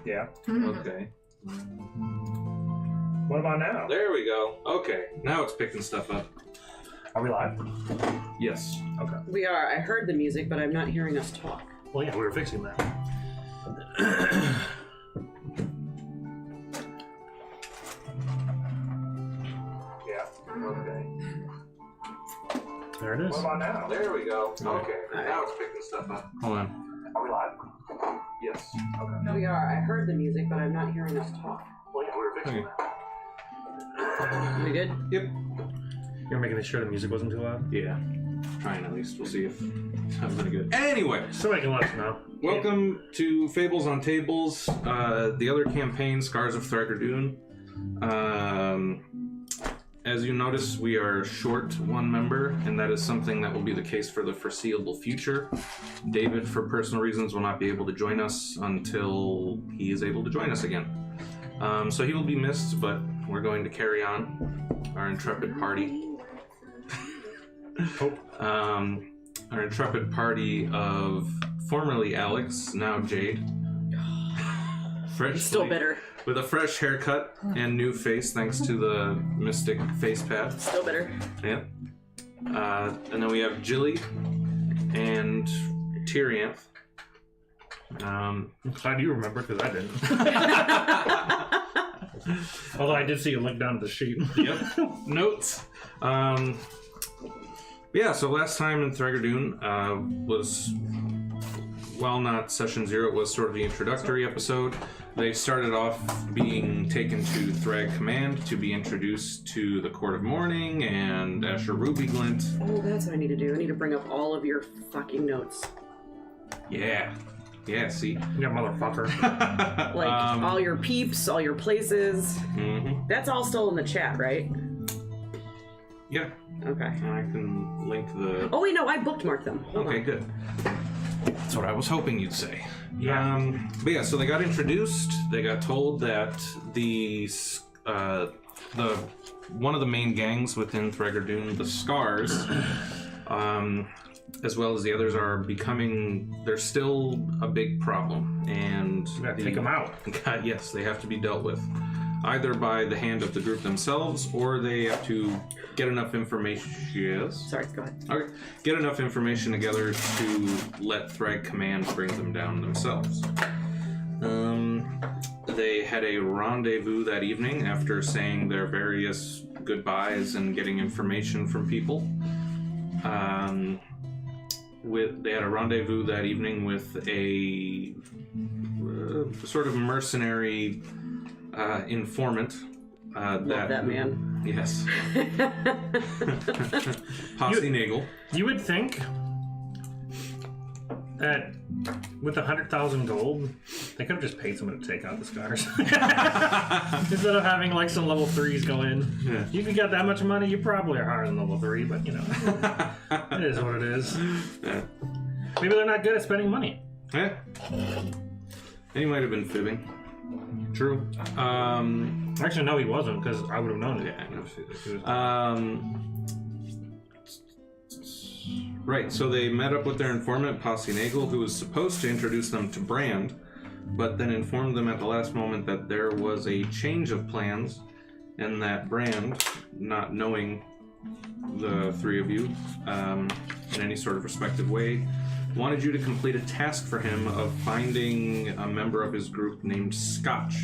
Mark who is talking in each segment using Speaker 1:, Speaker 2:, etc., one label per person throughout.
Speaker 1: Yeah.
Speaker 2: Okay.
Speaker 1: What about now?
Speaker 2: There we go. Okay, now it's picking stuff up.
Speaker 1: Are we live?
Speaker 2: Yes.
Speaker 1: Okay.
Speaker 3: We are. I heard the music, but I'm not hearing us talk.
Speaker 1: Well, yeah, we were fixing that. Yeah.
Speaker 2: Okay.
Speaker 1: There it is.
Speaker 4: What about now?
Speaker 2: There we go. Okay,
Speaker 3: Alright.
Speaker 2: now it's picking stuff up. Hold on.
Speaker 4: Are we live?
Speaker 2: Yes.
Speaker 4: Okay.
Speaker 3: We are. I heard the music, but I'm not hearing us talk.
Speaker 4: Well, yeah, we were fixing
Speaker 2: Okay.
Speaker 4: that.
Speaker 3: We good?
Speaker 2: Yep.
Speaker 1: You're making sure the music wasn't too loud?
Speaker 2: Yeah. Trying at least. We'll see if I'm gonna good. Anyway,
Speaker 1: Somebody can let us know.
Speaker 2: welcome to Fables on Tables, the other campaign, Scars of Thragordun. As you notice, we are short one member, and that is something that will be the case for the foreseeable future. David, for personal reasons, will not be able to join us until he is able to join us again. So he will be missed, but we're going to carry on our intrepid party. Our intrepid party of formerly Alex, now Jade.
Speaker 3: Still bitter.
Speaker 2: With a fresh haircut and new face thanks to the mystic face pad.
Speaker 3: Still bitter.
Speaker 2: Yeah. And then we have Jilly and Tyrianth.
Speaker 1: I'm glad you remember, because I didn't. Although I did see you look down at the sheet.
Speaker 2: Yep. Notes. Yeah, so last time in Thragordun was, well, not session 0, it was sort of the introductory episode. They started off being taken to Thrag Command to be introduced to the Court of Mourning and Asher Rubyglint.
Speaker 3: Oh, that's what I need to do. I need to bring up all of your fucking notes.
Speaker 2: Yeah. Yeah, see?
Speaker 1: Yeah, motherfucker.
Speaker 3: Like, all your peeps, all your places.
Speaker 2: Mm-hmm.
Speaker 3: That's all still in the chat, right?
Speaker 2: Yeah.
Speaker 3: Okay.
Speaker 2: And I can link the...
Speaker 3: Oh, wait, no, I bookmarked them. Hold
Speaker 2: Okay,
Speaker 3: on.
Speaker 2: good. That's what I was hoping you'd say.
Speaker 1: Yeah.
Speaker 2: But yeah, so they got introduced. They got told that the one of the main gangs within Thragordun, the Scars, as well as the others, are becoming. They're still a big problem, and
Speaker 1: You gotta take them out.
Speaker 2: Yes, they have to be dealt with, either by the hand of the group themselves, or they have to get enough information. Yes.
Speaker 3: Sorry, go ahead.
Speaker 2: Okay. Get enough information together to let Thrag Command bring them down themselves. They had a rendezvous that evening after saying their various goodbyes and getting information from people. They had a rendezvous that evening with a sort of mercenary informant.
Speaker 3: Love that man.
Speaker 2: Yes. Posse Nagel.
Speaker 1: You would think that with 100,000 gold, they could have just paid someone to take out the Scars. Instead of having like some level 3s go in.
Speaker 2: Yeah.
Speaker 1: You can get that much money, you probably are higher than level 3, but you know, it is what it is.
Speaker 2: Yeah.
Speaker 1: Maybe they're not good at spending money.
Speaker 2: Yeah. And he might have been fibbing. True.
Speaker 1: Actually, no, he wasn't, because I would have known it.
Speaker 2: Yeah, I know.
Speaker 1: He was-
Speaker 2: Right, so they met up with their informant, Posse Nagel, who was supposed to introduce them to Brand, but then informed them at the last moment that there was a change of plans, and that Brand, not knowing the three of you in any sort of respective way, wanted you to complete a task for him of finding a member of his group named Scotch,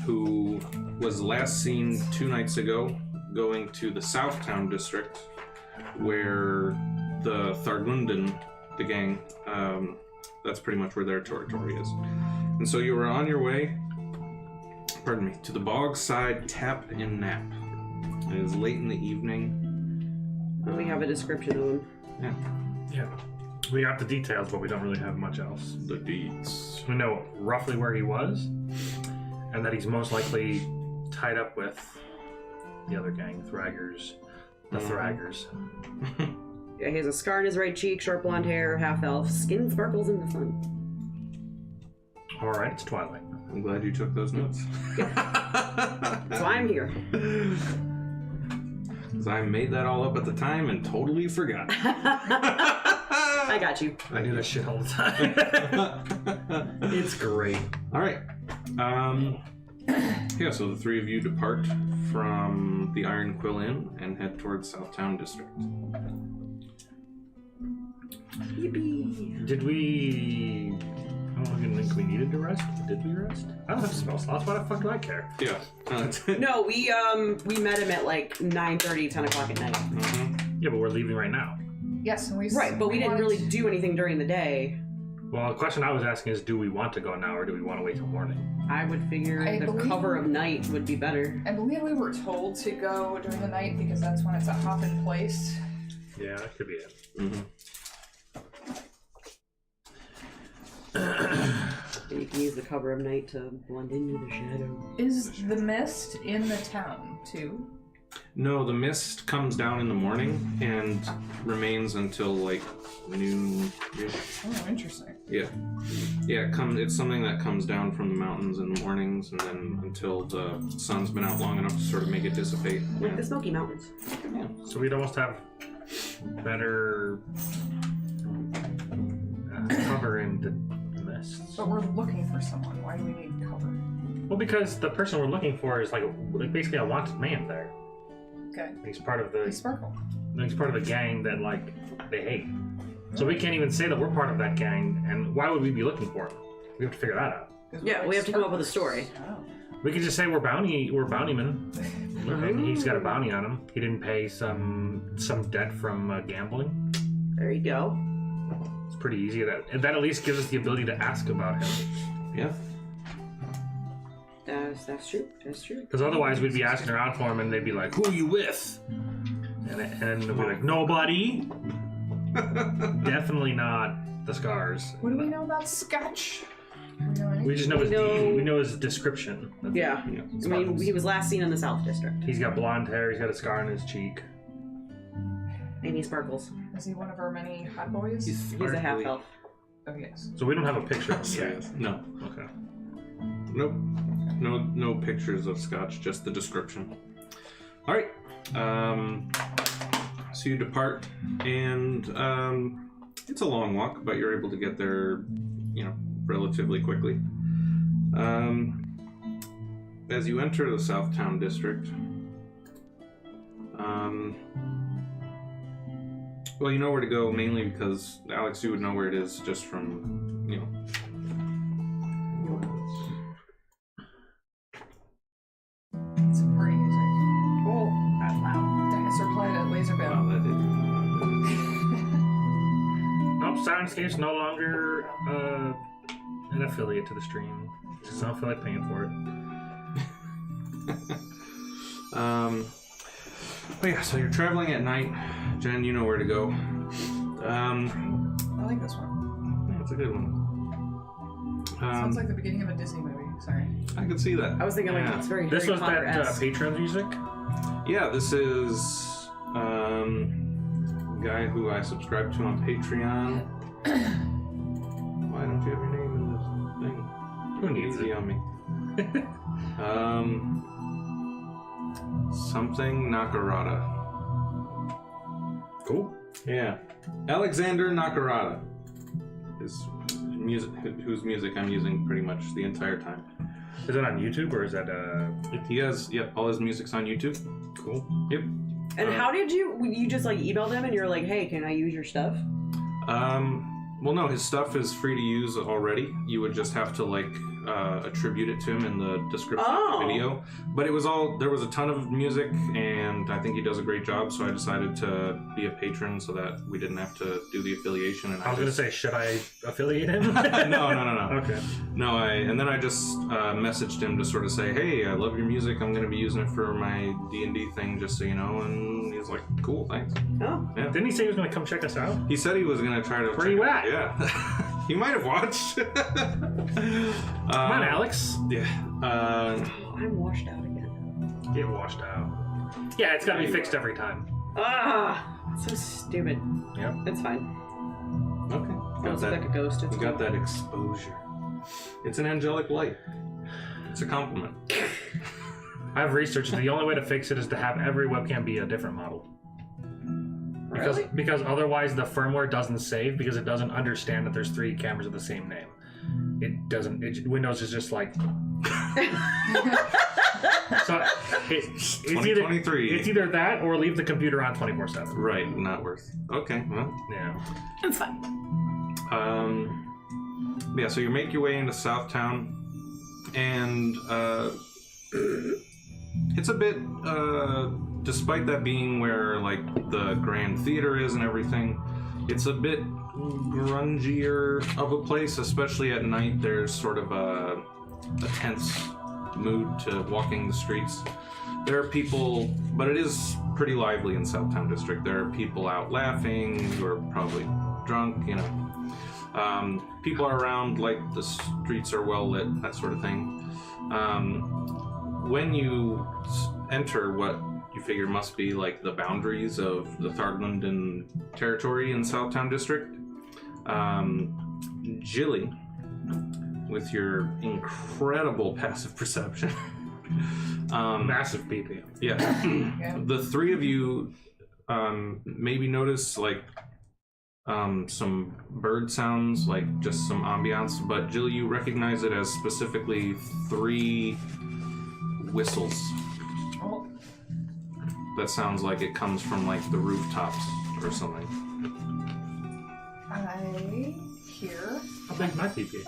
Speaker 2: who was last seen 2 nights ago going to the Southtown district, where the Thragordun, the gang, that's pretty much where their territory is. And so you were on your way, pardon me, to the Bogside Tap and Nap. It is late in the evening.
Speaker 3: We have a description of him.
Speaker 1: Yeah. We got the details, but we don't really have much else.
Speaker 2: The deeds.
Speaker 1: We know roughly where he was, and that he's most likely tied up with the other gang, Thraggers. The Thraggers.
Speaker 3: Yeah, he has a scar on his right cheek, short blonde hair, half elf, skin sparkles in the sun.
Speaker 1: Alright, it's twilight.
Speaker 2: I'm glad you took those notes.
Speaker 3: So I'm here.
Speaker 2: Because I made that all up at the time and totally forgot.
Speaker 3: I got you.
Speaker 1: I do that shit all the time. It's great.
Speaker 2: All right. Yeah, so the three of you depart from the Iron Quill Inn and head towards Southtown District.
Speaker 3: Yippee.
Speaker 1: Did we... I don't think we needed to rest. Did we rest? I don't have spell slots. Why the fuck do I care?
Speaker 2: Yeah.
Speaker 3: No, we met him at like 9:30, 10 o'clock at night.
Speaker 2: Mm-hmm.
Speaker 1: Yeah, but we're leaving right now.
Speaker 5: Yes, and we
Speaker 3: Right, but we didn't really do anything during the day.
Speaker 1: Well, the question I was asking is, do we want to go now or do we want to wait till morning?
Speaker 3: I would figure
Speaker 5: I
Speaker 3: the
Speaker 5: believe-
Speaker 3: cover of night would be better.
Speaker 5: I believe we were told to go during the night because that's when it's a hop in place.
Speaker 1: Yeah, that could be it.
Speaker 2: Mm-hmm.
Speaker 3: And you can use the cover of night to blend into the shadow.
Speaker 5: Is the mist in the town too?
Speaker 2: No, the mist comes down in the morning and remains until like noon-ish.
Speaker 5: Oh, interesting.
Speaker 2: Yeah. Yeah, it's something that comes down from the mountains in the mornings and then until the sun's been out long enough to sort of make it dissipate.
Speaker 3: Like
Speaker 2: Yeah.
Speaker 3: the Smoky Mountains.
Speaker 2: Yeah.
Speaker 1: So we'd almost have better cover in the mists.
Speaker 5: But we're looking for someone. Why do we need cover?
Speaker 1: Well, because the person we're looking for is like basically a wanted man there.
Speaker 5: Okay.
Speaker 1: He's part of
Speaker 5: Hey,
Speaker 1: the
Speaker 5: Sparkle.
Speaker 1: he's part of a gang that like they hate. So we can't even say that we're part of that gang. And why would we be looking for him? We have to figure that out.
Speaker 3: Yeah, we have to come up with a story.
Speaker 5: Oh.
Speaker 1: We could just say we're bountymen. And he's got a bounty on him. He didn't pay some debt from gambling.
Speaker 3: There you go.
Speaker 1: It's pretty easy. That at least gives us the ability to ask about him.
Speaker 2: Yeah.
Speaker 3: That's true. That's true.
Speaker 1: Because otherwise we'd be asking around for him and they'd be like, who are you with? And we'd be like, nobody. Definitely not the scars.
Speaker 5: What do we know about Scotch? Do we know anything?
Speaker 1: We just know we know his description.
Speaker 3: Yeah.
Speaker 2: Yeah.
Speaker 3: I mean, he was last seen in the South District.
Speaker 1: He's got blonde hair, he's got a scar on his cheek.
Speaker 3: And he sparkles.
Speaker 5: Is he one of our many hot boys?
Speaker 3: He's a half elf.
Speaker 5: Oh, yes.
Speaker 1: So we don't have a picture of him yet.
Speaker 2: No.
Speaker 1: Okay.
Speaker 2: Nope. No pictures of Scotch, just the description. All right. So you depart, and it's a long walk, but you're able to get there, relatively quickly. As you enter the Southtown District, well, you know where to go mainly because Alex, you would know where it is just from,
Speaker 5: Some party music.
Speaker 3: Oh, that's loud.
Speaker 5: Dinosaur Planet Laser
Speaker 2: Wow,
Speaker 5: Band.
Speaker 2: that did.
Speaker 1: Nope, Soundscape's no longer an affiliate to the stream. Just don't feel like paying for it.
Speaker 2: But yeah, so you're traveling at night. Jen, you know where to go.
Speaker 5: I like this one.
Speaker 2: That's a good one.
Speaker 5: Sounds like the beginning of a Disney movie. Sorry.
Speaker 2: I could see that.
Speaker 3: I was thinking like
Speaker 2: Yeah.
Speaker 3: it's very
Speaker 1: This
Speaker 3: Harry
Speaker 1: was that
Speaker 3: Potter-esque.
Speaker 1: Patreon music?
Speaker 2: Yeah, this is a guy who I subscribe to on Patreon. Why don't you have your name in this thing?
Speaker 1: Who needs
Speaker 2: Easy
Speaker 1: it?
Speaker 2: on me. Something Nakarada.
Speaker 1: Cool.
Speaker 2: Yeah, Alexander Nakarada is music, whose music I'm using pretty much the entire time.
Speaker 1: Is it on YouTube or is that
Speaker 2: He has, all his music's on YouTube.
Speaker 1: cool?
Speaker 2: Yep.
Speaker 3: And how did you just like emailed him and you're like, hey, can I use your stuff?
Speaker 2: Well, no, his stuff is free to use already. You would just have to attribute it to him in the description of the video. But it was there was a ton of music, and I think he does a great job, so I decided to be a patron so that we didn't have to do the affiliation. And
Speaker 1: I was going to say, should I affiliate him?
Speaker 2: No.
Speaker 1: Okay.
Speaker 2: No, and then I just messaged him to sort of say, hey, I love your music. I'm going to be using it for my D&D thing, just so you know. And he's like, cool, thanks.
Speaker 3: Oh.
Speaker 2: Yeah.
Speaker 1: Didn't he say he was going to come check us out?
Speaker 2: He said he was going to try to...
Speaker 1: Where you at?
Speaker 2: Yeah. He might have watched.
Speaker 1: Come on, Alex.
Speaker 2: Yeah.
Speaker 3: I'm washed out again.
Speaker 1: Get washed out. Yeah, it's got to be fixed every time.
Speaker 3: So stupid.
Speaker 1: Yep.
Speaker 3: It's fine.
Speaker 2: Okay.
Speaker 3: Sounds like a ghost. It's
Speaker 2: You got that exposure. It's an angelic light. It's a compliment.
Speaker 1: I've researched the only way to fix it is to have every webcam be a different model. Because otherwise the firmware doesn't save because it doesn't understand that there's 3 cameras of the same name. It doesn't. Windows is just like. So it's
Speaker 2: 2023.
Speaker 1: It's either that or leave the computer on 24/7.
Speaker 2: Right, not worth. Okay, well.
Speaker 1: Yeah.
Speaker 3: It's fine.
Speaker 2: Yeah, so you make your way into Southtown, and it's a bit, despite that being where like the Grand Theater is and everything, it's a bit grungier of a place, especially at night. There's sort of a tense mood to walking the streets. There are people, but it is pretty lively in Southtown District. There are people out laughing who are probably drunk, you know. People are around, like the streets are well lit, that sort of thing. When you enter what you figure must be like the boundaries of the Thragordun territory in Southtown District, Jilly, with your incredible passive perception,
Speaker 1: Massive PP.
Speaker 2: yeah, the 3 of you maybe notice like some bird sounds, like just some ambiance, but Jill, you recognize it as specifically 3 whistles.
Speaker 5: Oh,
Speaker 2: That sounds like it comes from like the rooftops or something.
Speaker 5: I hear.
Speaker 1: How big's my PP?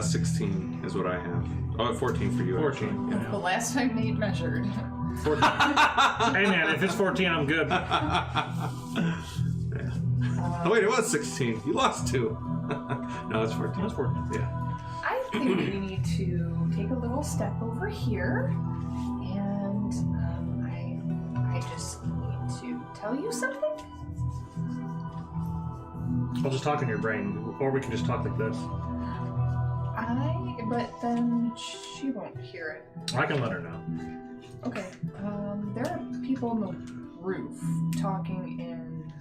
Speaker 2: 16 is what I have. Oh, 14 for you.
Speaker 1: 14.
Speaker 2: Actually.
Speaker 5: The last time Nate measured.
Speaker 1: 14. Hey man, if it's 14, I'm good.
Speaker 2: Oh wait, it was 16. You lost 2. No, it's 14.
Speaker 1: It's 14.
Speaker 2: Yeah.
Speaker 5: I think we need to take a little step over here, and I just need to tell you something.
Speaker 1: I'll just talk in your brain, or we can just talk like this.
Speaker 5: But then she won't hear it.
Speaker 1: I can let her know.
Speaker 5: Okay. There are people on the roof talking in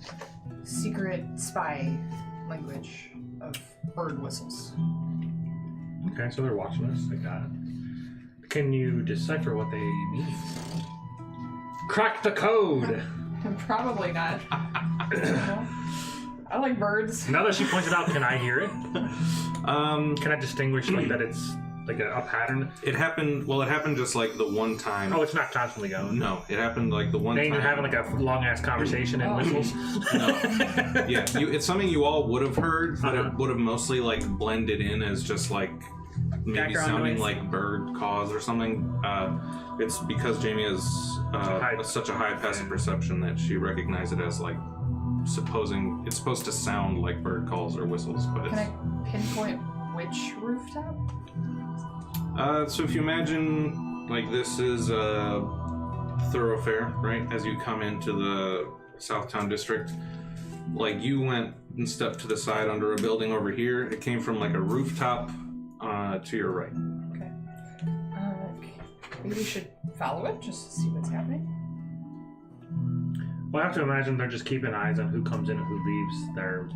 Speaker 5: secret spy language of bird whistles.
Speaker 1: Okay, so they're watching us. I got it. Can you decipher what they mean? Crack the code!
Speaker 5: Probably not. I like birds.
Speaker 1: Now that she pointed out, can I hear it? Can I distinguish like that it's like a pattern?
Speaker 2: It happened. Well, it happened just like the one time.
Speaker 1: Oh, it's not constantly going.
Speaker 2: No, it happened like the one
Speaker 1: They ain't
Speaker 2: time.
Speaker 1: having like a long ass conversation in whistles.
Speaker 2: No. Yeah, it's something you all would have heard, but
Speaker 1: Uh-huh.
Speaker 2: it would have mostly like blended in as just like maybe
Speaker 3: Background
Speaker 2: sounding
Speaker 3: noise.
Speaker 2: like bird calls or something. It's because Jamie has such a high passive perception that she recognized it as like it's supposed to sound like bird calls or whistles, but it's.
Speaker 5: Can I pinpoint which rooftop?
Speaker 2: So if you imagine like this is a thoroughfare, right? As you come into the Southtown District, like you went and stepped to the side under a building over here. It came from like a rooftop to your right.
Speaker 5: Okay. Maybe we should follow it just to see what's happening.
Speaker 1: Well, I have to imagine they're just keeping eyes on who comes in and who leaves their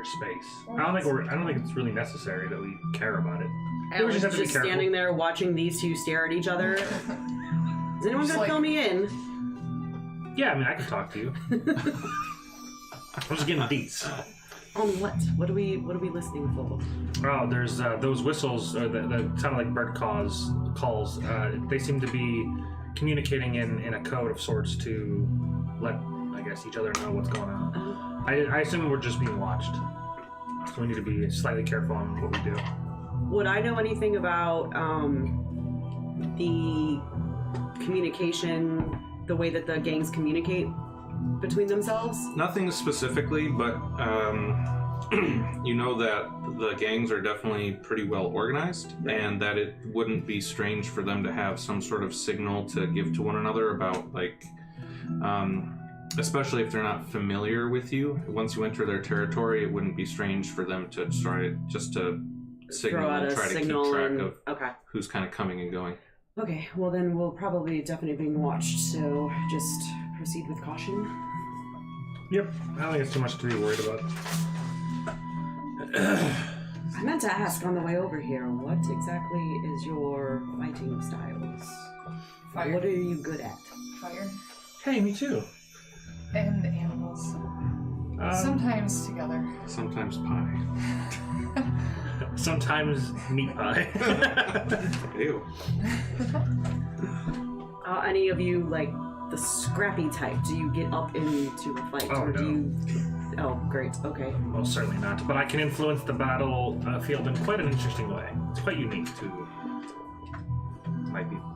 Speaker 1: space. I don't think it's really necessary that we care about it.
Speaker 3: I was
Speaker 1: just have to be
Speaker 3: just
Speaker 1: careful.
Speaker 3: standing there watching these 2 stare at each other. Is anyone
Speaker 5: Just
Speaker 3: gonna
Speaker 5: like-
Speaker 3: fill me in?
Speaker 1: Yeah, I mean, I can talk to you. I'm just getting deets.
Speaker 3: On what? What are we listening for?
Speaker 1: Oh, there's those whistles that sound like bird calls. They seem to be communicating in a code of sorts to let, I guess, each other know what's going on. I assume we're just being watched, so we need to be slightly careful on what we do.
Speaker 3: Would I know anything about the communication, the way that the gangs communicate between themselves?
Speaker 2: Nothing specifically, but you know that the gangs are definitely pretty well organized, and that it wouldn't be strange for them to have some sort of signal to give to one another about, like, especially if they're not familiar with you. Once you enter their territory, it wouldn't be strange for them to try just to signal
Speaker 3: Throw out
Speaker 2: and
Speaker 3: a
Speaker 2: try to keep
Speaker 3: signal
Speaker 2: track
Speaker 3: and...
Speaker 2: of
Speaker 3: Okay.
Speaker 2: who's kind of coming and going.
Speaker 3: Okay, well then we'll probably definitely being watched, so just proceed with caution.
Speaker 1: Yep, I don't think it's too much to be worried about.
Speaker 3: I meant to ask on the way over here, what exactly is your fighting styles?
Speaker 5: Fire.
Speaker 3: What are you good at?
Speaker 5: Fire.
Speaker 1: Hey, me too.
Speaker 5: And animals. Sometimes together.
Speaker 2: Sometimes pie.
Speaker 1: Sometimes meat pie.
Speaker 2: Ew.
Speaker 3: Any of you, like, the scrappy type, do you get up into a fight?
Speaker 1: Oh,
Speaker 3: or do
Speaker 1: no.
Speaker 3: you... Oh, great, okay.
Speaker 1: Most certainly not, but I can influence the battle field in quite an interesting way. It's quite unique to my people.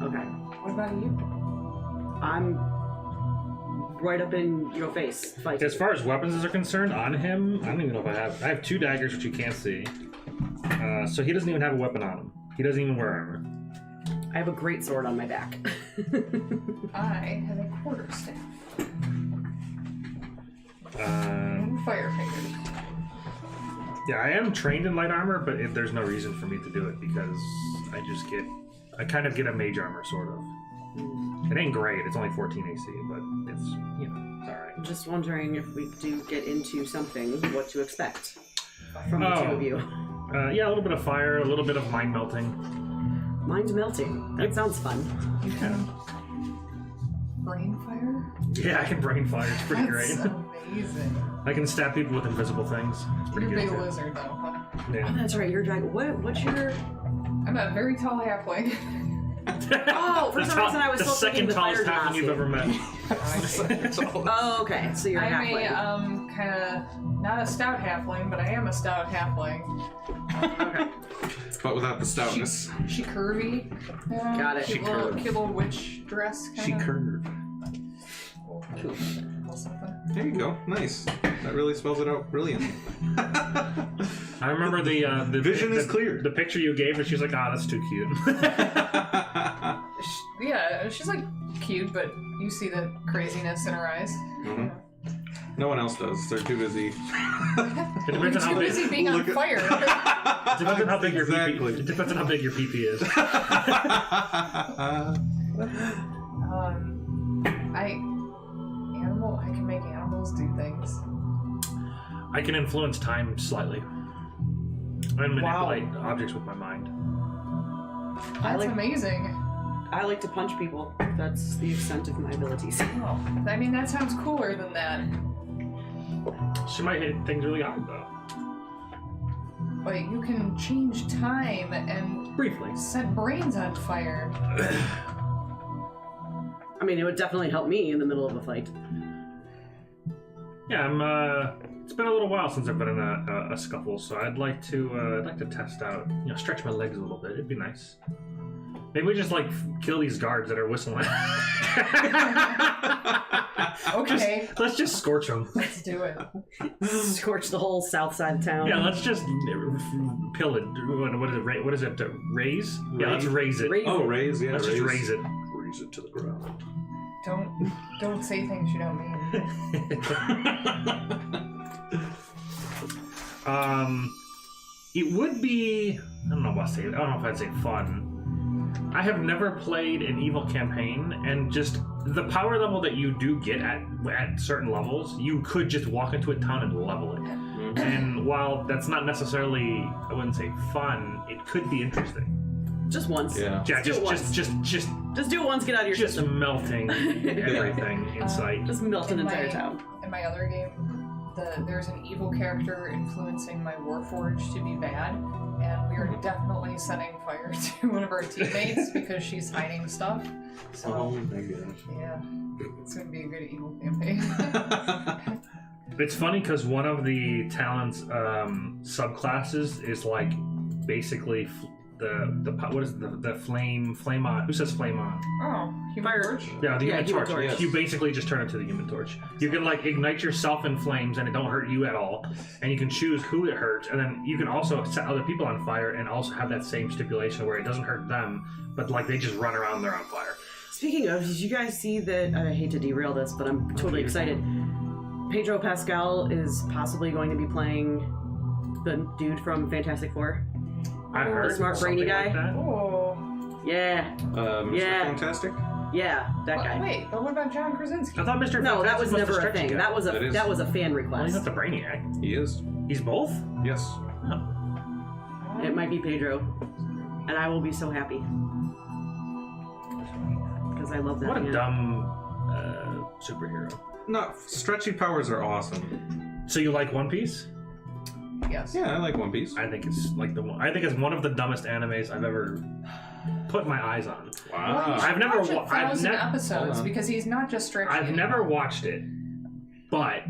Speaker 3: Okay.
Speaker 5: What about you?
Speaker 3: I'm right up in your face fighting.
Speaker 1: As far as weapons are concerned, on him, I don't even know if I have 2 daggers, which you can't see. So he doesn't even have a weapon on him. He doesn't even wear armor.
Speaker 3: I have a great sword on my back.
Speaker 5: I have a quarterstaff.
Speaker 1: Uh,
Speaker 5: And fire fingers.
Speaker 1: yeah, I am trained in light armor, but there's no reason for me to do it because I kind of get a mage armor, sort of. It ain't great, it's only 14 AC, but it's, you know, it's alright.
Speaker 3: I'm just wondering if we do get into something, what to expect from the two of you.
Speaker 1: Yeah, a little bit of fire, a little bit of mind melting.
Speaker 3: Mind melting. That sounds fun.
Speaker 5: You can brain fire?
Speaker 1: Yeah, I can brain fire, it's pretty
Speaker 5: That's
Speaker 1: great.
Speaker 5: amazing.
Speaker 1: I can stab people with invisible things. It's pretty
Speaker 5: You're a
Speaker 1: good.
Speaker 5: big
Speaker 1: too.
Speaker 5: lizard, though, huh?
Speaker 3: Oh,
Speaker 1: Yeah.
Speaker 3: that's right, you're a dragon. What's your...
Speaker 5: I'm a very tall halfling.
Speaker 3: Oh, for some reason I was
Speaker 1: the
Speaker 3: still thinking
Speaker 1: second
Speaker 3: the
Speaker 1: tallest
Speaker 3: fire
Speaker 1: halfling you've ever met.
Speaker 3: Oh, okay, so you're
Speaker 5: I'm
Speaker 3: halfway.
Speaker 5: a, kind of, not a stout halfling, but I am a stout halfling.
Speaker 3: Okay.
Speaker 2: But without the stoutness.
Speaker 5: She curvy. Yeah,
Speaker 3: Got it.
Speaker 5: Cute
Speaker 2: She
Speaker 5: little,
Speaker 2: curved.
Speaker 5: cute little witch dress, kind
Speaker 2: She
Speaker 5: of.
Speaker 2: curved.
Speaker 5: Something.
Speaker 2: There you go. Nice. That really spells it out brilliantly.
Speaker 1: I remember the
Speaker 2: Vision is clear.
Speaker 1: The picture you gave her, she's like, that's too cute.
Speaker 5: Yeah, she's like cute, but you see the craziness in her eyes.
Speaker 2: Mhm. No one else does. They're too busy.
Speaker 1: It depends on how
Speaker 5: Too
Speaker 1: big.
Speaker 5: busy being on
Speaker 2: Look at-
Speaker 5: fire.
Speaker 1: It depends on how big your
Speaker 2: Exactly.
Speaker 1: PP. It depends on how big your PP is.
Speaker 5: I can make animals do things.
Speaker 1: I can influence time slightly. And
Speaker 3: Wow.
Speaker 1: manipulate objects with my mind.
Speaker 5: That's
Speaker 3: like-
Speaker 5: amazing.
Speaker 3: I like to punch people. That's the extent of my abilities.
Speaker 5: Oh, I mean, that sounds cooler than that.
Speaker 1: She might hit things really hard though.
Speaker 5: But you can change time and
Speaker 1: Briefly.
Speaker 5: set brains on fire.
Speaker 3: I mean, it would definitely help me in the middle of a fight.
Speaker 1: Yeah, I'm. It's been a little while since I've been in a scuffle, so I'd like to test out, stretch my legs a little bit. It'd be nice. Maybe we just kill these guards that are whistling.
Speaker 5: Okay,
Speaker 1: Let's just scorch them.
Speaker 5: let's do it.
Speaker 3: Scorch the whole south side of town.
Speaker 1: Yeah, let's just pillage. What is it? What is it? Raise? Yeah, let's raise it.
Speaker 3: Raise
Speaker 2: Oh, raise, yeah.
Speaker 1: Let's just raise it.
Speaker 2: Raise it to the ground.
Speaker 5: Don't say things you don't mean.
Speaker 1: It would be. I don't know if I'd say fun. I have never played an evil campaign, and just the power level that you do get at certain levels, you could just walk into a town and level it. And while that's not necessarily, I wouldn't say fun, it could be interesting.
Speaker 3: Just once.
Speaker 2: Yeah.
Speaker 1: Yeah,
Speaker 3: do it once.
Speaker 1: just
Speaker 3: Just do it once, get out of your
Speaker 1: just
Speaker 3: system.
Speaker 1: melting everything in sight.
Speaker 3: Just melt an
Speaker 5: In
Speaker 3: entire
Speaker 5: my-
Speaker 3: town.
Speaker 5: In my other game, there's an evil character influencing my Warforged to be bad, and we are definitely setting fire to one of our teammates because she's hiding stuff. So,
Speaker 2: Oh my gosh.
Speaker 5: yeah, it's gonna be a good evil campaign.
Speaker 1: It's funny because one of the talent's subclasses is like basically what is the flame on? Who says flame on?
Speaker 5: Oh, Human
Speaker 3: Fire.
Speaker 5: Torch?
Speaker 1: Yeah, the Human
Speaker 3: Human
Speaker 1: Torch.
Speaker 3: Torch.
Speaker 1: You basically just turn it to the Human Torch. You can like ignite yourself in flames and it don't hurt you at all. And you can choose who it hurts, and then you can also set other people on fire and also have that same stipulation where it doesn't hurt them, but like they just run around, they're on fire.
Speaker 3: Speaking of, did you guys see that? I hate to derail this, but I'm totally excited. Pedro Pascal is possibly going to be playing the dude from Fantastic Four.
Speaker 1: I heard
Speaker 3: smart brainy
Speaker 1: something
Speaker 3: guy?
Speaker 1: like that.
Speaker 5: Oh.
Speaker 3: Yeah,
Speaker 2: Mr.
Speaker 3: Yeah.
Speaker 2: Fantastic?
Speaker 3: yeah, that guy.
Speaker 5: Wait, but what about John Krasinski?
Speaker 1: I thought Mr.
Speaker 3: No, that
Speaker 1: Fantastic
Speaker 3: was
Speaker 1: the
Speaker 3: never a
Speaker 1: stretchy
Speaker 3: thing.
Speaker 1: guy.
Speaker 3: That was a fan
Speaker 1: Well, he's
Speaker 3: request.
Speaker 1: not the Brainiac.
Speaker 2: He is.
Speaker 1: He's both?
Speaker 2: Yes.
Speaker 3: It might be Pedro, and I will be so happy because I love that
Speaker 1: What a
Speaker 3: man.
Speaker 1: dumb superhero.
Speaker 2: No, stretchy powers are awesome.
Speaker 1: So you like One Piece?
Speaker 5: Yes.
Speaker 2: Yeah, I like One Piece.
Speaker 1: I think it's like I think it's one of the dumbest animes I've ever put my eyes on.
Speaker 5: Well,
Speaker 2: Wow.
Speaker 5: you should
Speaker 1: I've never
Speaker 5: watch it
Speaker 1: wa- I've
Speaker 5: 1,000
Speaker 1: ne-
Speaker 5: episodes
Speaker 2: Hold on.
Speaker 5: because he's not just stretchy.
Speaker 1: I've never
Speaker 5: anymore.
Speaker 1: watched it, but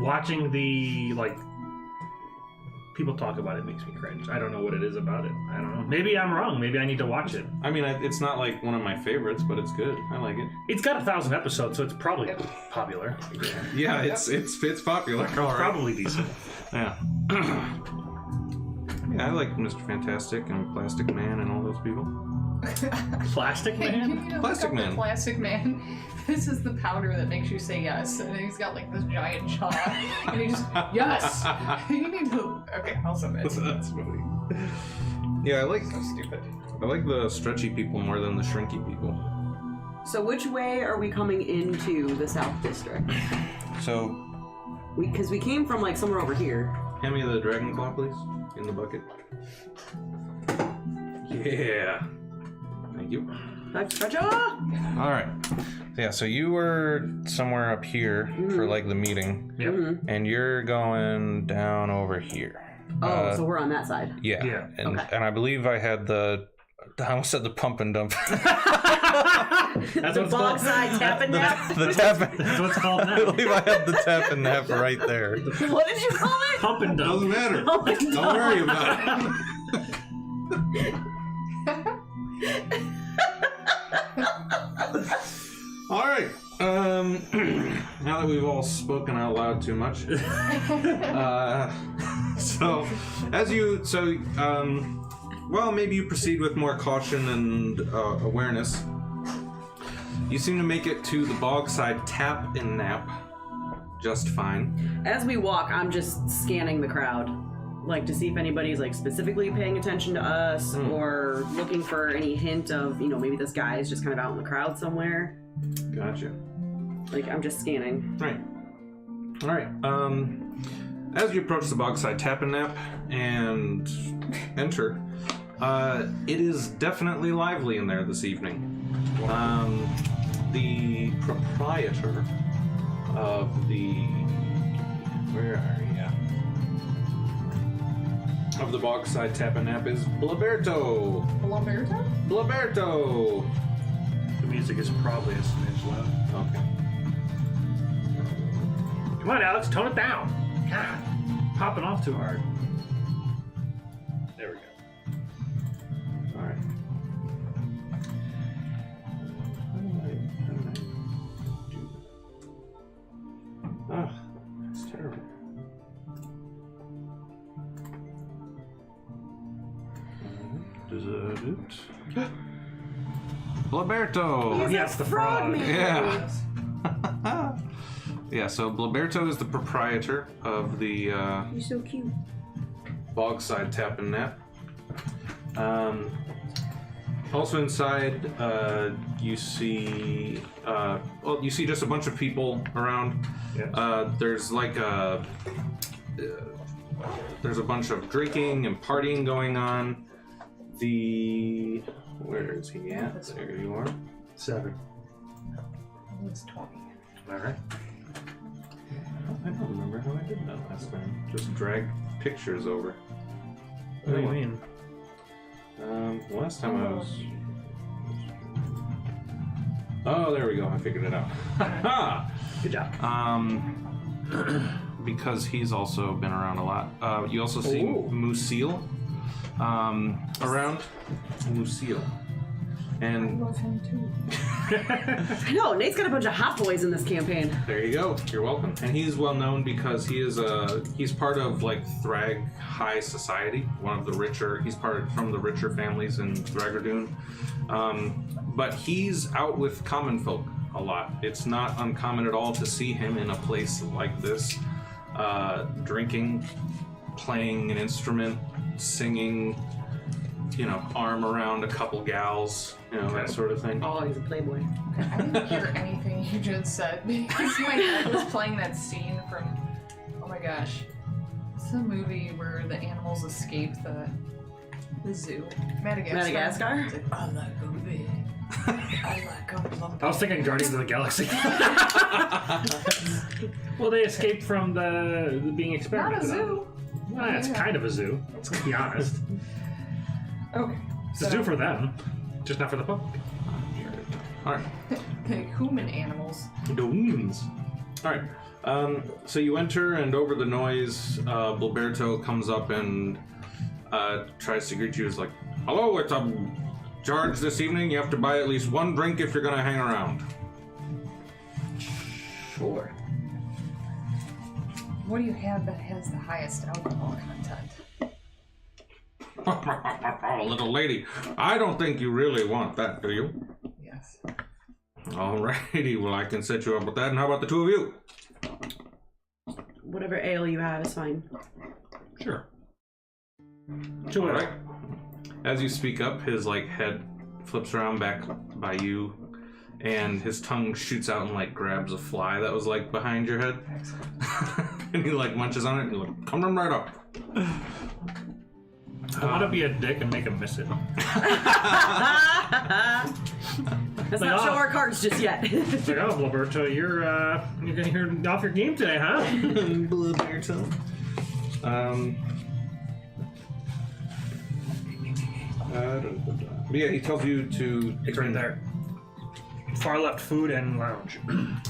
Speaker 1: watching the like people talk about it makes me cringe. I don't know what it is about it. I don't know. Maybe I'm wrong. Maybe I need to watch it.
Speaker 2: I mean, it's not like one of my favorites, but it's good. I like it.
Speaker 1: It's got 1,000 episodes, so it's probably popular.
Speaker 2: Yeah, it's popular. All right.
Speaker 1: Probably decent.
Speaker 2: Yeah. Yeah, I like Mr. Fantastic and Plastic Man and all those people.
Speaker 1: Plastic
Speaker 5: Hey,
Speaker 1: Man?
Speaker 5: you need to look
Speaker 2: Plastic
Speaker 5: up
Speaker 2: Man.
Speaker 5: the Plastic Man. This is the powder that makes you say yes, and he's got like this giant jaw, and he just yes. You need to. Okay, I'll submit.
Speaker 2: That's funny. Yeah, I like
Speaker 5: So stupid.
Speaker 2: the stretchy people more than the shrinky people.
Speaker 3: So which way are we coming into the South District?
Speaker 2: So,
Speaker 3: Because we came from like somewhere over here.
Speaker 2: hand me the dragon claw, please, in the bucket. Yeah. Thank you. All right. Yeah, so you were somewhere up here for like the meeting,
Speaker 1: Yep.
Speaker 3: Mhm.
Speaker 2: and you're going down over here.
Speaker 3: Oh, so we're on that side.
Speaker 2: Yeah.
Speaker 1: Yeah.
Speaker 2: And
Speaker 3: Okay.
Speaker 2: and I believe I had I almost said the pump and dump.
Speaker 1: That's
Speaker 3: The
Speaker 1: what it's
Speaker 3: bog
Speaker 1: called.
Speaker 3: side tap and nap.
Speaker 2: the tap.
Speaker 1: That's what it's called
Speaker 2: I
Speaker 1: now.
Speaker 2: believe I had the tap and nap right there.
Speaker 3: What did you call it?
Speaker 1: Pump and dump.
Speaker 2: matter.
Speaker 3: Oh my
Speaker 2: Don't
Speaker 3: God.
Speaker 2: worry about it. All right. Now that we've all spoken out loud too much, well, maybe you proceed with more caution and awareness. You seem to make it to the Bogside Tap and Nap just fine.
Speaker 3: As we walk, I'm just scanning the crowd, like to see if anybody's like specifically paying attention to us or looking for any hint of, maybe this guy is just kind of out in the crowd somewhere.
Speaker 2: Gotcha.
Speaker 3: Like I'm just scanning.
Speaker 2: Right. All right. As you approach the Bogside Tap and Nap and enter, it is definitely lively in there this evening. The proprietor of the of the Bogside Tap and Nap is Blaberto.
Speaker 5: Lamberto?
Speaker 2: Blaberto.
Speaker 1: The music is probably a smidge loud.
Speaker 2: Okay.
Speaker 1: Come on, Alex, tone it down. God, popping off too hard. There we go.
Speaker 2: All right. How do I do that? Ah, that's terrible. Blaberto!
Speaker 1: Yes, the frog.
Speaker 2: Yeah. Yeah, so Blaberto is the proprietor of the
Speaker 3: You're so cute.
Speaker 2: Bogside Tap and Nap. Also inside, you see just a bunch of people around.
Speaker 1: Yes.
Speaker 2: There's like there's a bunch of drinking and partying going on. Where is he at? There you are.
Speaker 1: 7.
Speaker 5: It's 20.
Speaker 1: All right.
Speaker 2: I don't remember how I did that last time. Just drag pictures over.
Speaker 1: What do you mean?
Speaker 2: Last time I was. Oh, there we go. I figured it out. Ha!
Speaker 1: Good job.
Speaker 2: because he's also been around a lot. You also see Musil around. Musil.
Speaker 5: I
Speaker 2: And
Speaker 5: love him too.
Speaker 3: I know, Nate's got a bunch of hot boys in this campaign.
Speaker 2: there you go. You're welcome. And he's well known because he's part of like Thrag High Society, one of the richer. He's from the richer families in Thragordun. But he's out with common folk a lot. It's not uncommon at all to see him in a place like this, drinking, playing an instrument, singing, arm around a couple gals, that sort of thing.
Speaker 3: Oh, he's a playboy.
Speaker 5: I didn't hear anything you just said because my head was playing that scene from, oh my gosh, it's a movie where the animals escape the zoo. Madagascar? It's like, I like movie. I like
Speaker 1: I was thinking Guardians of the Galaxy. Well, they escaped from the being experimented
Speaker 5: Not a
Speaker 1: on.
Speaker 5: zoo.
Speaker 1: Well, it's kind of a zoo. Let's be honest.
Speaker 5: Okay.
Speaker 1: It's a zoo for them, just not for the public.
Speaker 2: All right.
Speaker 5: The human animals.
Speaker 2: Domes. All right. So you enter, and over the noise, Bilberto comes up and tries to greet you. He's like, "Hello, it's a charge this evening. You have to buy at least one drink if you're gonna hang around."
Speaker 3: Sure.
Speaker 5: What do you have that has the highest alcohol content?
Speaker 2: Little lady, I don't think you really want that, do you?
Speaker 5: Yes.
Speaker 2: Alrighty, well I can set you up with that. And how about the two of you?
Speaker 3: Whatever ale you have is fine.
Speaker 2: Sure.
Speaker 1: All
Speaker 2: All right. As you speak up, his head flips around back by you, and his tongue shoots out and grabs a fly that was behind your head. And he munches on it and he's come right up.
Speaker 1: I want to be a dick and make him miss it.
Speaker 3: Let's not show our cards just yet.
Speaker 1: It's like, oh, Roberto, you're off your game today, huh?
Speaker 2: Bilberto. But yeah, he tells you to.
Speaker 1: It's right there. Far left food and lounge.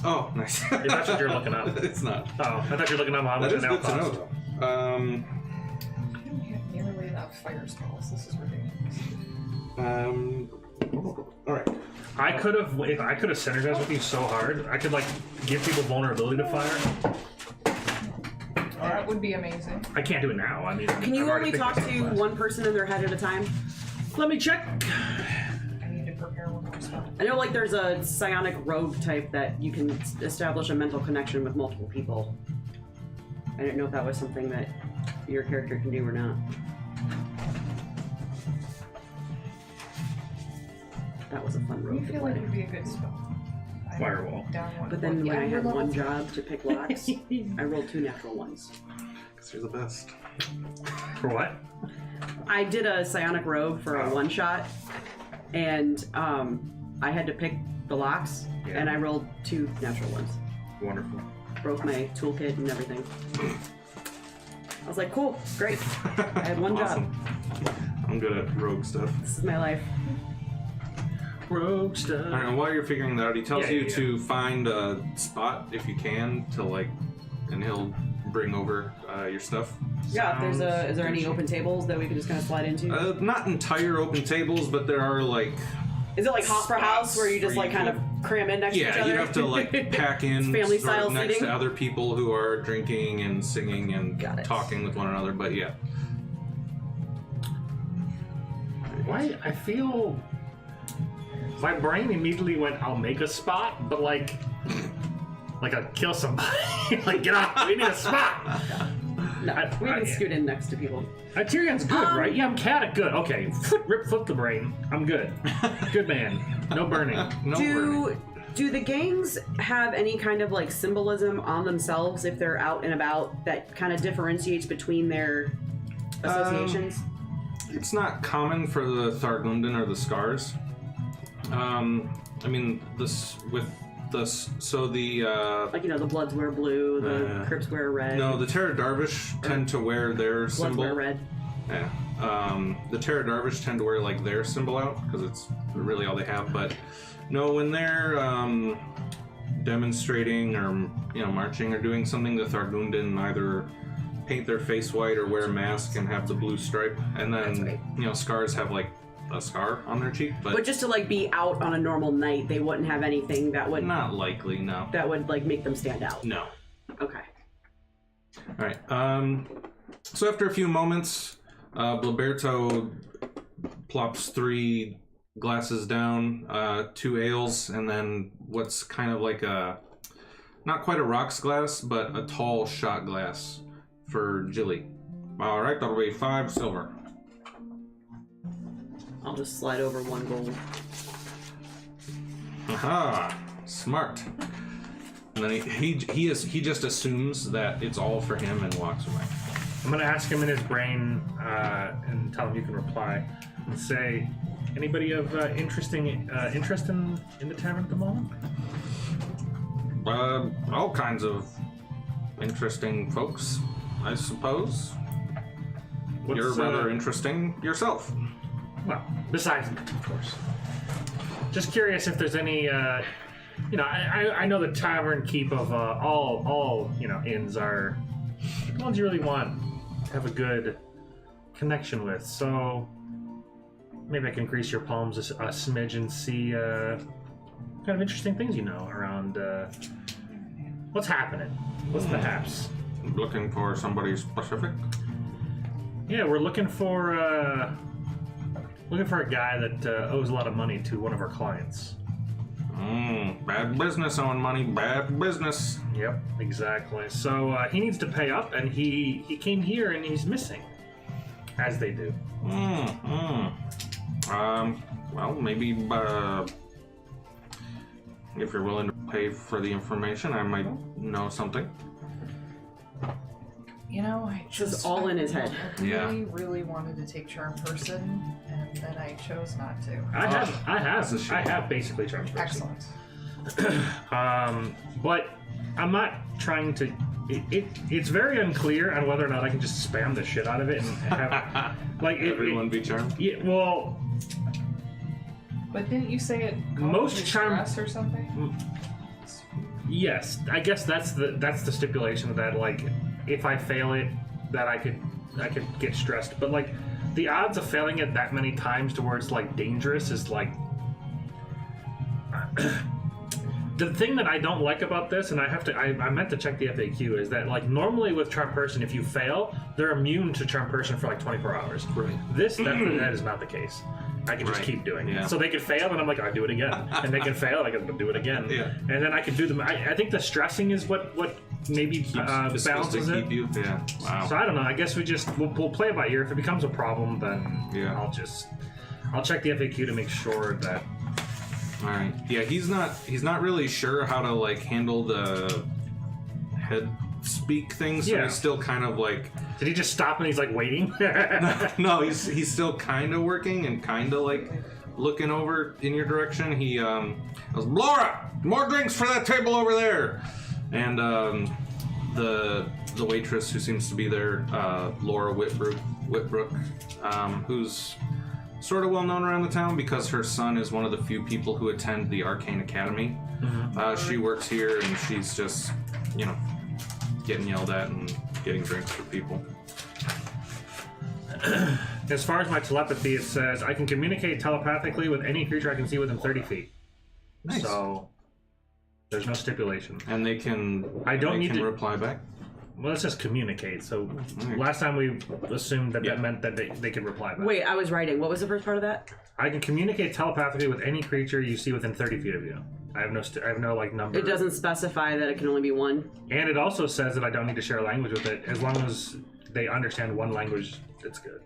Speaker 2: Oh, nice.
Speaker 1: If that's what you're looking up.
Speaker 2: It's not.
Speaker 1: Oh, I thought you were looking up how much
Speaker 2: That
Speaker 1: it
Speaker 2: is
Speaker 1: now
Speaker 2: good to
Speaker 1: costs.
Speaker 2: know, though.
Speaker 5: I don't have nearly enough fire spells. This is ridiculous.
Speaker 2: All right.
Speaker 1: I could have synergized with you so hard. I could give people vulnerability to fire.
Speaker 5: That would be amazing.
Speaker 1: I can't do it now. I mean,
Speaker 3: Can you
Speaker 1: I've already
Speaker 3: only
Speaker 1: picked
Speaker 3: talk
Speaker 1: this
Speaker 3: to
Speaker 1: up last.
Speaker 3: one person in their head at a time?
Speaker 1: Let me check.
Speaker 5: I need to prepare one more spell.
Speaker 3: I know there's a psionic rogue type that you can establish a mental connection with multiple people. I didn't know if that was something that your character can do or not. That was a fun
Speaker 5: I
Speaker 3: rogue to
Speaker 5: feel like
Speaker 3: play.
Speaker 5: it would be a good spell. I
Speaker 1: Firewall.
Speaker 5: Down one.
Speaker 3: But then when I
Speaker 5: you're
Speaker 3: had
Speaker 5: level
Speaker 3: one
Speaker 5: 3.
Speaker 3: job to pick locks, I rolled 2 natural ones.
Speaker 2: Because you're the best.
Speaker 1: For what?
Speaker 3: I did a psionic rogue for a one-shot, and I had to pick the locks,
Speaker 1: Yeah.
Speaker 3: and I rolled 2 natural ones.
Speaker 1: Wonderful.
Speaker 3: Broke my toolkit and everything. I was like, cool, great. I had one job.
Speaker 2: Awesome. I'm good at rogue stuff.
Speaker 3: This is my life.
Speaker 1: Rogue stuff.
Speaker 2: All right, and while you're figuring that out, he tells
Speaker 1: Yeah,
Speaker 2: you
Speaker 1: yeah.
Speaker 2: to find a spot if you can to and he'll bring over your stuff.
Speaker 3: Yeah, if there's is there any
Speaker 1: Sounds
Speaker 3: open tables that we could just kind of slide into?
Speaker 2: Not entire open tables, but there are
Speaker 3: Is it like Hofstra House where you just
Speaker 2: where you
Speaker 3: kind of cram in next to each
Speaker 2: yeah,
Speaker 3: other?
Speaker 2: you'd have to pack in
Speaker 3: It's family
Speaker 2: sort of
Speaker 3: style
Speaker 2: next
Speaker 3: seating?
Speaker 2: to other people who are drinking and singing and
Speaker 3: Got it.
Speaker 2: talking with one another. But yeah,
Speaker 1: Why? I feel my brain immediately went, "I'll make a spot," but like I'll kill somebody. Get off! We need a spot.
Speaker 3: No, we can scoot in next to people.
Speaker 1: Tyrion's good, right? Yeah, I'm Caddick. Good. Okay. Flip the brain. I'm good. Good man. No burning.
Speaker 2: no burning.
Speaker 3: Do the gangs have any kind of symbolism on themselves if they're out and about that kind of differentiates between their associations?
Speaker 2: It's not common for the Thragordun or the Scars. I mean, so the
Speaker 3: the Bloods wear blue, the Crips wear red.
Speaker 2: no, the Terra Darvish tend to wear their
Speaker 3: Bloods
Speaker 2: symbol.
Speaker 3: wear red.
Speaker 2: Yeah. The Terra Darvish tend to wear their symbol out because it's really all they have. But no, when they're demonstrating or marching or doing something, the Thragordun either paint their face white or wear a mask and have the blue stripe, and then scars have like a scar on their cheek.
Speaker 3: But just to like be out on a normal night, they wouldn't have anything that would
Speaker 2: not likely. No.
Speaker 3: That would like make them stand out.
Speaker 2: No.
Speaker 3: Okay.
Speaker 2: All right. So after a few moments, Blaberto plops 3 glasses down, 2 ales, and then what's kind of like not quite a rocks glass, but a tall shot glass for Jilly. All right, that'll be 5 silver.
Speaker 3: I'll just slide over 1 gold.
Speaker 2: Aha! Smart. And then he just assumes that it's all for him and walks away.
Speaker 1: I'm gonna ask him in his brain and tell him you can reply and say, anybody of interest in the tavern at the moment?
Speaker 2: All kinds of interesting folks, I suppose. You're rather interesting yourself.
Speaker 1: Well, besides me, of course. Just curious if there's any, I know the tavern keep of all inns are the ones you really want to have a good connection with. So maybe I can grease your palms a smidge and see kind of interesting things around what's happening. What's the haps?
Speaker 2: Looking for somebody specific?
Speaker 1: Yeah, we're looking for a guy that owes a lot of money to one of our clients.
Speaker 2: Bad business owing money, bad business.
Speaker 1: Yep, exactly. So he needs to pay up, and he came here and he's missing, as they do.
Speaker 2: Well, maybe if you're willing to pay for the information, I might know something.
Speaker 5: I just
Speaker 3: all in his head.
Speaker 5: I really wanted to take Charm Person, and then I chose not to.
Speaker 1: I have basically Charm Person.
Speaker 5: Excellent.
Speaker 1: But I'm not trying to. It's very unclear on whether or not I can just spam the shit out of it and have
Speaker 2: everyone be charmed.
Speaker 1: Yeah, well.
Speaker 5: But didn't you say it?
Speaker 1: Most charm
Speaker 5: or something.
Speaker 1: Yes, I guess that's the stipulation of that. Like, if I fail it, that I could get stressed. But like, the odds of failing it that many times to where it's like dangerous is like. The thing that I don't like about this, and I meant to check the FAQ, is that like normally with Charm Person, if you fail, they're immune to Charm Person for like 24 hours.
Speaker 2: Right.
Speaker 1: That is not the case. I can just keep doing it. So they could fail, and I'm like, I do it again. And they can fail, and I can do it again.
Speaker 2: Yeah.
Speaker 1: And then I can do them. I think the stressing is what maybe balances it.
Speaker 2: Keep you. Yeah. Wow.
Speaker 1: So I don't know. I guess we'll play it by ear. If it becomes a problem, then I'll check the FAQ to make sure that.
Speaker 2: All right. Yeah, he's not really sure how to like handle the head speak thing, so he's still kind of like.
Speaker 1: Did he just stop and he's like waiting?
Speaker 2: No, he's still kind of working and kind of like looking over in your direction. He goes, Laura, more drinks for that table over there. And the waitress who seems to be there, Laura Whitbrook, who's sort of well known around the town because her son is one of the few people who attend the Arcane Academy. Mm-hmm. She works here and she's just, getting yelled at and getting drinks for people.
Speaker 1: As far as my telepathy, it says I can communicate telepathically with any creature I can see within 30 feet.
Speaker 2: Nice.
Speaker 1: So there's no stipulation.
Speaker 2: And they can.
Speaker 1: I don't need to
Speaker 2: reply back.
Speaker 1: Well, it says communicate. So last time we assumed that meant that they could reply back.
Speaker 3: Wait, I was writing. What was the first part of that?
Speaker 1: I can communicate telepathically with any creature you see within 30 feet of you. I have no like number.
Speaker 3: It doesn't specify that it can only be one.
Speaker 1: And it also says that I don't need to share a language with it as long as they understand one language. It's good.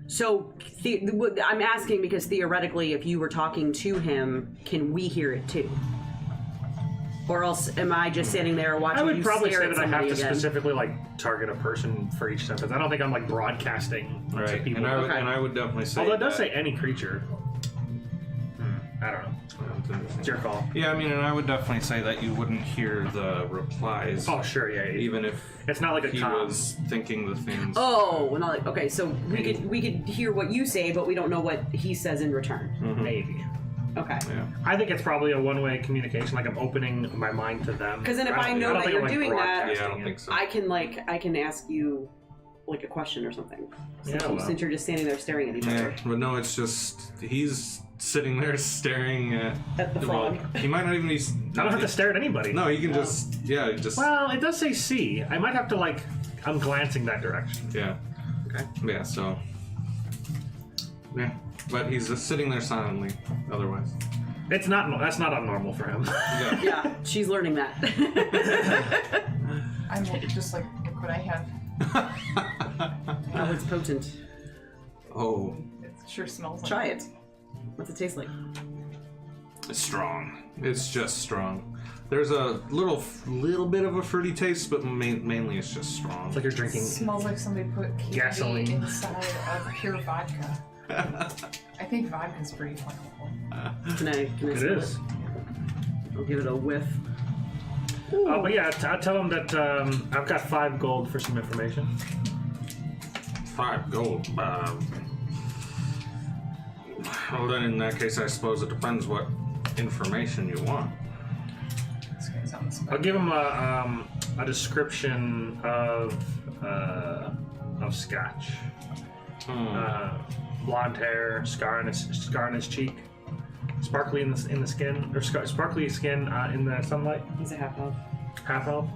Speaker 3: So I'm asking because theoretically, if you were talking to him, can we hear it too? Or else, am I just sitting there watching you
Speaker 1: I would probably
Speaker 3: stare
Speaker 1: say
Speaker 3: at
Speaker 1: that I have to
Speaker 3: somebody again?
Speaker 1: specifically like target a person for each sentence. I don't think I'm like broadcasting to people.
Speaker 2: And I would definitely say.
Speaker 1: Although it does say any creature. I don't know. It's your call.
Speaker 2: Yeah, I mean, and I would definitely say that you wouldn't hear the replies.
Speaker 1: Oh, sure, yeah.
Speaker 2: Even if
Speaker 1: it's not like a
Speaker 2: he was thinking the things.
Speaker 3: Oh, not like, okay. So we could hear what you say, but we don't know what he says in return.
Speaker 2: Mm-hmm.
Speaker 1: Maybe.
Speaker 3: Okay.
Speaker 2: Yeah.
Speaker 1: I think it's probably a one-way communication. Like I'm opening my mind to them.
Speaker 3: Because then if I know
Speaker 1: don't
Speaker 3: that
Speaker 1: think
Speaker 3: you're
Speaker 1: I'm,
Speaker 3: doing that,
Speaker 2: Yeah, I don't think so.
Speaker 3: I can ask you like a question or something.
Speaker 1: Yeah, well.
Speaker 3: Since you're just standing there staring at each
Speaker 2: Yeah,
Speaker 3: other.
Speaker 2: but no, it's just he's sitting there staring at
Speaker 3: At the frog.
Speaker 2: He might not even be.
Speaker 1: I don't have to stare at anybody.
Speaker 2: No, you can just just
Speaker 1: Well, it does say C. I might have to like. I'm glancing that direction.
Speaker 2: yeah.
Speaker 1: Okay.
Speaker 2: Yeah. So yeah, but he's just sitting there silently. Otherwise,
Speaker 1: It's not. That's not abnormal for him.
Speaker 2: yeah.
Speaker 3: Yeah, she's learning that.
Speaker 5: I'm just like, look what I have.
Speaker 3: Oh, it's potent.
Speaker 2: Oh,
Speaker 5: It sure smells like
Speaker 3: Try it. What's it taste like?
Speaker 2: it's strong. It's just strong. There's a little bit of a fruity taste, but mainly it's just strong.
Speaker 1: It's like you're
Speaker 5: It
Speaker 1: drinking.
Speaker 5: smells like somebody put candy
Speaker 1: Gasoline.
Speaker 5: inside of pure vodka. I think vodka's pretty flammable.
Speaker 3: Can I
Speaker 1: It
Speaker 3: smell
Speaker 1: is.
Speaker 3: it? I'll give it a whiff.
Speaker 1: But yeah, I'll tell him that I've got 5 gold for some information.
Speaker 2: 5 gold. Well, then in that case, I suppose it depends what information you want.
Speaker 5: This guy's on the spot.
Speaker 1: I'll give him a description of Scotch. Blonde hair, scar in his cheek, sparkly in the skin, or sparkly skin in the sunlight.
Speaker 3: He's a half elf.
Speaker 1: Half elf.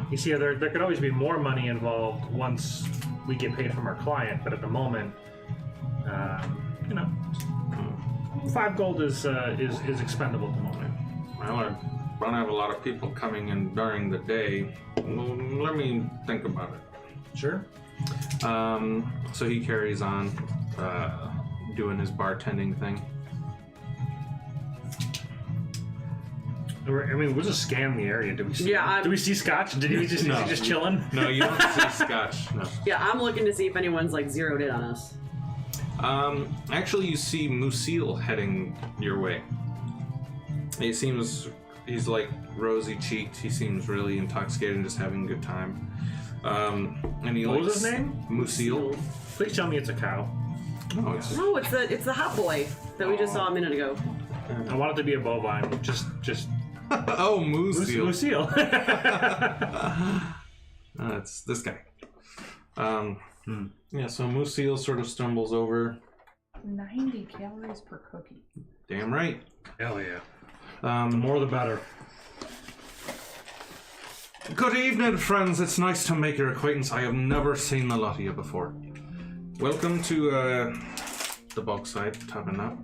Speaker 1: You see, there could always be more money involved once we get paid from our client, but at the moment, 5 gold is expendable at the moment.
Speaker 2: Well, I don't have a lot of people coming in during the day. Well, let me think about it.
Speaker 1: Sure.
Speaker 2: So he carries on doing his bartending thing.
Speaker 1: I mean, we'll just scan the area. Do we see?
Speaker 3: Yeah,
Speaker 1: do we see Scotch? Did he just
Speaker 2: No.
Speaker 1: is he just chilling?
Speaker 2: No, you don't see Scotch. No.
Speaker 3: Yeah, I'm looking to see if anyone's like zeroed in on us.
Speaker 2: Actually, you see Musil heading your way. He's like rosy cheeked. He seems really intoxicated and just having a good time. And he
Speaker 1: What
Speaker 2: likes
Speaker 1: was his name?
Speaker 2: Musil.
Speaker 1: Please tell me it's a cow.
Speaker 2: Oh, it's
Speaker 3: No, it's the hot boy that we just saw a minute ago.
Speaker 1: I want it to be a bovine. Just
Speaker 2: oh, Musil.
Speaker 1: Lucille.
Speaker 2: It's this guy. Yeah, so Musil sort of stumbles over.
Speaker 5: 90 calories per cookie.
Speaker 2: Damn right.
Speaker 1: Hell yeah. The more the better.
Speaker 2: Good evening, friends. It's nice to make your acquaintance. I have never seen the lot of you before. Welcome to the Bogside Tabernacle.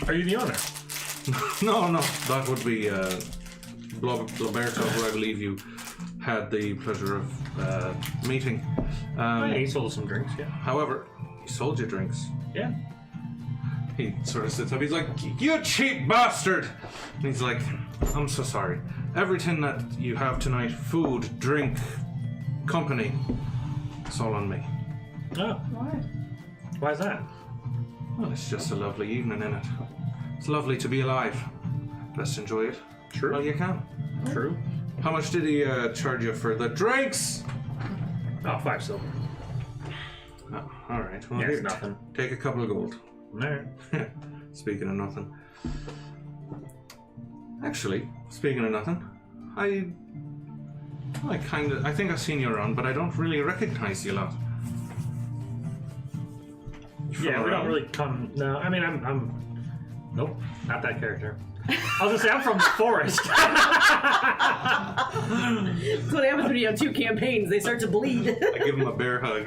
Speaker 1: Are you the owner?
Speaker 2: No, that would be Bloberto, who I believe you had the pleasure of meeting.
Speaker 1: Yeah, he sold us some drinks. Yeah.
Speaker 2: However, he sold you drinks.
Speaker 1: Yeah.
Speaker 2: He sort of sits up. He's like, "You cheap bastard!" And he's like, "I'm so sorry. Everything that you have tonight, food, drink, company, it's all on me.
Speaker 1: Oh,
Speaker 5: What?
Speaker 1: why is that?
Speaker 2: Well, it's just a lovely evening, isn't it? It's lovely to be alive. Best enjoy it
Speaker 1: True.
Speaker 2: while you can."
Speaker 1: True.
Speaker 2: How much did he charge you for the drinks?
Speaker 1: Oh, 5 silver.
Speaker 2: Oh, all right. Well,
Speaker 1: Yeah,
Speaker 2: here,
Speaker 1: it's nothing.
Speaker 2: Take a couple of gold.
Speaker 1: Alright.
Speaker 2: Speaking of nothing. Actually, speaking of nothing, I think I've seen you around, but I don't really recognize you a lot.
Speaker 1: Yeah, we don't really come. No, I mean, I'm. Nope, not that character. I was gonna say I'm from the forest.
Speaker 3: That's what happens when you have 2 campaigns. They start to bleed.
Speaker 2: I give him a bear hug.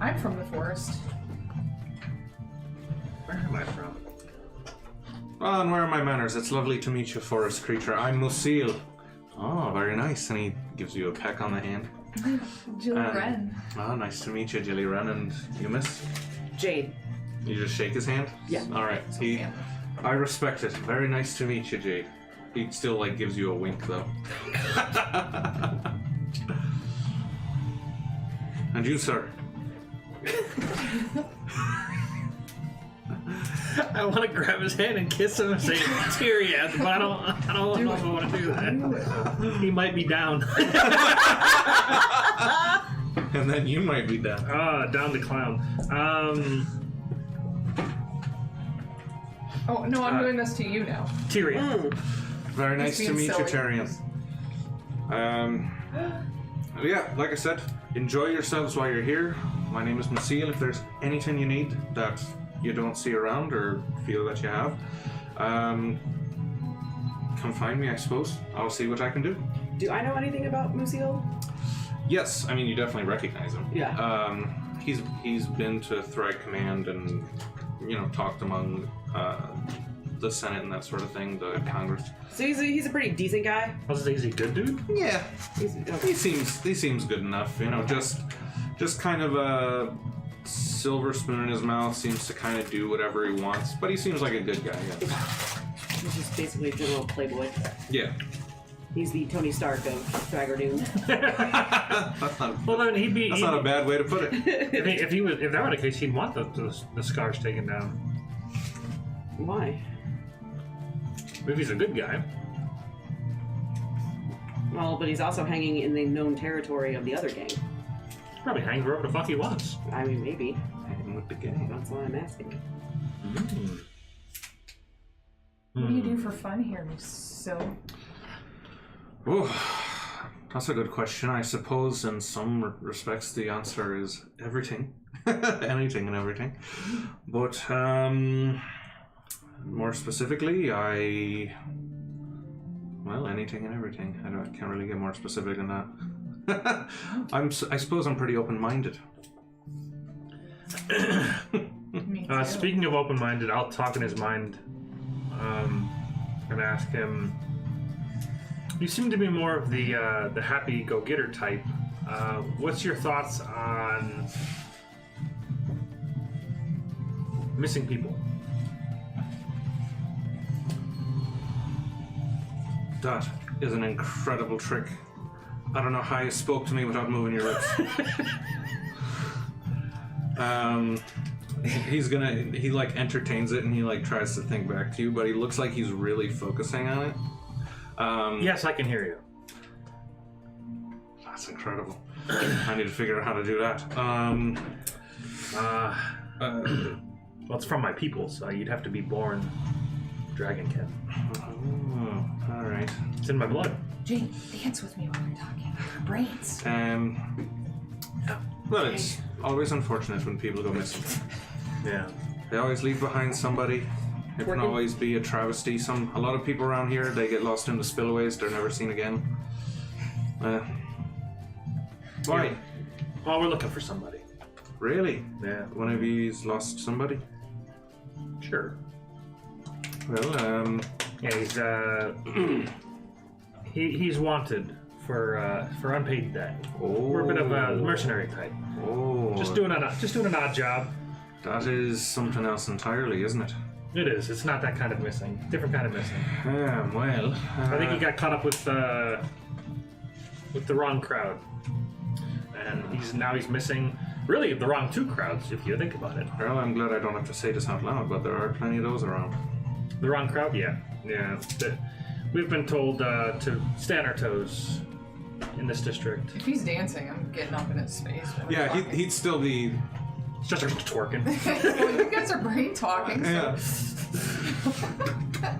Speaker 5: I'm from the forest.
Speaker 1: Where am I from?
Speaker 2: Oh, and where are my manners? It's lovely to meet you, forest creature. I'm Musil. Oh, very nice. And he gives you a peck on the hand.
Speaker 5: Jill Wren.
Speaker 2: Oh, nice to meet you, Jilly Wren. And you, miss?
Speaker 3: Jade.
Speaker 2: You just shake his hand?
Speaker 3: Yeah.
Speaker 2: All right. I respect it. Very nice to meet you, Jade. He still, like, gives you a wink, though. And you, sir?
Speaker 1: I want to grab his hand and kiss him and say "Tyrion," but I don't know if I want to do that. He might be down.
Speaker 2: And then you might be down.
Speaker 1: Down to clown.
Speaker 5: Oh, no, I'm doing this to you now.
Speaker 1: Tyrion.
Speaker 2: Very nice to
Speaker 5: being
Speaker 2: meet you,
Speaker 5: silly.
Speaker 2: Tyrion. Yeah, like I said, enjoy yourselves while you're here. My name is Masil. If there's anything you need that you don't see around or feel that you have, come find me, I suppose. I'll see what I can do.
Speaker 3: Do I know anything about Musil?
Speaker 2: Yes, I mean, you definitely recognize him.
Speaker 3: Yeah.
Speaker 2: He's been to Thrag Command and, talked among the Senate and that sort of thing, the Congress.
Speaker 3: So he's a pretty decent guy.
Speaker 1: I was gonna say, is he a good dude?
Speaker 2: Yeah,
Speaker 3: Okay.
Speaker 2: he seems good enough. Just kind of a silver spoon in his mouth. Seems to kind of do whatever he wants, but he seems like a good guy. Yeah.
Speaker 3: He's just basically a general playboy.
Speaker 2: Yeah.
Speaker 3: He's the Tony Stark of Thragordun.
Speaker 1: Well, then
Speaker 2: That's not a bad way to put it.
Speaker 1: If that were the case, he'd want the scars taken down.
Speaker 3: Why?
Speaker 1: If he's a good guy.
Speaker 3: Well, but he's also hanging in the known territory of the other gang.
Speaker 1: Probably hangs wherever the fuck he wants.
Speaker 3: I mean, maybe.
Speaker 2: Hanging with the gang.
Speaker 3: That's what I'm asking.
Speaker 5: What do you do for fun here, so?
Speaker 2: Oh, that's a good question. I suppose in some respects the answer is everything. Anything and everything. But more specifically, anything and everything. I can't really get more specific than that. I suppose I'm pretty open-minded.
Speaker 5: Me too.
Speaker 1: Speaking of open-minded, I'll talk in his mind and ask him. You seem to be more of the happy go-getter type. What's your thoughts on missing people?
Speaker 2: That is an incredible trick. I don't know how you spoke to me without moving your lips. He like entertains it and he like tries to think back to you, but he looks like he's really focusing on it.
Speaker 1: Yes, I can hear you.
Speaker 2: That's incredible. I need to figure out how to do that.
Speaker 1: Well, it's from my people, so you'd have to be born Dragonkin.
Speaker 2: Oh, all right.
Speaker 1: It's in my blood.
Speaker 5: Jane, dance with me while we're talking. Brains.
Speaker 2: Well, it's always unfortunate when people go missing.
Speaker 1: Yeah.
Speaker 2: They always leave behind somebody. It can always be a travesty. A lot of people around here, they get lost in the spillways. They're never seen again. Why?
Speaker 1: Yeah. Well, we're looking for somebody.
Speaker 2: Really?
Speaker 1: Yeah.
Speaker 2: One of you's lost somebody?
Speaker 1: Sure.
Speaker 2: Well,
Speaker 1: Yeah, he's wanted for unpaid debt. We're a bit of a mercenary type.
Speaker 2: Oh.
Speaker 1: Just doing an odd job.
Speaker 2: That is something else entirely, isn't it?
Speaker 1: It is. It's not that kind of missing. Different kind of missing.
Speaker 2: Well.
Speaker 1: I think he got caught up with the wrong crowd, and he's missing really the wrong two crowds if you think about it.
Speaker 2: Well, I'm glad I don't have to say this out loud, but there are plenty of those around.
Speaker 1: The wrong crowd, yeah. We've been told to stay on our toes in this district.
Speaker 5: If he's dancing, I'm getting up in his face. while we're
Speaker 2: Yeah,
Speaker 5: talking.
Speaker 2: he'd still be.
Speaker 1: It's just twerking.
Speaker 5: Well, you guys are brain talking, so.
Speaker 2: Yeah.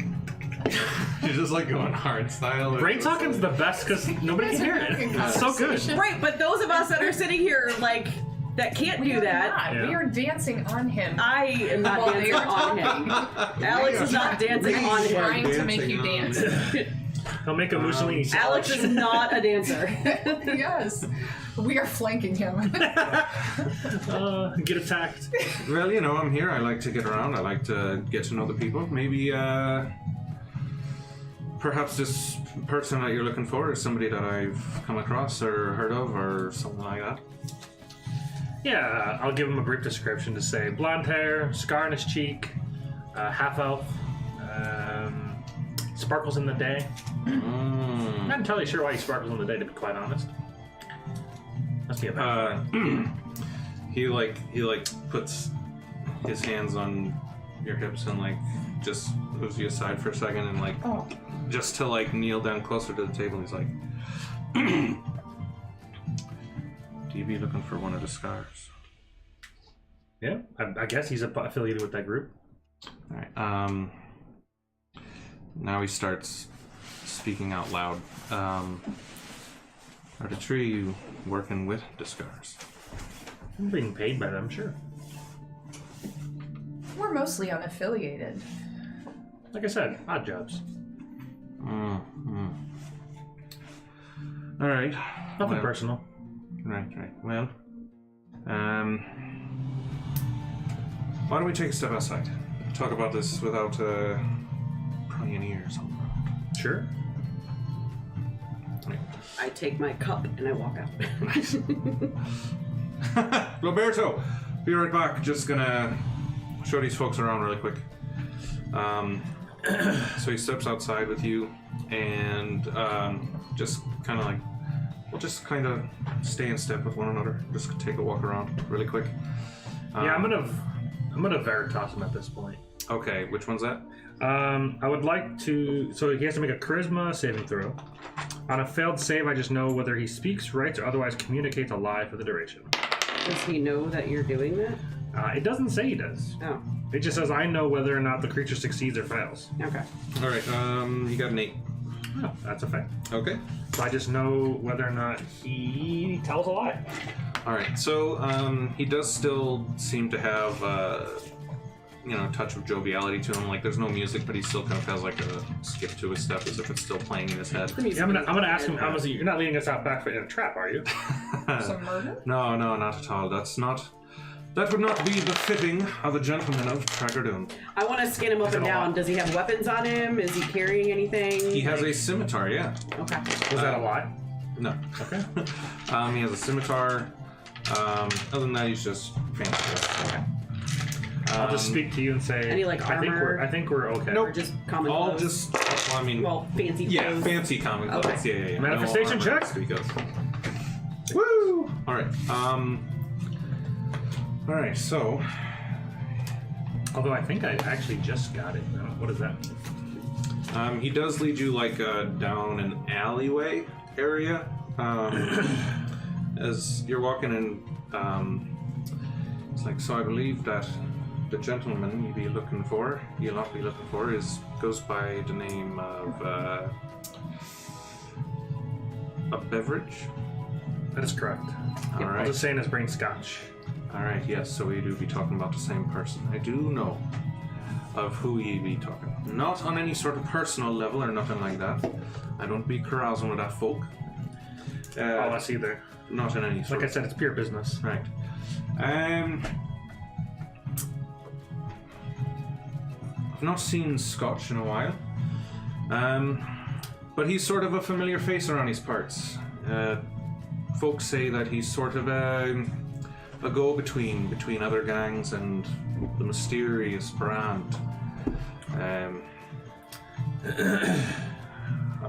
Speaker 2: You're just like going hard style.
Speaker 1: Brain talking's the best because nobody can hear it. It's so good.
Speaker 3: Right, but those of us that are sitting here, that can't
Speaker 5: We
Speaker 3: do
Speaker 5: are
Speaker 3: that.
Speaker 5: not.
Speaker 1: Yeah.
Speaker 5: We are dancing on him.
Speaker 3: I am not
Speaker 5: While
Speaker 3: dancing
Speaker 5: they are
Speaker 3: on him. Alex is not dancing on him.
Speaker 5: Trying to make you
Speaker 2: Dancing
Speaker 5: dance.
Speaker 1: He'll make a Mussolini sandwich.
Speaker 3: Alex is not a dancer.
Speaker 5: Yes. We are flanking him.
Speaker 1: Get attacked.
Speaker 2: Well, I'm here. I like to get around. I like to get to know the people. Maybe, perhaps this person that you're looking for is somebody that I've come across or heard of or something like that.
Speaker 1: Yeah, I'll give him a brief description to say blonde hair, scar on his cheek, half elf, sparkles in the day. I'm not entirely sure why he sparkles in the day, to be quite honest. Must be a bad friend.
Speaker 2: He puts his hands on your hips and just moves you aside for a second and
Speaker 5: Oh.
Speaker 2: just to kneel down closer to the table. He's like, you be looking for one of the scars?
Speaker 1: Yeah, I guess he's affiliated with that group.
Speaker 2: All right. Now he starts speaking out loud. Are the three of you working with the scars?
Speaker 1: I'm being paid by them, sure.
Speaker 5: We're mostly unaffiliated.
Speaker 1: Like I said, odd jobs.
Speaker 2: All right.
Speaker 1: Nothing personal.
Speaker 2: Right. Well, why don't we take a step outside? Talk about this without prying ears on the road.
Speaker 1: Sure.
Speaker 3: I take my cup and I walk out.
Speaker 2: Roberto, be right back. Just gonna show these folks around really quick. So he steps outside with you, and just kind of like, we'll just kind of stay in step with one another. Just take a walk around really quick.
Speaker 1: Yeah, I'm gonna Veritas him at this point.
Speaker 2: Okay, which one's that?
Speaker 1: I would like to. So he has to make a charisma saving throw. On a failed save, I just know whether he speaks, writes, or otherwise communicates a lie for the duration.
Speaker 3: Does he know that you're doing that?
Speaker 1: It doesn't say he does.
Speaker 3: Oh,
Speaker 1: It just says I know whether or not the creature succeeds or fails.
Speaker 3: okay.
Speaker 2: All right. You got an 8.
Speaker 1: Oh, that's a fact.
Speaker 2: Okay.
Speaker 1: So I just know whether or not he tells a lie.
Speaker 2: All right. So he does still seem to have a touch of joviality to him. Like there's no music, but he still kind of has like a skip to his step as if it's still playing in his head.
Speaker 1: Yeah, I'm gonna ask him. How was he? You're not leading us out back in a trap, are you?
Speaker 5: Some murder?
Speaker 2: No, not at all. That would not be befitting of a gentleman of Thragordun.
Speaker 3: I want to scan him up and down. Does he have weapons on him? Is he carrying anything?
Speaker 2: He has a scimitar, yeah.
Speaker 3: Okay.
Speaker 1: Was that a lie?
Speaker 2: No.
Speaker 1: Okay.
Speaker 2: He has a scimitar. Other than that, he's just fancy.
Speaker 3: Okay.
Speaker 1: I'll just speak to you and say.
Speaker 3: Any, like, armor?
Speaker 1: I think we're okay.
Speaker 3: Or just common
Speaker 2: All
Speaker 3: clothes? Fancy
Speaker 2: yeah,
Speaker 3: clothes.
Speaker 2: fancy common clothes.
Speaker 3: Okay.
Speaker 2: Yeah.
Speaker 1: Manifestation
Speaker 2: no armor
Speaker 1: check?
Speaker 2: to speak of.
Speaker 1: Woo!
Speaker 2: All right. All right. So,
Speaker 1: Although I think I actually just got it. What does that mean?
Speaker 2: he does lead you like down an alleyway area. As you're walking in, it's like, so I believe that the gentleman you'll not be looking for, goes by the name of a beverage.
Speaker 1: That is correct.
Speaker 2: All
Speaker 1: I'll
Speaker 2: right.
Speaker 1: just say in his brain scotch.
Speaker 2: All right. Yes. So we do be talking about the same person. I do know of who ye be talking. Not on any sort of personal level or nothing like that. I don't be carousing with that folk.
Speaker 1: Us either.
Speaker 2: Not in any sort.
Speaker 1: Like I said, it's pure business.
Speaker 2: Right. I've not seen Scotch in a while. But he's sort of a familiar face around these parts. Folks say that he's sort of a go-between other gangs and the mysterious brand. I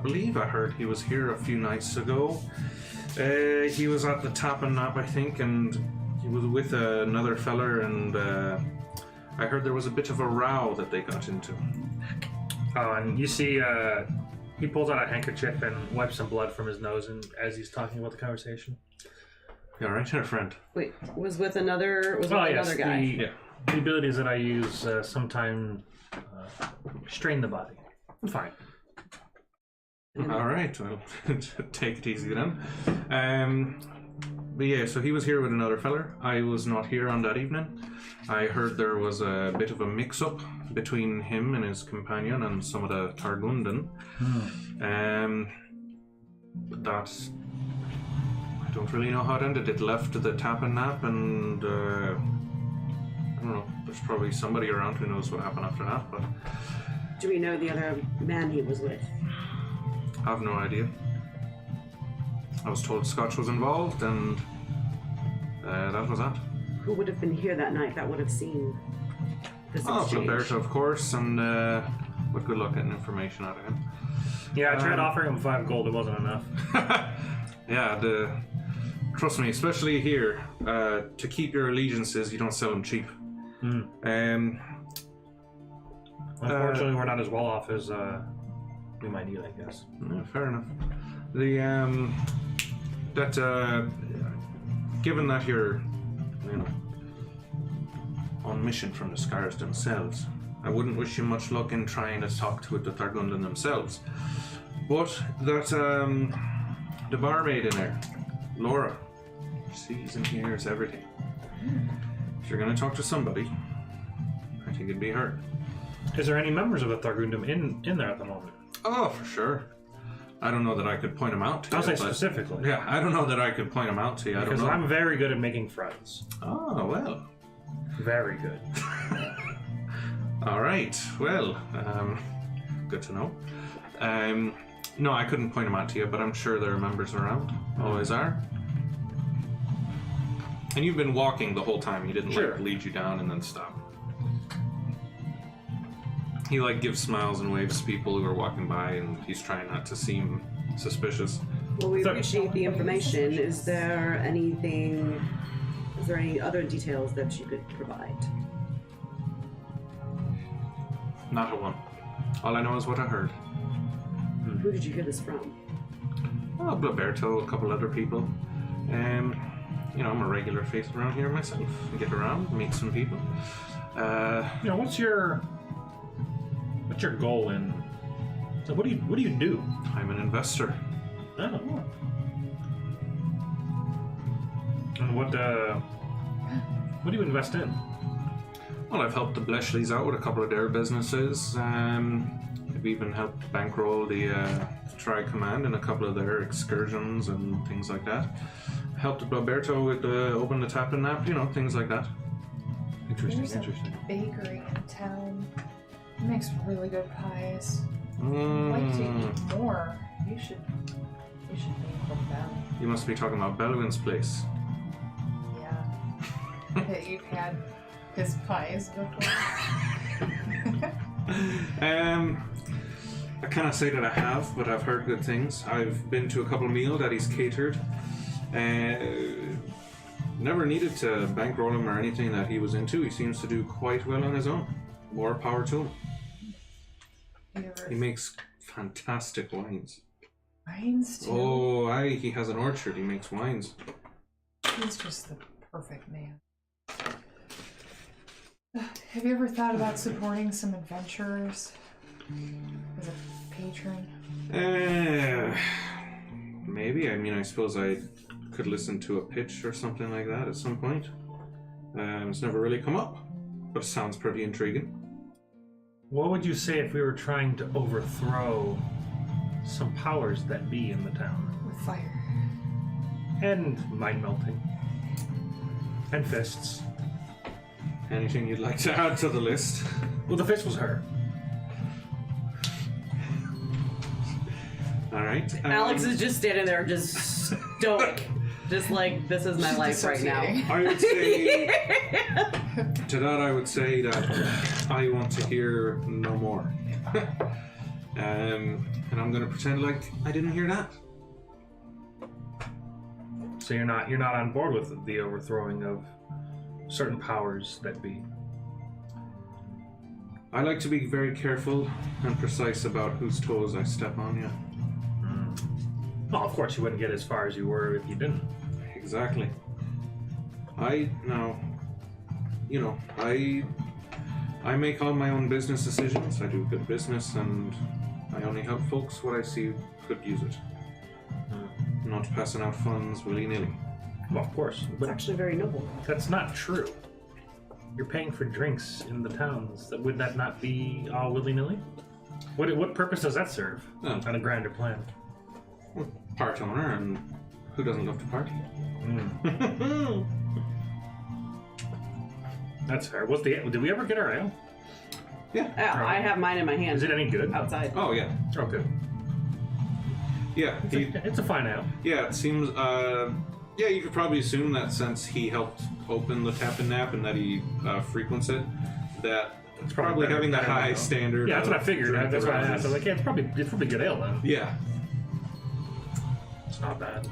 Speaker 2: believe I heard he was here a few nights ago. He was at the Tap and Nap, I think, and he was with another feller, and I heard there was a bit of a row that they got into.
Speaker 1: And you see, he pulls out a handkerchief and wipes some blood from his nose, and as he's talking about the conversation.
Speaker 2: You all right, there, friend?
Speaker 3: Wait, was with another
Speaker 1: Yes,
Speaker 3: guy?
Speaker 1: the abilities that I use sometimes strain the body. I'm fine.
Speaker 2: All right, well, take it easy then. But yeah, so he was here with another feller. I was not here on that evening. I heard there was a bit of a mix-up between him and his companion and some of the Thragordun. That I don't really know how it ended. It left the Tap and Nap, and I don't know. There's probably somebody around who knows what happened after that, but
Speaker 3: Do we know the other man he was with?
Speaker 2: I have no idea. I was told Scotch was involved, and that was that.
Speaker 3: Who would have been here that night that would have seen this exchange?
Speaker 2: Roberto, of course, and with good luck getting information out of him.
Speaker 1: Yeah, I tried offering him 5 gold. It wasn't enough.
Speaker 2: Yeah, trust me, especially here, to keep your allegiances, you don't sell them cheap.
Speaker 1: Unfortunately, we're not as well off as we might need, I guess.
Speaker 2: Fair enough. The given that you're, on mission from the Scars themselves, I wouldn't wish you much luck in trying to talk to the Thragordun themselves. But that, the barmaid in there, Laura, sees and hears everything. If you're gonna talk to somebody, I think it'd be her.
Speaker 1: Is there any members of the Thragordun in there at the moment?
Speaker 2: Oh, for sure. I don't know that I could point them out to you.
Speaker 1: I'll say
Speaker 2: but-
Speaker 1: specifically.
Speaker 2: Yeah, I don't know that I could point them out to you. I don't
Speaker 1: Because
Speaker 2: know.
Speaker 1: I'm very good at making friends.
Speaker 2: Oh, well.
Speaker 1: Very good.
Speaker 2: All right. Well, good to know. No, I couldn't point them out to you, but I'm sure there are members around. Always are. And you've been walking the whole time. He didn't
Speaker 1: Sure.
Speaker 2: lead you down and then stop. He gives smiles and waves to people who are walking by, and he's trying not to seem suspicious.
Speaker 3: Well, we
Speaker 1: So-
Speaker 3: appreciate the information. Is there any other details that you could provide?
Speaker 2: Not a one. All I know is what I heard.
Speaker 3: Who did you hear this from?
Speaker 2: Oh, Blaberto, a couple other people. I'm a regular face around here myself. I get around, meet some people.
Speaker 1: What's your goal in? So what do you do?
Speaker 2: I'm an investor.
Speaker 1: Oh. And what do you invest in?
Speaker 2: Well, I've helped the Bleshleys out with a couple of their businesses. I've even helped bankroll the Tri Command in a couple of their excursions and things like that. Helped Blaberto with open the tap and nap, things like that.
Speaker 1: Interesting.
Speaker 5: There's a bakery in town. It makes really good pies. I'd like to eat more. You should meet with them.
Speaker 2: You must be talking about Belwyn's place.
Speaker 5: Yeah. That you've had his pies before.
Speaker 2: I cannot say that I have, but I've heard good things. I've been to a couple of meals that he's catered. Never needed to bankroll him or anything that he was into. He seems to do quite well on his own. More power to him. He makes fantastic wines.
Speaker 5: Wines too.
Speaker 2: Oh, aye, he has an orchard. He makes wines.
Speaker 5: He's just the perfect man. Have you ever thought about supporting some adventurers as a patron?
Speaker 2: Maybe. I suppose I could listen to a pitch or something like that at some point. It's never really come up, but it sounds pretty intriguing.
Speaker 1: What would you say if we were trying to overthrow some powers that be in the town?
Speaker 5: With fire.
Speaker 1: And mind melting. And fists.
Speaker 2: Anything you'd like to add to the list?
Speaker 1: Well, the fist was her.
Speaker 2: All right.
Speaker 3: Alex is just standing there, just stoic. Just like, this is my
Speaker 5: She's
Speaker 3: life right now.
Speaker 5: dissociating.
Speaker 2: I would say to that I would say that I want to hear no more. And I'm gonna pretend like I didn't hear that.
Speaker 1: So you're not on board with the overthrowing of certain powers that be.
Speaker 2: I like to be very careful and precise about whose toes I step on, yeah.
Speaker 1: Well, of course you wouldn't get as far as you were if you didn't.
Speaker 2: Exactly. I make all my own business decisions. I do good business and I only help folks what I see could use it. Not passing out funds willy-nilly.
Speaker 1: Well, of course.
Speaker 3: It's
Speaker 1: But
Speaker 3: actually very noble.
Speaker 1: that's not true. You're paying for drinks in the towns. Would that not be all willy-nilly? What purpose does that serve
Speaker 2: Oh.
Speaker 1: on a grander plan?
Speaker 2: Part owner, and who doesn't love to party?
Speaker 1: That's fair. Did we ever get our ale?
Speaker 2: Yeah.
Speaker 3: I have mine in my hand.
Speaker 1: Is it any good?
Speaker 3: outside?
Speaker 2: Oh yeah.
Speaker 1: Oh, good.
Speaker 2: Yeah.
Speaker 1: It's a fine ale.
Speaker 2: Yeah. It seems. Yeah, you could probably assume that since he helped open the Tap and Nap and that he frequents it, that
Speaker 1: It's
Speaker 2: probably
Speaker 1: better-
Speaker 2: having the
Speaker 1: better
Speaker 2: high
Speaker 1: ale.
Speaker 2: standard.
Speaker 1: Yeah, that's what I
Speaker 2: of
Speaker 1: figured.
Speaker 2: drink
Speaker 1: That's why I
Speaker 2: around
Speaker 1: asked. I was
Speaker 2: is-
Speaker 1: like, yeah, it's probably good ale then.
Speaker 2: Yeah.
Speaker 1: It's not bad.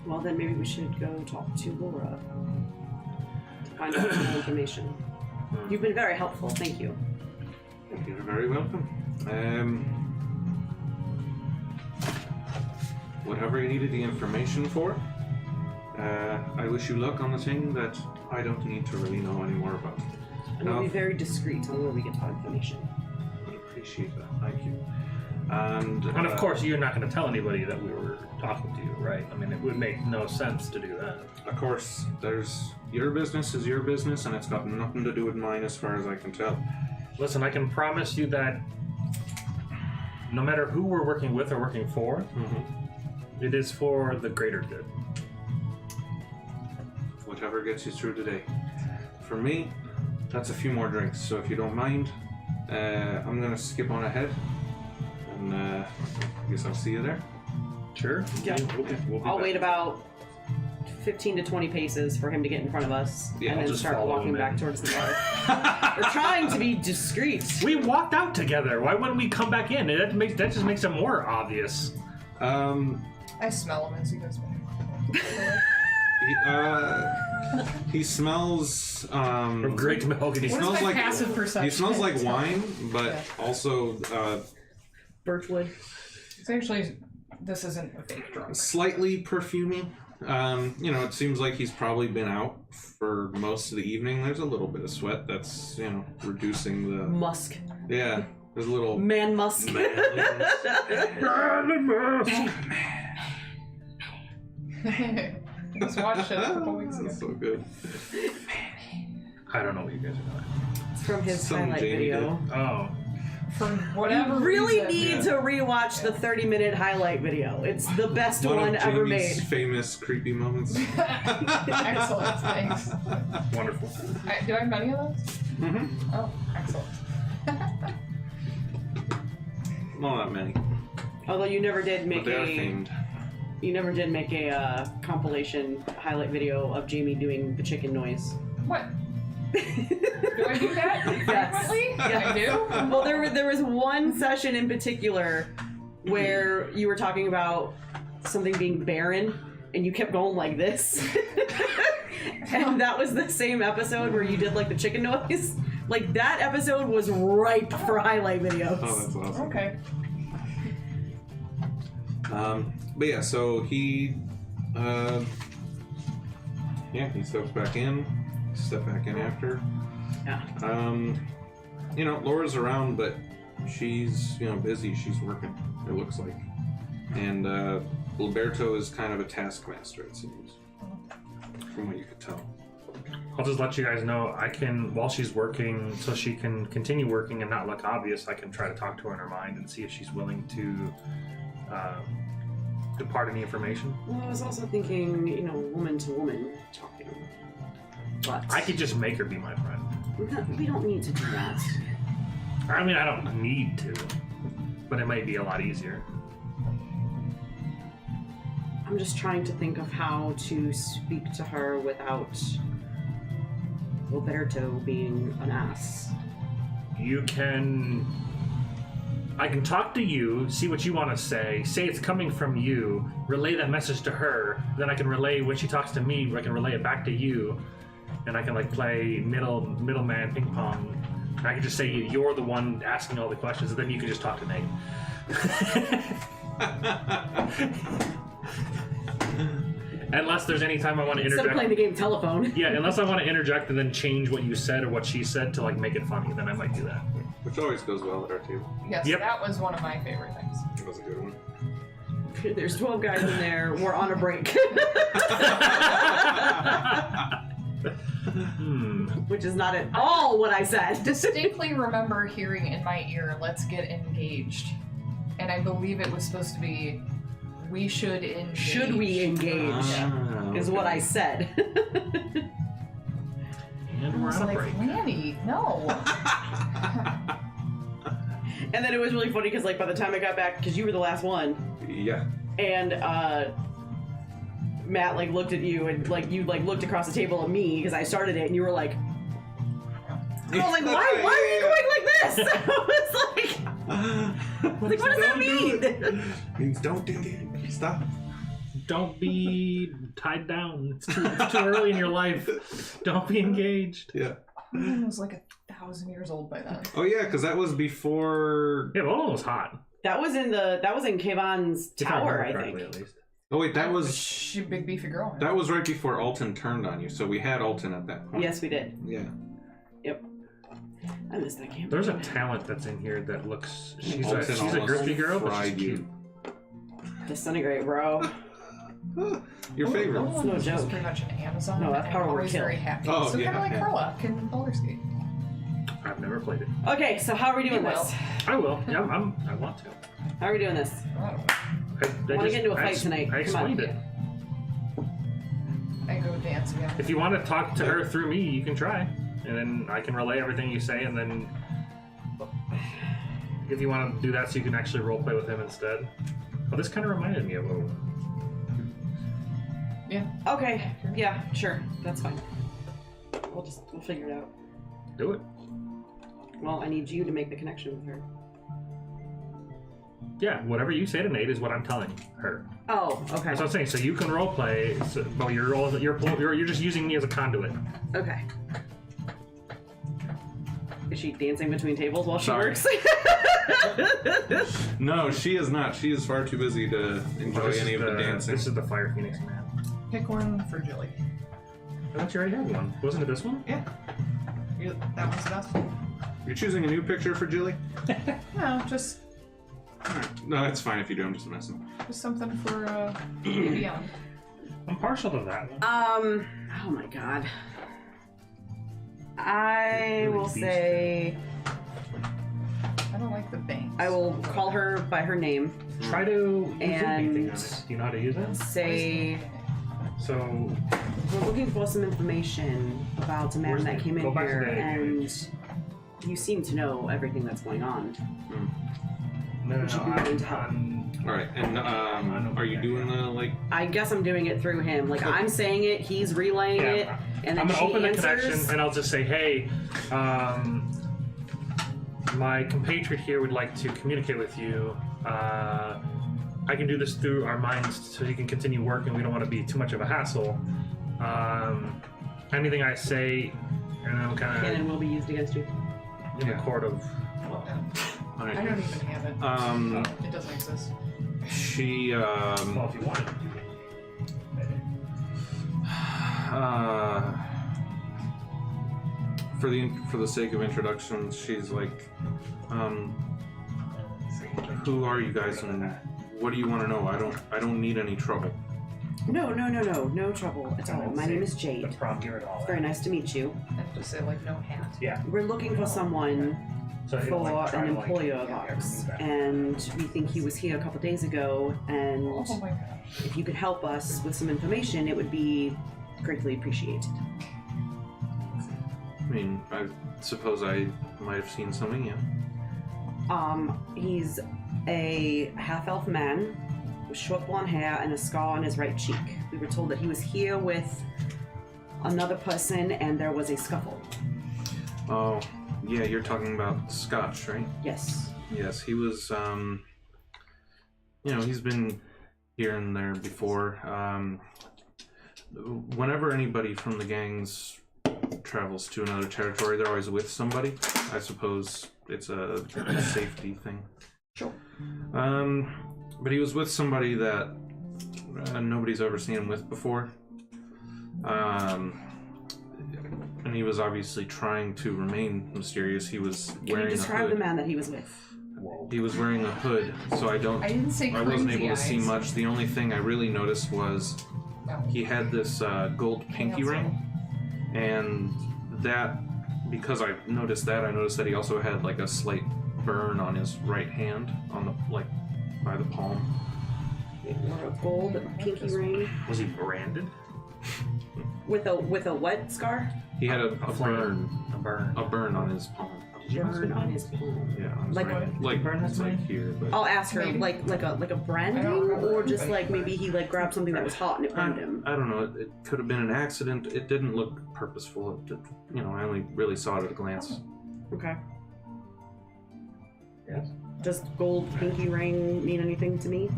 Speaker 3: Well, then maybe we should go talk to Laura to find out some more information. You've been very helpful. Thank you.
Speaker 2: You're very welcome. Whatever you needed the information for, I wish you luck on the thing that I don't need to really know any more about.
Speaker 3: And we'll be very discreet on where we get our information.
Speaker 2: I appreciate that. Thank you. And
Speaker 1: of course, you're not going to tell anybody that we were talking to you, right? I mean, it would make no sense to do that.
Speaker 2: of course, there's your business is your business, and it's got nothing to do with mine as far as I can tell.
Speaker 1: Listen, I can promise you that no matter who we're working with or working for, it is for the greater good.
Speaker 2: Whatever gets you through today. For me, that's a few more drinks, so if you don't mind, I'm going to skip on ahead, and I guess I'll see you there.
Speaker 1: Sure.
Speaker 3: Yeah.
Speaker 1: We'll be
Speaker 3: I'll
Speaker 1: back.
Speaker 3: wait about 15 to 20 paces for him to get in front of us,
Speaker 2: Yeah,
Speaker 3: and
Speaker 2: I'll
Speaker 3: then
Speaker 1: just
Speaker 3: start
Speaker 1: follow
Speaker 3: walking
Speaker 1: him
Speaker 3: back
Speaker 1: in.
Speaker 3: towards the bar. We're trying to be discreet.
Speaker 1: We walked out together. Why wouldn't we come back in? That just makes it more obvious.
Speaker 5: I smell him as he goes by.
Speaker 2: He smells.
Speaker 1: Great mahogany.
Speaker 2: He
Speaker 5: What is
Speaker 2: smells
Speaker 5: my
Speaker 2: like
Speaker 5: passive perception?
Speaker 2: he smells like
Speaker 5: Tell me.
Speaker 2: wine, but also
Speaker 3: Birchwood.
Speaker 5: It's actually, this isn't a fake drunk.
Speaker 2: slightly perfumey. It seems like he's probably been out for most of the evening. There's a little bit of sweat that's reducing the
Speaker 3: Musk.
Speaker 2: yeah. There's a little
Speaker 3: Man musk.
Speaker 5: Just watched it a couple weeks ago.
Speaker 2: That's so good.
Speaker 1: I don't know what you guys are doing.
Speaker 3: It's from his
Speaker 2: Some
Speaker 3: highlight
Speaker 2: Jamie
Speaker 3: video.
Speaker 1: Oh.
Speaker 5: For whatever
Speaker 3: Really
Speaker 5: reason.
Speaker 3: need
Speaker 2: Yeah.
Speaker 3: to rewatch the 30-minute highlight video. It's the best one
Speaker 2: of
Speaker 3: ever
Speaker 2: Jamie's
Speaker 3: made.
Speaker 2: famous creepy moments.
Speaker 5: Excellent, thanks.
Speaker 1: Wonderful.
Speaker 5: Do I have many of those?
Speaker 2: Mm-hmm.
Speaker 5: Oh, excellent.
Speaker 2: Not that many,
Speaker 3: Although you never did
Speaker 2: but
Speaker 3: make
Speaker 2: they are famed.
Speaker 3: a compilation highlight video of Jamie doing the chicken noise.
Speaker 5: What? Do I do that frequently?
Speaker 3: Yes.
Speaker 5: I do?
Speaker 3: Well, there was one session in particular where you were talking about something being barren, and you kept going like this. And that was the same episode where you did like the chicken noise. Like that episode was ripe for highlight videos.
Speaker 2: Oh, that's awesome.
Speaker 5: Okay.
Speaker 2: But yeah, so he steps back in. Step back in after.
Speaker 3: Yeah.
Speaker 2: Laura's around, but she's busy. She's working. It looks like, and Liberto is kind of a taskmaster, it seems, from what you could tell.
Speaker 1: I'll just let you guys know, I can, while she's working, so she can continue working and not look obvious, I can try to talk to her in her mind and see if she's willing to depart any information.
Speaker 3: Well, I was also thinking, woman to woman talking. But
Speaker 1: I could just make her be my friend.
Speaker 3: we don't need to do that.
Speaker 1: I mean, I don't need to, but it might be a lot easier.
Speaker 3: I'm just trying to think of how to speak to her without Roberto being an ass.
Speaker 1: I can talk to you, see what you want to say it's coming from you, relay that message to her, then I can relay when she talks to me, I can relay it back to you, and I can play middleman ping pong. And I can just say you're the one asking all the questions, and then you can just talk to Nate. Unless there's any time I want to
Speaker 3: Instead of playing the
Speaker 1: interject.
Speaker 3: game telephone.
Speaker 1: Yeah, unless I want to interject and then change what you said or what she said to make it funny, then I might do that.
Speaker 2: Which always goes well at our table.
Speaker 5: Yes,
Speaker 1: Yep.
Speaker 5: that was one of my favorite things.
Speaker 2: That was a good one.
Speaker 3: There's 12 guys in there. We're on a break. Which is not at all what I said.
Speaker 5: Distinctly remember hearing in my ear, "Let's get engaged," and I believe it was supposed to be, "We should engage."
Speaker 3: Should we engage? Is what I said.
Speaker 1: And
Speaker 5: I
Speaker 1: we're
Speaker 5: was
Speaker 1: on a
Speaker 5: like,
Speaker 1: break.
Speaker 5: Lanny, no.
Speaker 3: And then it was really funny because by the time I got back, because you were the last one,
Speaker 2: Yeah.
Speaker 3: and Matt looked at you and you looked across the table at me because I started it, and you were like, I was like, why are you going like this? I was like, what does that mean?
Speaker 2: Means don't engage. Stop.
Speaker 1: Don't be tied down. It's too early in your life. Don't be engaged.
Speaker 2: Yeah.
Speaker 5: It was like 1,000 years old by then.
Speaker 2: Oh yeah, because that was before.
Speaker 1: Yeah, Lola was hot.
Speaker 3: That was in Kayvon's
Speaker 1: If I
Speaker 3: tower,
Speaker 1: remember
Speaker 3: I
Speaker 1: correctly,
Speaker 3: think.
Speaker 1: at least.
Speaker 2: Oh wait, that was
Speaker 5: She a big beefy girl.
Speaker 2: that was right before Alton turned on you. So we had Alton at that point.
Speaker 3: Yes, we did.
Speaker 2: Yeah.
Speaker 3: Yep. I missed that camera.
Speaker 1: There's a talent that's in here that looks. She's
Speaker 2: Alton
Speaker 1: a
Speaker 2: almost
Speaker 1: grippy girl, but she's
Speaker 2: fried
Speaker 1: cute.
Speaker 2: you.
Speaker 3: Disintegrate, bro.
Speaker 2: Your favorite.
Speaker 3: It's no
Speaker 5: She's
Speaker 3: joke.
Speaker 5: pretty much an Amazon.
Speaker 3: No, that's
Speaker 5: and
Speaker 3: power word
Speaker 5: always
Speaker 3: kill.
Speaker 5: very happy.
Speaker 2: Oh,
Speaker 5: so
Speaker 2: yeah,
Speaker 5: kind of like
Speaker 2: yeah.
Speaker 5: Carla can roller skate.
Speaker 1: I've never played it.
Speaker 3: Okay, so how are we doing
Speaker 5: You
Speaker 3: this?
Speaker 1: I will. Yeah, I want to.
Speaker 3: How are we doing this?
Speaker 5: I don't know.
Speaker 1: I
Speaker 3: wanna
Speaker 1: just-
Speaker 3: get into a
Speaker 1: I
Speaker 3: fight
Speaker 1: ex-
Speaker 3: tonight.
Speaker 1: I
Speaker 3: Come on.
Speaker 1: explained it.
Speaker 5: I go dance again.
Speaker 1: If you want to talk to her through me, you can try, and then I can relay everything you say, and then if you want to do that, so you can actually roleplay with him instead. Well, this kind of reminded me of a.
Speaker 5: Yeah.
Speaker 3: Okay, yeah, sure. That's fine. We'll figure it out.
Speaker 1: Do it.
Speaker 3: Well, I need you to make the connection with her.
Speaker 1: Yeah, whatever you say to Nate is what I'm telling her.
Speaker 3: Oh, okay.
Speaker 1: That's what I'm saying. So you can roleplay, but you're just using me as a conduit.
Speaker 3: Okay. Is she dancing between tables while she
Speaker 2: Sorry.
Speaker 3: works?
Speaker 2: No, she is not. She is far too busy to enjoy
Speaker 1: This is
Speaker 2: any of the dancing.
Speaker 1: This is the Fire Phoenix man.
Speaker 5: Pick one for Jilly.
Speaker 1: I thought you already had one. Wasn't it this one?
Speaker 5: Yeah. That one's the best.
Speaker 2: You're choosing a new picture for Jilly?
Speaker 5: No, just
Speaker 2: Alright. No, that's fine if you do. I'm just messing.
Speaker 5: something for beyond.
Speaker 1: I'm partial to that one.
Speaker 3: Oh my god. I will
Speaker 1: Beast.
Speaker 3: say
Speaker 5: I don't like the bangs.
Speaker 3: I will call her by her name.
Speaker 1: Try to use
Speaker 3: And-
Speaker 1: anything on it. Do you know how to use it?
Speaker 3: Say
Speaker 1: So
Speaker 3: we're looking for some information about a man
Speaker 1: Where's
Speaker 3: that
Speaker 1: the-
Speaker 3: came in
Speaker 1: go back to
Speaker 3: here,
Speaker 1: the
Speaker 3: and you seem to know everything that's going on.
Speaker 1: no,
Speaker 3: should be willing to help.
Speaker 2: Alright, and are you doing the, like...
Speaker 3: I guess I'm doing it through him. Like I'm saying it, he's relaying
Speaker 1: Yeah,
Speaker 3: it, and then
Speaker 1: I'm gonna
Speaker 3: she
Speaker 1: open the
Speaker 3: answers.
Speaker 1: connection and I'll just say, hey, my compatriot here would like to communicate with you. I can do this through our minds so he can continue working. We don't want to be too much of a hassle. Anything I say, and I'm kind
Speaker 3: Cannon
Speaker 1: of
Speaker 3: will be used against you.
Speaker 1: in the court of.
Speaker 5: I don't even have it. It doesn't exist.
Speaker 2: She,
Speaker 1: Well, if you want it.
Speaker 2: for the sake of introductions, she's like, who are you guys and what do you want to know? I don't need any trouble.
Speaker 3: No trouble at all. My name is
Speaker 1: The
Speaker 3: Jade.
Speaker 1: prompt here at all.
Speaker 3: Very nice to meet you.
Speaker 5: I have to say, like, no hat.
Speaker 1: Yeah.
Speaker 3: We're looking for someone
Speaker 1: So
Speaker 3: for
Speaker 1: try
Speaker 3: an
Speaker 1: to,
Speaker 3: employer of
Speaker 1: remove
Speaker 3: ours,
Speaker 1: that.
Speaker 3: and we think he was here a couple days ago. And
Speaker 5: Oh my gosh.
Speaker 3: if you could help us with some information, it would be greatly appreciated.
Speaker 2: I mean, I suppose I might have seen something, yeah.
Speaker 3: He's a half-elf man with short blonde hair and a scar on his right cheek. We were told that he was here with another person and there was a scuffle.
Speaker 2: Oh, yeah, you're talking about Scotch, right?
Speaker 3: Yes.
Speaker 2: Yes, he was, he's been here and there before. Whenever anybody from the gangs travels to another territory, they're always with somebody. I suppose it's a safety thing.
Speaker 5: Sure.
Speaker 2: But he was with somebody that nobody's ever seen him with before. And he was obviously trying to remain mysterious. He was
Speaker 3: Can
Speaker 2: wearing
Speaker 3: you
Speaker 2: a
Speaker 3: describe
Speaker 2: hood.
Speaker 3: the man that he was with?
Speaker 2: He was wearing a hood, so
Speaker 5: I didn't say
Speaker 2: I wasn't
Speaker 5: crazy
Speaker 2: able to see
Speaker 5: eyes.
Speaker 2: much. The only thing I really noticed was
Speaker 5: No.
Speaker 2: he had this gold pinky ring, and that, because I noticed that he also had like a slight burn on his right hand, on the by the palm.
Speaker 3: A gold pinky ring
Speaker 1: Was he branded?
Speaker 3: with a what scar?
Speaker 2: He had a
Speaker 1: flame.
Speaker 2: burn,
Speaker 1: A burn.
Speaker 2: a burn on his palm.
Speaker 3: Burn on his palm.
Speaker 2: Yeah, on his
Speaker 3: Like
Speaker 2: right.
Speaker 1: what?
Speaker 2: Like
Speaker 1: Burn
Speaker 2: it's
Speaker 1: his
Speaker 2: like
Speaker 1: leg?
Speaker 2: here, but
Speaker 3: I'll ask her
Speaker 5: Maybe.
Speaker 3: like a
Speaker 5: I
Speaker 3: branding,
Speaker 5: don't remember
Speaker 3: or just
Speaker 5: anybody
Speaker 3: like maybe he like grabbed something that was hot and it burned him.
Speaker 2: I don't know. It could have been an accident. It didn't look purposeful. I only really saw it at a glance.
Speaker 3: Okay.
Speaker 1: Yes.
Speaker 3: Does gold pinky ring mean anything to me?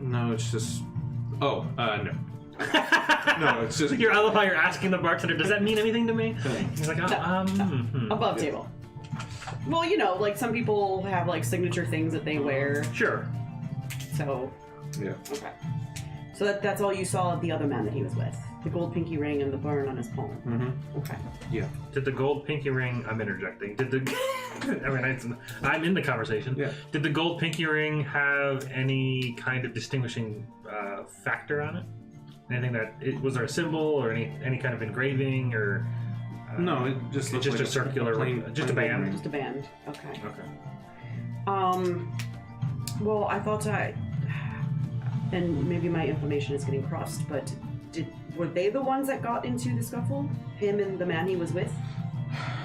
Speaker 2: No, it's just. Oh, no. No, it's just.
Speaker 1: I love how you're asking the bartender, does that mean anything to me? He's like,
Speaker 3: Above table. Well, like some people have like signature things that they wear,
Speaker 1: Sure.
Speaker 3: so
Speaker 2: Yeah.
Speaker 3: okay. So that's all you saw of the other man that he was with? The gold pinky ring and the burn on his palm?
Speaker 2: Mm-hmm.
Speaker 3: Okay.
Speaker 2: Yeah.
Speaker 1: Did the gold pinky ring? I'm interjecting. Did the? I'm in the conversation.
Speaker 2: Yeah.
Speaker 1: Did the gold pinky ring have any kind of distinguishing factor on it? Anything was there a symbol or any kind of engraving or?
Speaker 2: No, it just looked
Speaker 1: just
Speaker 2: like
Speaker 1: a circular, just a
Speaker 2: plain
Speaker 1: band.
Speaker 2: ring.
Speaker 3: Just a band. Okay.
Speaker 1: Okay.
Speaker 3: Well, I thought and maybe my information is getting crossed, but were they the ones that got into the scuffle? Him and the man he was with?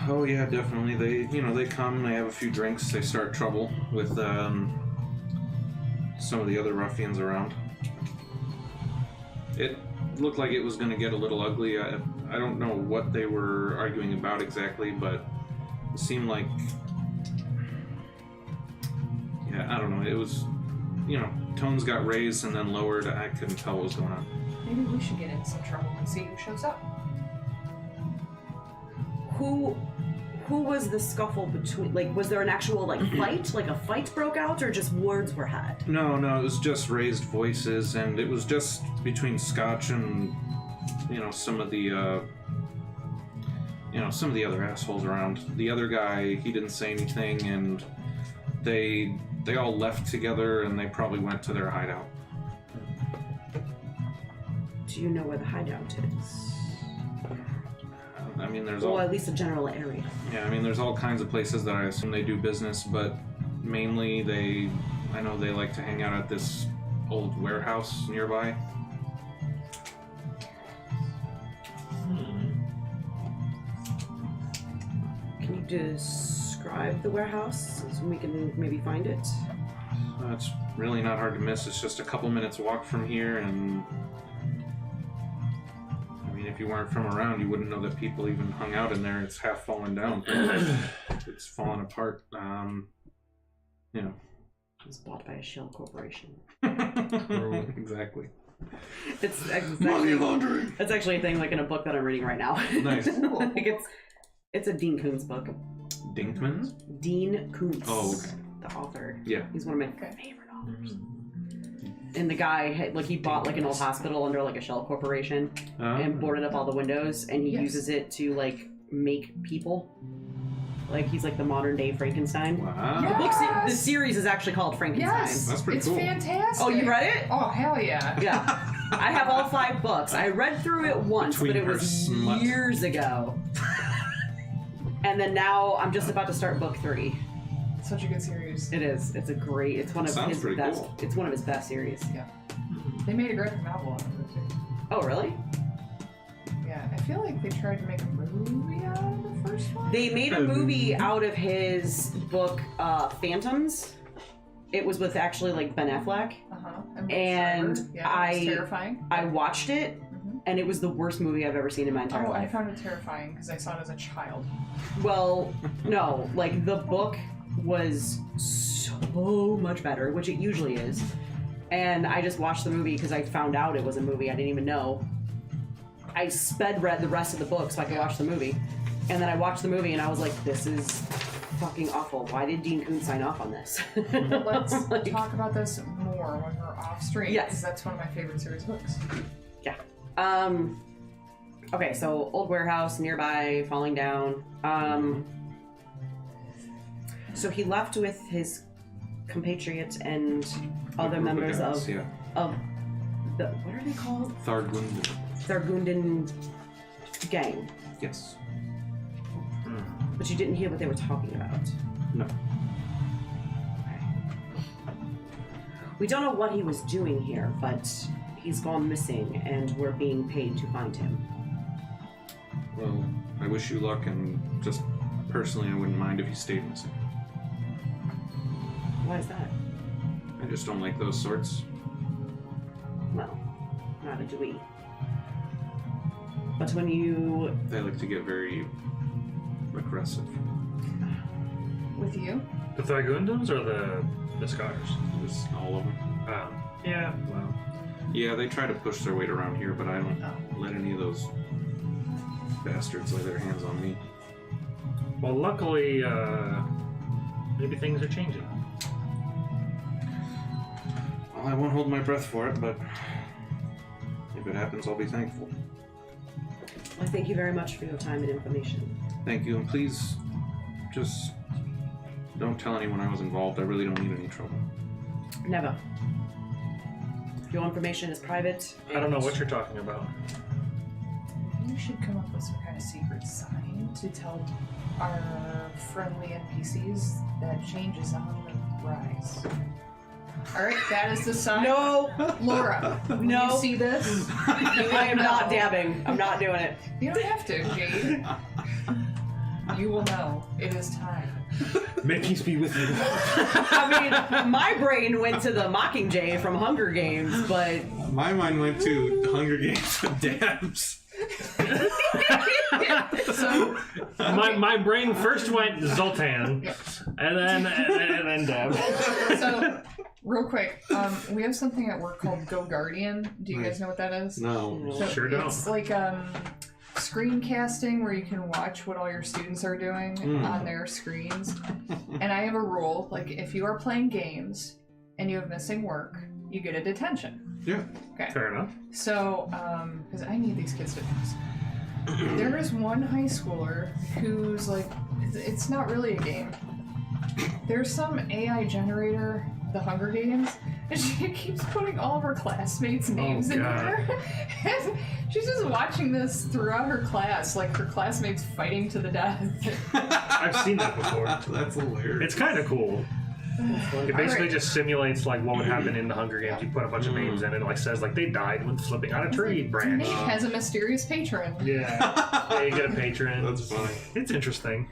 Speaker 2: Oh yeah, definitely. They come, they have a few drinks, they start trouble with some of the other ruffians around. It looked like it was going to get a little ugly. I don't know what they were arguing about exactly, but it seemed like, I don't know. It was, tones got raised and then lowered. I couldn't tell what was going on.
Speaker 5: Maybe we should get in some trouble and see who shows up.
Speaker 3: Who was the scuffle between? Like, was there an actual fight? Like a fight broke out, or just words were had?
Speaker 2: No, it was just raised voices, and it was just between Scotch and some of the some of the other assholes around. The other guy, he didn't say anything, and they all left together, and they probably went to their hideout.
Speaker 3: Do you know where the hideout is?
Speaker 2: I mean, there's
Speaker 3: Well,
Speaker 2: all
Speaker 3: at least a general area.
Speaker 2: yeah. I mean, there's all kinds of places that I assume they do business, but mainly I know they like to hang out at this old warehouse nearby.
Speaker 3: Can you describe the warehouse so we can maybe find it?
Speaker 2: It's really not hard to miss. It's just a couple minutes walk from here, and I mean, if you weren't from around, you wouldn't know that people even hung out in there. It's half fallen down. It's fallen apart.
Speaker 3: It was bought by a shell corporation.
Speaker 2: Exactly.
Speaker 3: It's
Speaker 2: Money laundering.
Speaker 3: That's actually a thing like in a book that I'm reading right now.
Speaker 2: Nice.
Speaker 3: It's a Dean Koontz book.
Speaker 2: Dinkmans?
Speaker 3: Dean Koontz.
Speaker 2: Oh, okay.
Speaker 3: The author.
Speaker 2: Yeah.
Speaker 3: He's one of my favorite authors. And the guy he bought an old hospital under a shell corporation and boarded up all the windows, and he uses it to make people. He's the modern day Frankenstein.
Speaker 2: Wow.
Speaker 5: Yes!
Speaker 3: The series is actually called Frankenstein.
Speaker 5: Yes,
Speaker 2: That's pretty
Speaker 5: it's
Speaker 2: cool.
Speaker 5: fantastic.
Speaker 3: Oh, you read it?
Speaker 5: Oh, hell yeah.
Speaker 3: Yeah. I have all 5 books. I read through it once,
Speaker 2: Between
Speaker 3: but it
Speaker 2: her
Speaker 3: was
Speaker 2: smut.
Speaker 3: years ago. And then now I'm just about to start book 3.
Speaker 5: Such a good series.
Speaker 3: It is. It's one of
Speaker 2: Sounds
Speaker 3: his
Speaker 2: pretty
Speaker 3: best.
Speaker 2: cool.
Speaker 3: It's one of his best series.
Speaker 5: Yeah. They made a graphic novel out of it too.
Speaker 3: Oh, really?
Speaker 5: Yeah, I feel like they tried to make a movie out of the first one.
Speaker 3: They made a movie out of his book, Phantoms. It was with actually Ben Affleck. And
Speaker 5: it was terrifying.
Speaker 3: I watched it, and it was the worst movie I've ever seen in my entire
Speaker 5: I
Speaker 3: life.
Speaker 5: found it terrifying because I saw it as a child.
Speaker 3: Well, no, the book was so much better, which it usually is. And I just watched the movie because I found out it was a movie. I didn't even know. I read the rest of the book so I could watch the movie. And then I watched the movie and I was like, this is fucking awful. Why did Dean Koontz sign off on this?
Speaker 5: Let's talk about this more when we're off stream.
Speaker 3: Yes.
Speaker 5: Because that's one of my favorite series books.
Speaker 3: Yeah. Okay, so old warehouse nearby, falling down. So he left with his compatriots and other members of the what are they called? Thragordun gang.
Speaker 2: Yes.
Speaker 3: But you didn't hear what they were talking about.
Speaker 2: No.
Speaker 3: Okay. We don't know what he was doing here, but he's gone missing, and we're being paid to find him.
Speaker 2: Well, I wish you luck, and just personally, I wouldn't mind if he stayed missing.
Speaker 3: Why is that?
Speaker 2: I just don't like those sorts.
Speaker 3: Well, neither do we. But when you...
Speaker 2: They like to get very aggressive.
Speaker 5: With you?
Speaker 1: The Thragordun's or the Scotters?
Speaker 2: Just all of them.
Speaker 1: Yeah, well.
Speaker 2: Yeah, they try to push their weight around here, but I don't let any of those bastards lay their hands on me.
Speaker 1: Well, luckily, maybe things are changing.
Speaker 2: Well, I won't hold my breath for it, but If it happens, I'll be thankful.
Speaker 3: Well, thank you very much for your time and information.
Speaker 2: Thank you, and please, just don't tell anyone I was involved. I really don't need any trouble.
Speaker 3: Never. Your information is private.
Speaker 1: I don't know what you're talking about.
Speaker 5: We should come up with some kind of secret sign to tell our friendly NPCs that change is on the rise. Alright, that is the sign.
Speaker 3: No,
Speaker 5: Laura, when
Speaker 3: No.
Speaker 5: you see this,
Speaker 3: I am not dabbing. I'm not doing it.
Speaker 5: you don't have to, Jade. You will know. It is time.
Speaker 1: May peace be with you.
Speaker 3: I mean, my brain went to the Mockingjay from Hunger Games, but
Speaker 2: My mind went to Hunger Games and dabs.
Speaker 5: So,
Speaker 1: My brain first went Zoltan, and then Deb.
Speaker 5: so real quick, we have something at work called Go Guardian. Do you guys know what that is?
Speaker 2: No.
Speaker 5: So
Speaker 1: Sure don't.
Speaker 5: It's like screencasting where you can watch what all your students are doing on their screens. And I have a rule, like if you are playing games and you have missing work, you get a detention.
Speaker 2: Yeah.
Speaker 5: Okay.
Speaker 1: Fair enough.
Speaker 5: So, because I need these kids to pass. There is one high schooler who's like, it's not really a game. There's some AI generator, the Hunger Games, and she keeps putting all of her classmates' names in
Speaker 1: God.
Speaker 5: there. And she's just watching this throughout her class, like her classmates fighting to the death.
Speaker 1: I've seen that before.
Speaker 2: That's hilarious.
Speaker 1: It's kind of cool. It basically
Speaker 5: Alright.
Speaker 1: just simulates like what would happen in the Hunger Games. You put a bunch of names in, and it like says like they died when flipping on a tree branch.
Speaker 5: Nate has a mysterious patron.
Speaker 1: Yeah, you get a patron.
Speaker 2: That's funny.
Speaker 1: It's interesting.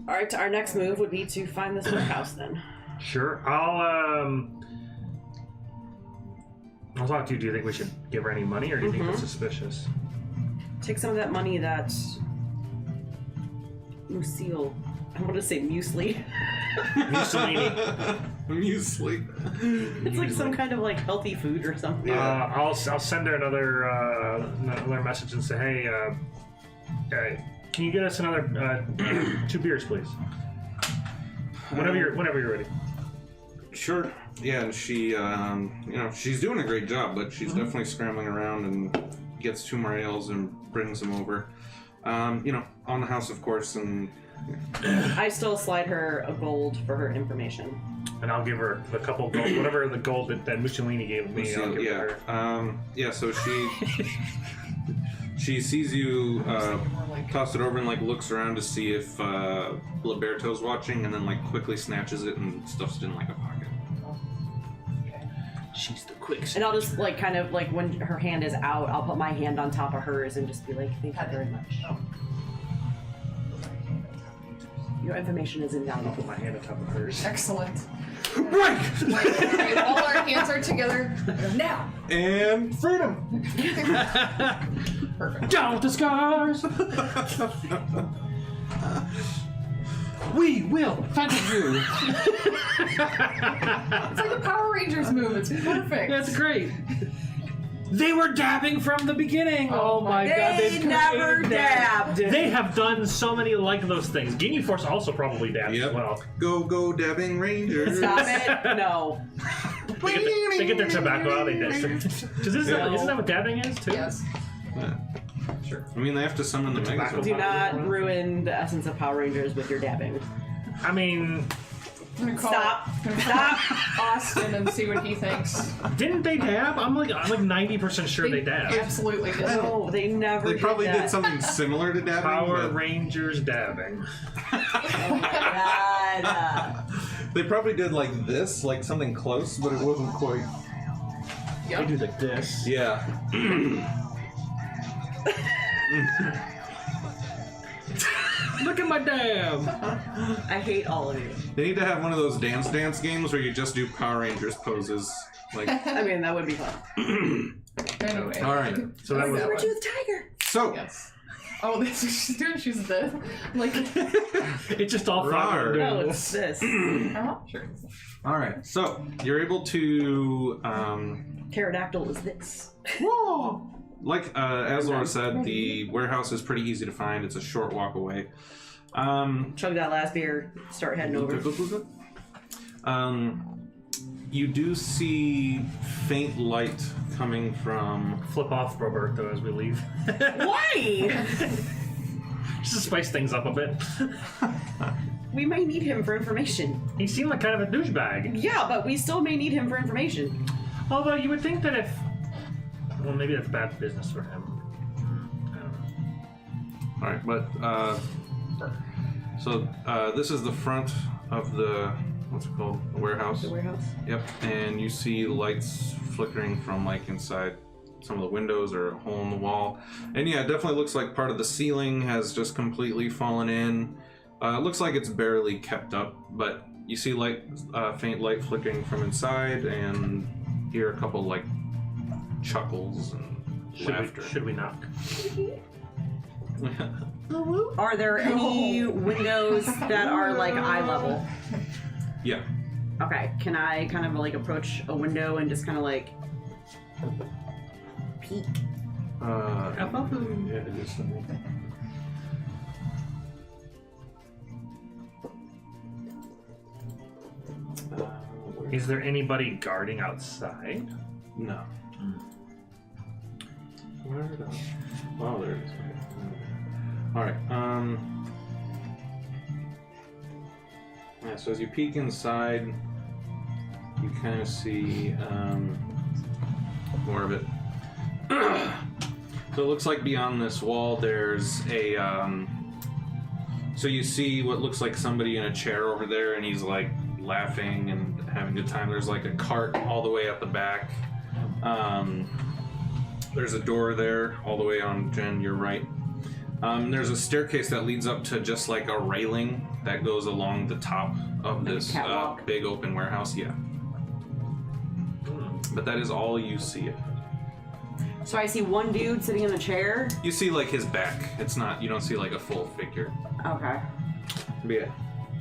Speaker 3: all right. Our next move would be to find this warehouse. Then
Speaker 1: Sure, I'll talk to you. Do you think we should give her any money, or do you think that's suspicious?
Speaker 3: take some of that money that Musil. I want to say muesli.
Speaker 1: Mussolini.
Speaker 2: Muesli.
Speaker 3: It's like some kind of like healthy food or something.
Speaker 1: I'll send her another message and say, hey, can you get us another 2 beers, please? Whenever you're ready.
Speaker 2: Sure. Yeah, and she, she's doing a great job, but she's definitely scrambling around and gets 2 more ales and brings them over. On the house, of course, and
Speaker 3: I still slide her a gold for her information.
Speaker 1: And I'll give her a couple gold, whatever the gold that Mussolini gave me. I'll give it to her.
Speaker 2: So she sees you toss it over and like looks around to see if Liberto's watching, and then like quickly snatches it and stuffs it in like a pocket.
Speaker 1: She's the quick.
Speaker 3: And I'll just like kind of like when her hand is out, I'll put my hand on top of hers and just be like, "Thank you very much. Your information is
Speaker 1: I'll
Speaker 3: invaluable."
Speaker 1: put my hand on top of hers.
Speaker 5: Excellent.
Speaker 1: Right.
Speaker 5: Like, all our hands are together now.
Speaker 2: And freedom.
Speaker 5: Perfect.
Speaker 1: Down with the scars. We will finish you.
Speaker 5: It's like a Power Rangers move. It's perfect.
Speaker 1: That's great. They were dabbing from the beginning. Oh my god,
Speaker 3: They
Speaker 1: they've
Speaker 3: never
Speaker 1: created that.
Speaker 3: dabbed.
Speaker 1: They have done so many like those things. Guinea Force also probably dabbed
Speaker 2: Yep.
Speaker 1: as well.
Speaker 2: Go dabbing rangers.
Speaker 3: Stop it! No.
Speaker 1: They get their tobacco out. They dab. Isn't that what dabbing is too?
Speaker 5: Yes.
Speaker 2: Yeah. Sure. I mean, they have to summon the Megazord.
Speaker 3: Do not ruin the essence of Power Rangers with your dabbing.
Speaker 1: I mean,
Speaker 5: I'm gonna call
Speaker 3: Stop.
Speaker 5: Austin and see what he thinks.
Speaker 1: didn't they dab? I'm like 90% sure they dabbed.
Speaker 5: Absolutely did.
Speaker 3: No, they never.
Speaker 2: They probably
Speaker 3: did
Speaker 2: did something similar to dabbing.
Speaker 1: Power
Speaker 2: but
Speaker 1: Rangers dabbing.
Speaker 3: Oh my god.
Speaker 2: they probably did like this, like something close, but it wasn't quite.
Speaker 1: They
Speaker 5: Yep.
Speaker 1: do like this.
Speaker 2: Yeah.
Speaker 1: Look at my dab.
Speaker 3: I hate all of you.
Speaker 2: They need to have one of those dance games where you just do Power Rangers poses. Like,
Speaker 3: I mean, that would be fun.
Speaker 5: Anyway.
Speaker 2: all right.
Speaker 1: So that was.
Speaker 5: That one.
Speaker 3: Saber-tooth tiger.
Speaker 2: So,
Speaker 5: Yes. Oh, that's what she's doing. She's the like.
Speaker 1: It's just all
Speaker 2: Rawr.
Speaker 1: fun.
Speaker 3: No, it's this.
Speaker 5: Sure.
Speaker 2: all right. So you're able to,
Speaker 3: Pterodactyl is this.
Speaker 2: as Laura said, the warehouse is pretty easy to find. It's a short walk away.
Speaker 3: Chug that last beer. Start heading over.
Speaker 2: You do see faint light coming from.
Speaker 1: Flip off Roberto as we leave.
Speaker 3: Why?
Speaker 1: Just to spice things up a bit.
Speaker 3: We may need him for information.
Speaker 1: He seemed like kind of a douchebag.
Speaker 3: Yeah, but we still may need him for information.
Speaker 1: Although you would think that if... Well, maybe that's bad business for him. I don't know.
Speaker 2: Alright, but so this is the front of the what's it called? The warehouse.
Speaker 3: The warehouse?
Speaker 2: Yep, and you see lights flickering from like inside some of the windows or a hole in the wall. And yeah, it definitely looks like part of the ceiling has just completely fallen in. It looks like it's barely kept up, but you see light, faint light flickering from inside, and hear a couple like chuckles and laughter.
Speaker 1: Should we knock?
Speaker 3: Are there any windows that are like eye level?
Speaker 2: Yeah.
Speaker 3: Okay, can I kind of like approach a window and just kind of like peek?
Speaker 2: Yeah, it is.
Speaker 1: Is there anybody guarding outside?
Speaker 2: No. Where did I... Oh, there it is. Alright, yeah, so as you peek inside, you kind of see, more of it. So it looks like beyond this wall there's a, so you see what looks like somebody in a chair over there, and he's like laughing and having a good time. There's like a cart all the way at the back. There's a door there all the way on Jen, your right. There's a staircase that leads up to just like a railing that goes along the top of
Speaker 3: Like a
Speaker 2: this
Speaker 3: catwalk?
Speaker 2: big open warehouse. Yeah. But that is all you see.
Speaker 3: So I see one dude sitting in a chair.
Speaker 2: You see like his back. It's not, you don't see like a full figure.
Speaker 3: Okay.
Speaker 2: But yeah,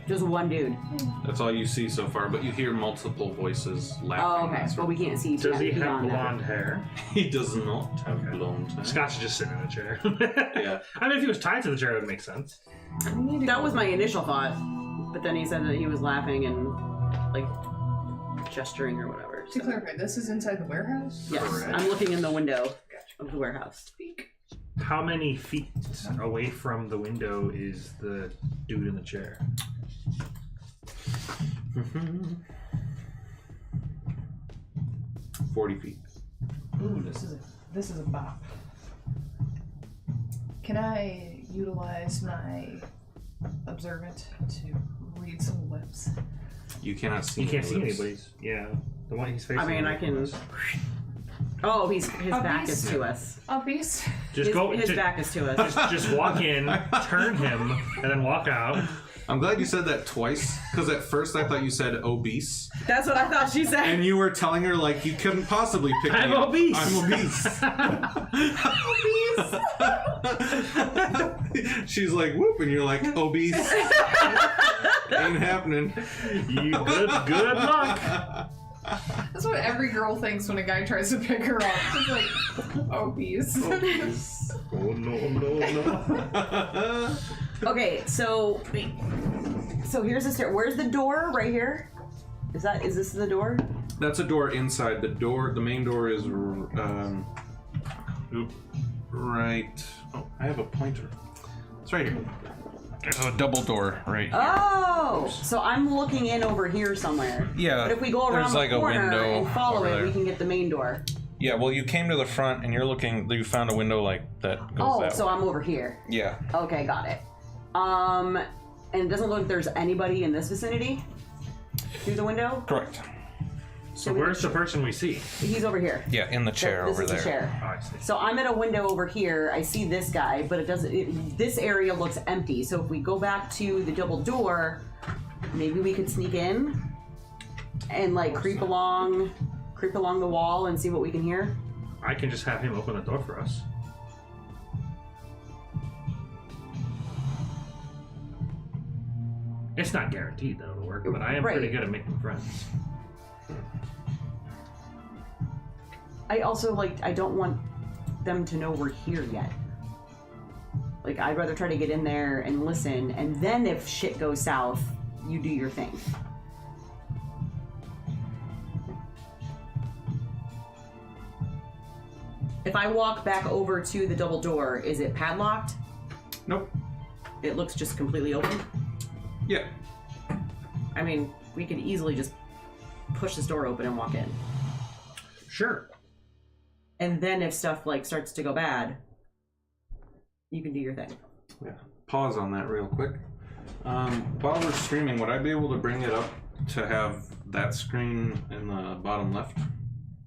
Speaker 3: Just one dude.
Speaker 2: that's all you see so far, but you hear multiple voices laughing.
Speaker 3: Oh, okay.
Speaker 2: and
Speaker 3: But we can't see.
Speaker 1: Does he have
Speaker 3: beyond that.
Speaker 1: blonde hair?
Speaker 2: He does not have
Speaker 1: Okay.
Speaker 2: blonde hair.
Speaker 1: Scott's just sitting in a chair.
Speaker 2: Yeah.
Speaker 1: I mean, if he was tied to the chair, it would make sense.
Speaker 3: That was my initial thought, but then he said that he was laughing and like gesturing or whatever.
Speaker 5: To clarify, this is inside the warehouse?
Speaker 3: Yes,
Speaker 1: Correct.
Speaker 3: I'm looking in the window of the warehouse.
Speaker 1: How many feet away from the window is the dude in the chair?
Speaker 2: 40 feet.
Speaker 5: Ooh, this is a bop. Can I utilize my observant to read some lips?
Speaker 2: You cannot see.
Speaker 1: You can't see
Speaker 2: any lips.
Speaker 1: anybody's. Yeah, the one he's facing.
Speaker 3: I mean, I can. Oh, his back is
Speaker 5: beast?
Speaker 3: to us.
Speaker 5: A beast?
Speaker 1: Just
Speaker 3: His,
Speaker 1: go.
Speaker 3: his
Speaker 1: just,
Speaker 3: back is to us.
Speaker 1: just walk in, turn him, and then walk out.
Speaker 2: I'm glad you said that twice, because at first I thought you said obese,
Speaker 3: That's what I thought she said.
Speaker 2: and you were telling her like you couldn't possibly pick
Speaker 1: I'm
Speaker 2: me up.
Speaker 1: obese.
Speaker 2: I'm obese. She's like whoop, and you're like obese. Ain't happening.
Speaker 1: You good luck.
Speaker 5: That's what every girl thinks when a guy tries to pick her up. She's like, obese.
Speaker 1: Oh no.
Speaker 3: Okay, so here's the stair. Where's the door? Right here. Is this the door?
Speaker 2: That's a door inside. The main door is right. Oh, I have a pointer. It's right here. There's a double door right here.
Speaker 3: Oh, so I'm looking in over here somewhere.
Speaker 2: Yeah,
Speaker 3: But if we go around
Speaker 2: there's
Speaker 3: the
Speaker 2: like a
Speaker 3: corner
Speaker 2: window
Speaker 3: and follow
Speaker 2: over
Speaker 3: it,
Speaker 2: there.
Speaker 3: we can get the main door.
Speaker 2: Yeah, well, you came to the front and you're looking. You found a window like that goes
Speaker 3: Oh,
Speaker 2: that
Speaker 3: so
Speaker 2: way.
Speaker 3: I'm over here.
Speaker 2: Yeah.
Speaker 3: Okay, got it. And it doesn't look like there's anybody in this vicinity through the window.
Speaker 2: Correct.
Speaker 1: So where's the person we see?
Speaker 3: He's over here.
Speaker 2: Yeah, in the chair
Speaker 3: This
Speaker 2: over
Speaker 3: is
Speaker 2: there.
Speaker 3: the chair.
Speaker 1: Oh, I see.
Speaker 3: So I'm at a window over here. I see this guy, but it doesn't. This area looks empty. So if we go back to the double door, maybe we could sneak in and like creep along the wall and see what we can hear.
Speaker 1: I can just have him open the door for us. It's not guaranteed that it'll work, but I am pretty
Speaker 3: Right.
Speaker 1: good at making friends.
Speaker 3: I also I don't want them to know we're here yet. Like, I'd rather try to get in there and listen, and then if shit goes south, you do your thing. If I walk back over to the double door, is it padlocked?
Speaker 2: Nope.
Speaker 3: It looks just completely open?
Speaker 2: Yeah.
Speaker 3: I mean, we could easily just push this door open and walk in.
Speaker 1: Sure.
Speaker 3: And then if stuff like starts to go bad, you can do your thing.
Speaker 2: Yeah. Pause on that real quick. While we're streaming, would I be able to bring it up to have that screen in the bottom left?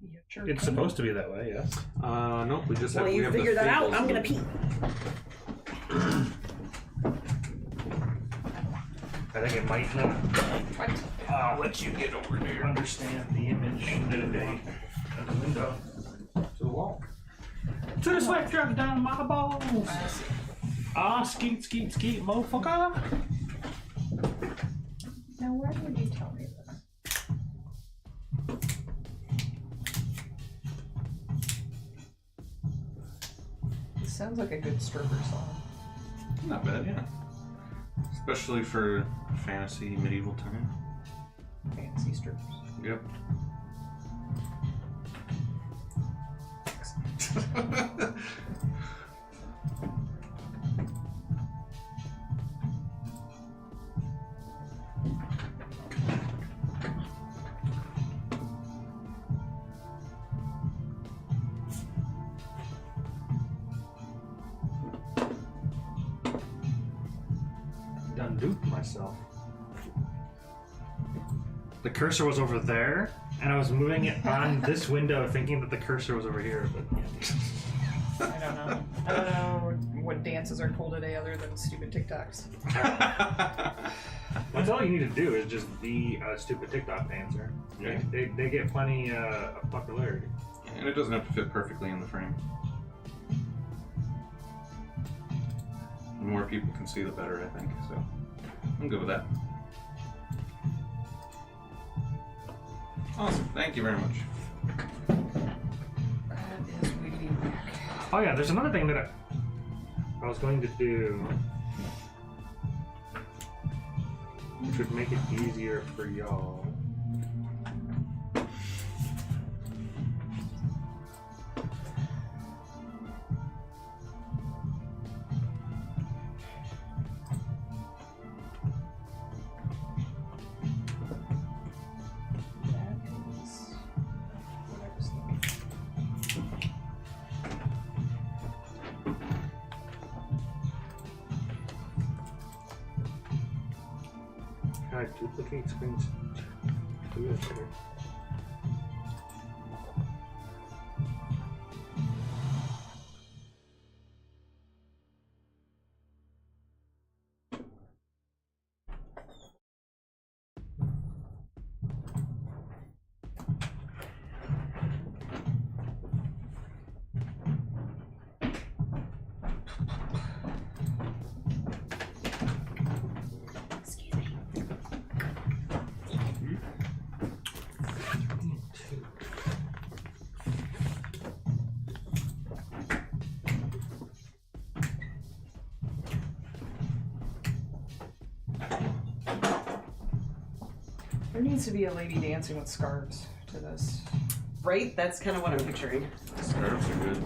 Speaker 5: Yeah, sure.
Speaker 1: It's supposed to be that way, yes.
Speaker 2: Nope. We just have.
Speaker 3: Well,
Speaker 2: we
Speaker 3: you
Speaker 2: have
Speaker 3: figure
Speaker 2: the
Speaker 3: that out.
Speaker 2: Fables
Speaker 3: I'm gonna
Speaker 2: loop.
Speaker 3: pee.
Speaker 1: I think it might not.
Speaker 5: What?
Speaker 1: I'll let you get over there. Understand the image of the window.
Speaker 2: To the wall.
Speaker 1: To the sweat drop down my balls.
Speaker 5: I see.
Speaker 1: Ah, skeet, skeet, skeet, motherfucker.
Speaker 5: Now, why would you tell me this? This sounds like a good stripper song.
Speaker 2: Not bad, yeah. Especially for fantasy medieval time.
Speaker 5: Fancy strippers.
Speaker 2: Yep.
Speaker 1: Done duped myself. The cursor was over there, and I was moving it on this window thinking that the cursor was over here, but yeah.
Speaker 5: I don't know. I don't know what dances are cool today other than stupid TikToks.
Speaker 1: That's all you need to do is just be a stupid TikTok dancer.
Speaker 2: Yeah.
Speaker 1: They get plenty of popularity.
Speaker 2: And it doesn't have to fit perfectly in the frame. The more people can see, the better, I think. So I'm good with that. Awesome. Thank you very much.
Speaker 5: That is wiggity whack.
Speaker 1: Oh yeah, there's another thing that I was going to do, which would make it easier for y'all.
Speaker 5: That is what I was thinking.
Speaker 1: Can I duplicate screens? Do this here.
Speaker 5: There needs to be a lady dancing with scarves to this.
Speaker 3: Right? That's kind of what I'm picturing.
Speaker 2: Scarves are good.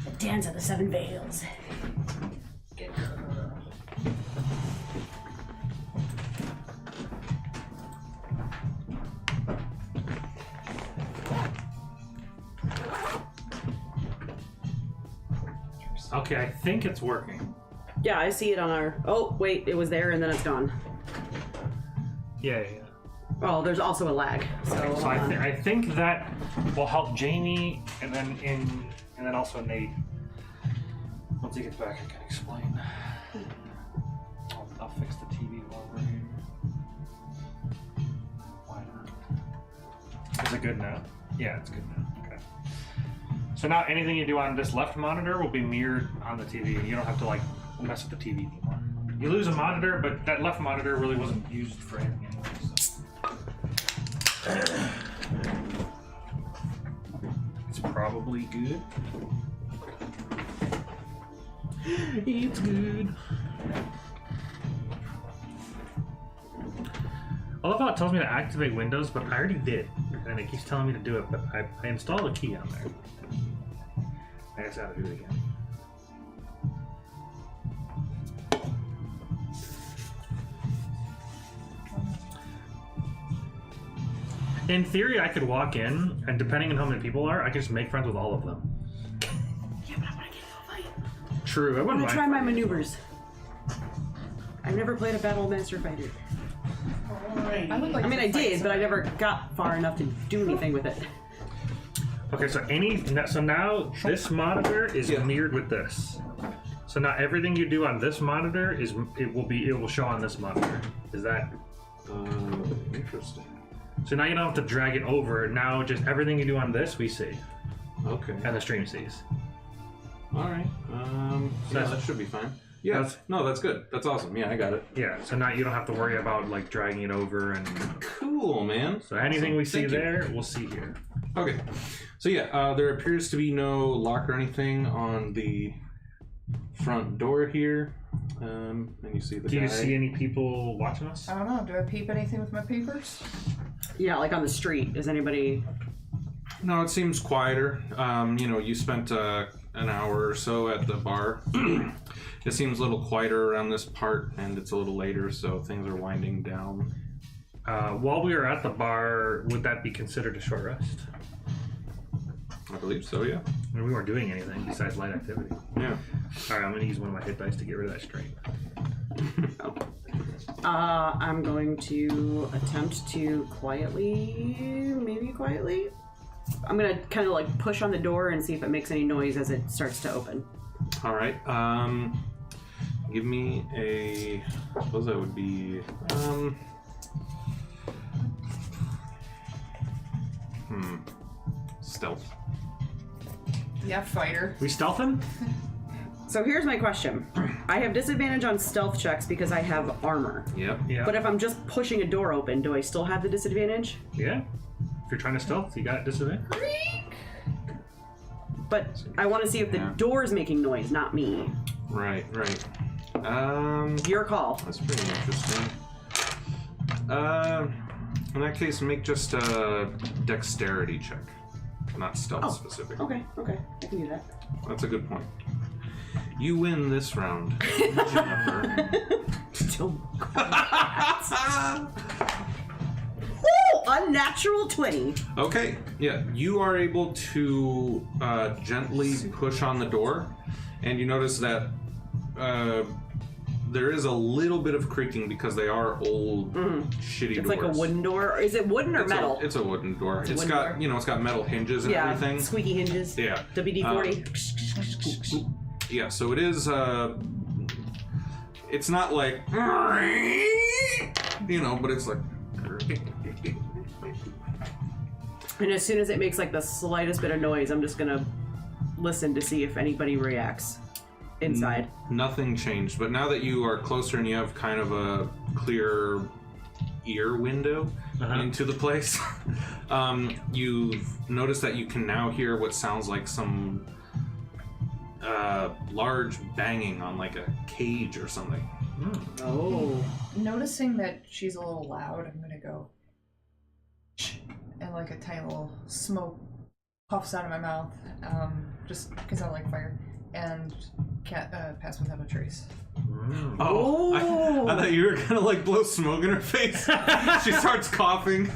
Speaker 3: The dance of the seven veils.
Speaker 5: Get her.
Speaker 1: Okay, I think it's working.
Speaker 3: Yeah, I see it on our. Oh, wait, it was there and then it's gone.
Speaker 1: Yeah, yeah.
Speaker 3: Well, there's also a lag. So,
Speaker 1: So I think that will help Jamie, and then also Nate. Once he gets back, I can explain. I'll fix the TV while we're here. Why not? Is it good now? Yeah, it's good now. Okay. So now anything you do on this left monitor will be mirrored on the TV. You don't have to like mess with the TV anymore. You lose a monitor, but that left monitor really wasn't used for anything anyway. So. It's probably good. It's good. I love how it tells me to activate Windows, but I already did. And it keeps telling me to do it, but I installed a key on there. guess I gotta do it again. In theory, I could walk in, and depending on how many people are, I could just make friends with all of them.
Speaker 3: Yeah, but I want to get a fight.
Speaker 1: True, I
Speaker 3: I
Speaker 1: wouldn't
Speaker 3: want to try
Speaker 1: mind.
Speaker 3: my maneuvers. I've never played a Battle Master Fighter.
Speaker 5: I would like
Speaker 3: I mean,
Speaker 5: to
Speaker 3: I
Speaker 5: fight
Speaker 3: did, but I
Speaker 5: somebody.
Speaker 3: never got far enough to do anything with it.
Speaker 1: Okay, so now this monitor is
Speaker 2: Yeah.
Speaker 1: mirrored with this. So now everything you do on this monitor it will show on this monitor. Is that
Speaker 2: Interesting.
Speaker 1: so? Now you don't have to drag it over. Now just everything you do on this we see,
Speaker 2: Okay.
Speaker 1: and the stream sees.
Speaker 2: All right. Yeah, that should be fine. Yeah.
Speaker 1: That's-
Speaker 2: No, that's good. That's awesome. Yeah, I got it.
Speaker 1: Yeah. So now you don't have to worry about like dragging it over, and
Speaker 2: Cool, man.
Speaker 1: so anything
Speaker 2: Awesome.
Speaker 1: we see
Speaker 2: Thank you.
Speaker 1: there, we'll see here.
Speaker 2: Okay. So yeah, there appears to be no lock or anything on the front door here. And you see the
Speaker 1: Do
Speaker 2: guy.
Speaker 1: you see any people watching us?
Speaker 5: I don't know. Do I peep anything with my peepers?
Speaker 3: Yeah, like on the street. Is anybody...
Speaker 2: No, it seems quieter. You spent an hour or so at the bar. It seems a little quieter around this part, and it's a little later, so things are winding down.
Speaker 1: While we were at the bar, would that be considered a short rest?
Speaker 2: I believe so, yeah.
Speaker 1: I mean, we weren't doing anything besides light activity.
Speaker 2: Yeah.
Speaker 1: All right, I'm gonna use one of my hit dice to get rid of that strain.
Speaker 3: I'm going to attempt to maybe quietly. I'm gonna kind of like push on the door and see if it makes any noise as it starts to open.
Speaker 2: All right. Give me a. I suppose that would be. Stealth.
Speaker 5: Yeah, fighter.
Speaker 1: We stealthing?
Speaker 3: So here's my question. I have disadvantage on stealth checks because I have armor.
Speaker 2: Yep.
Speaker 1: Yeah.
Speaker 3: But if I'm just pushing a door open, do I still have the disadvantage?
Speaker 1: Yeah. If you're trying to stealth, you got disadvantage.
Speaker 3: But I want to see if the
Speaker 2: Yeah.
Speaker 3: door's making noise, not me.
Speaker 2: Right.
Speaker 3: Your call.
Speaker 2: That's pretty interesting. In that case, make just a dexterity check, not stealth specific.
Speaker 3: Okay, I can do that.
Speaker 2: That's a good point. You win this round, Jennifer.
Speaker 3: Woo! Unnatural 20.
Speaker 2: Okay, yeah, you are able to gently push on the door, and you notice that there is a little bit of creaking because they are old, shitty
Speaker 3: It's
Speaker 2: doors.
Speaker 3: like a wooden door. Is it wooden or
Speaker 2: It's
Speaker 3: metal?
Speaker 2: it's a wooden door. It's
Speaker 3: wooden
Speaker 2: got
Speaker 3: door.
Speaker 2: it's got metal hinges and
Speaker 3: yeah,
Speaker 2: everything.
Speaker 3: squeaky hinges.
Speaker 2: Yeah.
Speaker 3: WD-40.
Speaker 2: Yeah, so it is. It's not like but it's like.
Speaker 3: And as soon as it makes like the slightest bit of noise, I'm just gonna listen to see if anybody reacts inside.
Speaker 2: Nothing changed, but now that you are closer and you have kind of a clear ear window into the place, you've noticed that you can now hear what sounds like some large banging on like a cage or something.
Speaker 3: Oh.
Speaker 5: Noticing that she's a little loud, I'm gonna go. And like a tiny little smoke puffs out of my mouth, just because I like fire, and can't pass without a trace.
Speaker 2: Oh, I thought you were gonna like blow smoke in her face. She starts coughing.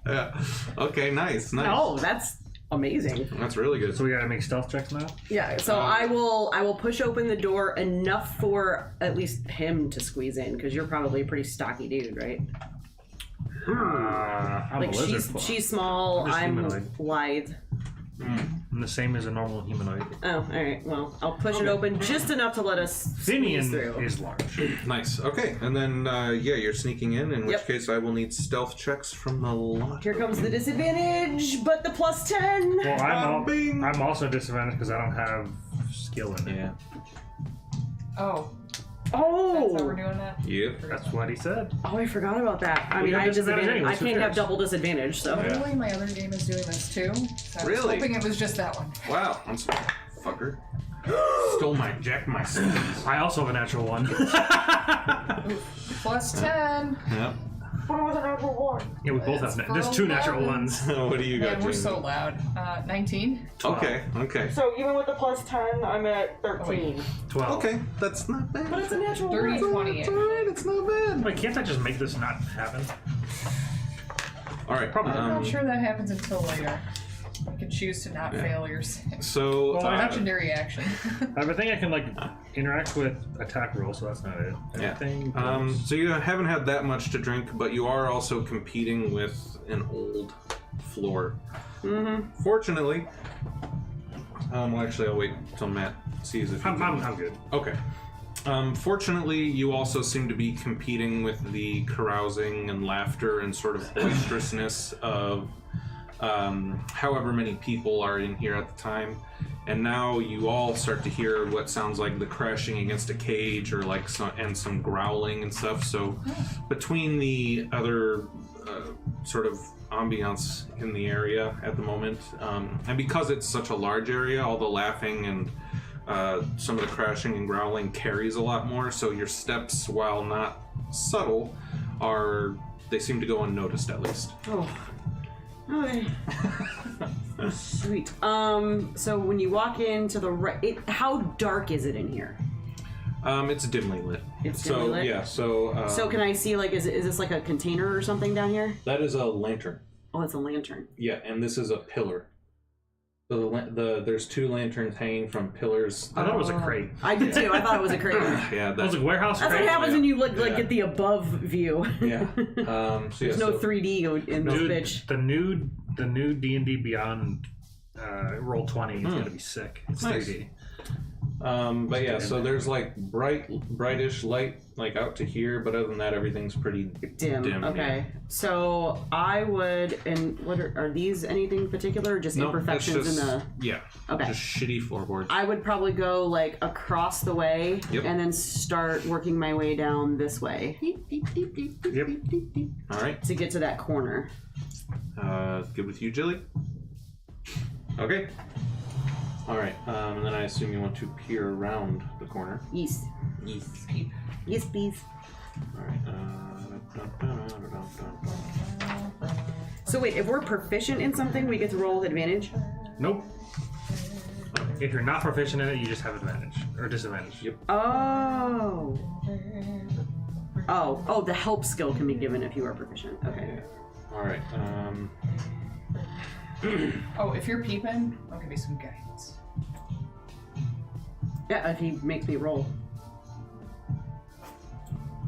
Speaker 2: Yeah. Okay, nice.
Speaker 3: Oh, that's amazing.
Speaker 2: That's really good.
Speaker 1: So we gotta make stealth checks now?
Speaker 3: Yeah, so I will push open the door enough for at least him to squeeze in, because you're probably a pretty stocky dude, right?
Speaker 1: I'm
Speaker 3: Like
Speaker 1: a lizard.
Speaker 3: she's small,
Speaker 1: I'm just
Speaker 3: I'm
Speaker 1: humanoid.
Speaker 3: lithe.
Speaker 1: I'm the same as a normal humanoid.
Speaker 3: Oh, alright, well, I'll push it open just enough to let us squeeze
Speaker 1: Finian
Speaker 3: through.
Speaker 1: is large.
Speaker 2: Nice. Okay, and then you're sneaking in which
Speaker 3: Yep.
Speaker 2: case I will need stealth checks from the lot.
Speaker 3: Here comes the disadvantage, but the plus 10!
Speaker 1: Well,
Speaker 2: Bing.
Speaker 1: I'm also disadvantaged because I don't have skill in it.
Speaker 2: Yeah.
Speaker 5: Oh,
Speaker 3: Oh!
Speaker 5: that's how we're doing that?
Speaker 2: Yep.
Speaker 1: That's what he said.
Speaker 3: Oh, I forgot about that. I
Speaker 1: Well,
Speaker 3: mean,
Speaker 1: you
Speaker 3: I
Speaker 1: have
Speaker 3: have
Speaker 1: disadvantage
Speaker 3: disadvantage.
Speaker 1: anyway,
Speaker 3: I
Speaker 1: so
Speaker 3: can't
Speaker 1: who
Speaker 3: have
Speaker 1: cares?
Speaker 3: double disadvantage, so.
Speaker 5: Literally, my other game is doing this too. So I was
Speaker 2: Really?
Speaker 5: hoping it was just that one.
Speaker 2: Wow. I'm sorry. Fucker. Jacked my skills.
Speaker 1: I also have a natural one.
Speaker 5: Plus 10.
Speaker 2: Yep.
Speaker 3: But it was a natural one.
Speaker 1: Yeah, we both
Speaker 5: It's
Speaker 1: have. There's 2 natural ones.
Speaker 2: What do you got,
Speaker 5: Man, we're
Speaker 2: Jamie?
Speaker 5: so loud. 19.
Speaker 2: Okay.
Speaker 3: So even with the plus 10, I'm at 13.
Speaker 1: 12.
Speaker 2: Okay, that's not bad.
Speaker 3: But it's a natural
Speaker 5: 30,
Speaker 3: one.
Speaker 5: 20.
Speaker 2: It's alright, it's not bad.
Speaker 1: Wait, can't I just make this not happen?
Speaker 2: Alright,
Speaker 1: Probably.
Speaker 5: I'm not sure that happens until later. You can choose to not fail your
Speaker 2: so
Speaker 1: Well, I have
Speaker 5: legendary action.
Speaker 1: I think I can like interact with attack rolls, so that's not it.
Speaker 2: Yeah.
Speaker 1: Anything
Speaker 2: so you haven't had that much to drink, but you are also competing with an old floor.
Speaker 3: Mm-hmm.
Speaker 2: Fortunately, well, actually, I'll wait till Matt sees if you
Speaker 1: I'm good.
Speaker 2: Okay. Fortunately, you also seem to be competing with the carousing and laughter and sort of boisterousness of however many people are in here at the time. And now you all start to hear what sounds like the crashing against a cage or like some growling and stuff. So between the other sort of ambiance in the area at the moment, and because it's such a large area, all the laughing and some of the crashing and growling carries a lot more, so your steps, while not subtle, they seem to go unnoticed at least.
Speaker 3: Oh. Okay. Sweet. So when you walk into the right, how dark is it in here?
Speaker 2: It's dimly lit.
Speaker 3: It's dimly lit?
Speaker 2: Yeah, so...
Speaker 3: So can I see, like, is this like a container or something down here?
Speaker 2: that is a lantern.
Speaker 3: Oh, it's a lantern.
Speaker 2: Yeah, and this is a pillar. So there's 2 lanterns hanging from pillars.
Speaker 1: I thought it was a crate.
Speaker 3: I did too. I thought it was a crate.
Speaker 2: Yeah,
Speaker 1: It was a warehouse
Speaker 3: That's
Speaker 1: crate.
Speaker 3: what happens when you look like
Speaker 2: Yeah.
Speaker 3: get the above view.
Speaker 2: yeah.
Speaker 3: There's no 3D in this
Speaker 1: Dude,
Speaker 3: bitch.
Speaker 1: the new D&D Beyond roll 20 is gonna be sick. It's
Speaker 2: Nice.
Speaker 1: 3D.
Speaker 2: But yeah, so there's like brightish light like out to here, but other than that, everything's pretty
Speaker 3: Dim. Okay. So I would, and what are these anything particular or just
Speaker 2: No, that's
Speaker 3: imperfections
Speaker 2: just,
Speaker 3: in the?
Speaker 2: yeah,
Speaker 3: Okay.
Speaker 2: just shitty floorboards.
Speaker 3: I would probably go like across the way
Speaker 2: Yep.
Speaker 3: and then start working my way down this way.
Speaker 1: Yep.
Speaker 2: All right,
Speaker 3: To get to that corner.
Speaker 2: good with you, Jilly. Okay. All right, and then I assume you want to peer around the corner.
Speaker 3: Yes.
Speaker 2: Yes.
Speaker 3: Yes, please.
Speaker 2: All right.
Speaker 3: So wait, if we're proficient in something, we get to roll with advantage?
Speaker 1: Nope. If you're not proficient in it, you just have advantage or disadvantage.
Speaker 2: Yep.
Speaker 3: Oh. Oh, the help skill can be given if you are proficient. Okay.
Speaker 2: Yeah. All right.
Speaker 5: Oh, if you're peeping, I'll give you some guidance.
Speaker 3: Yeah, if he makes me roll.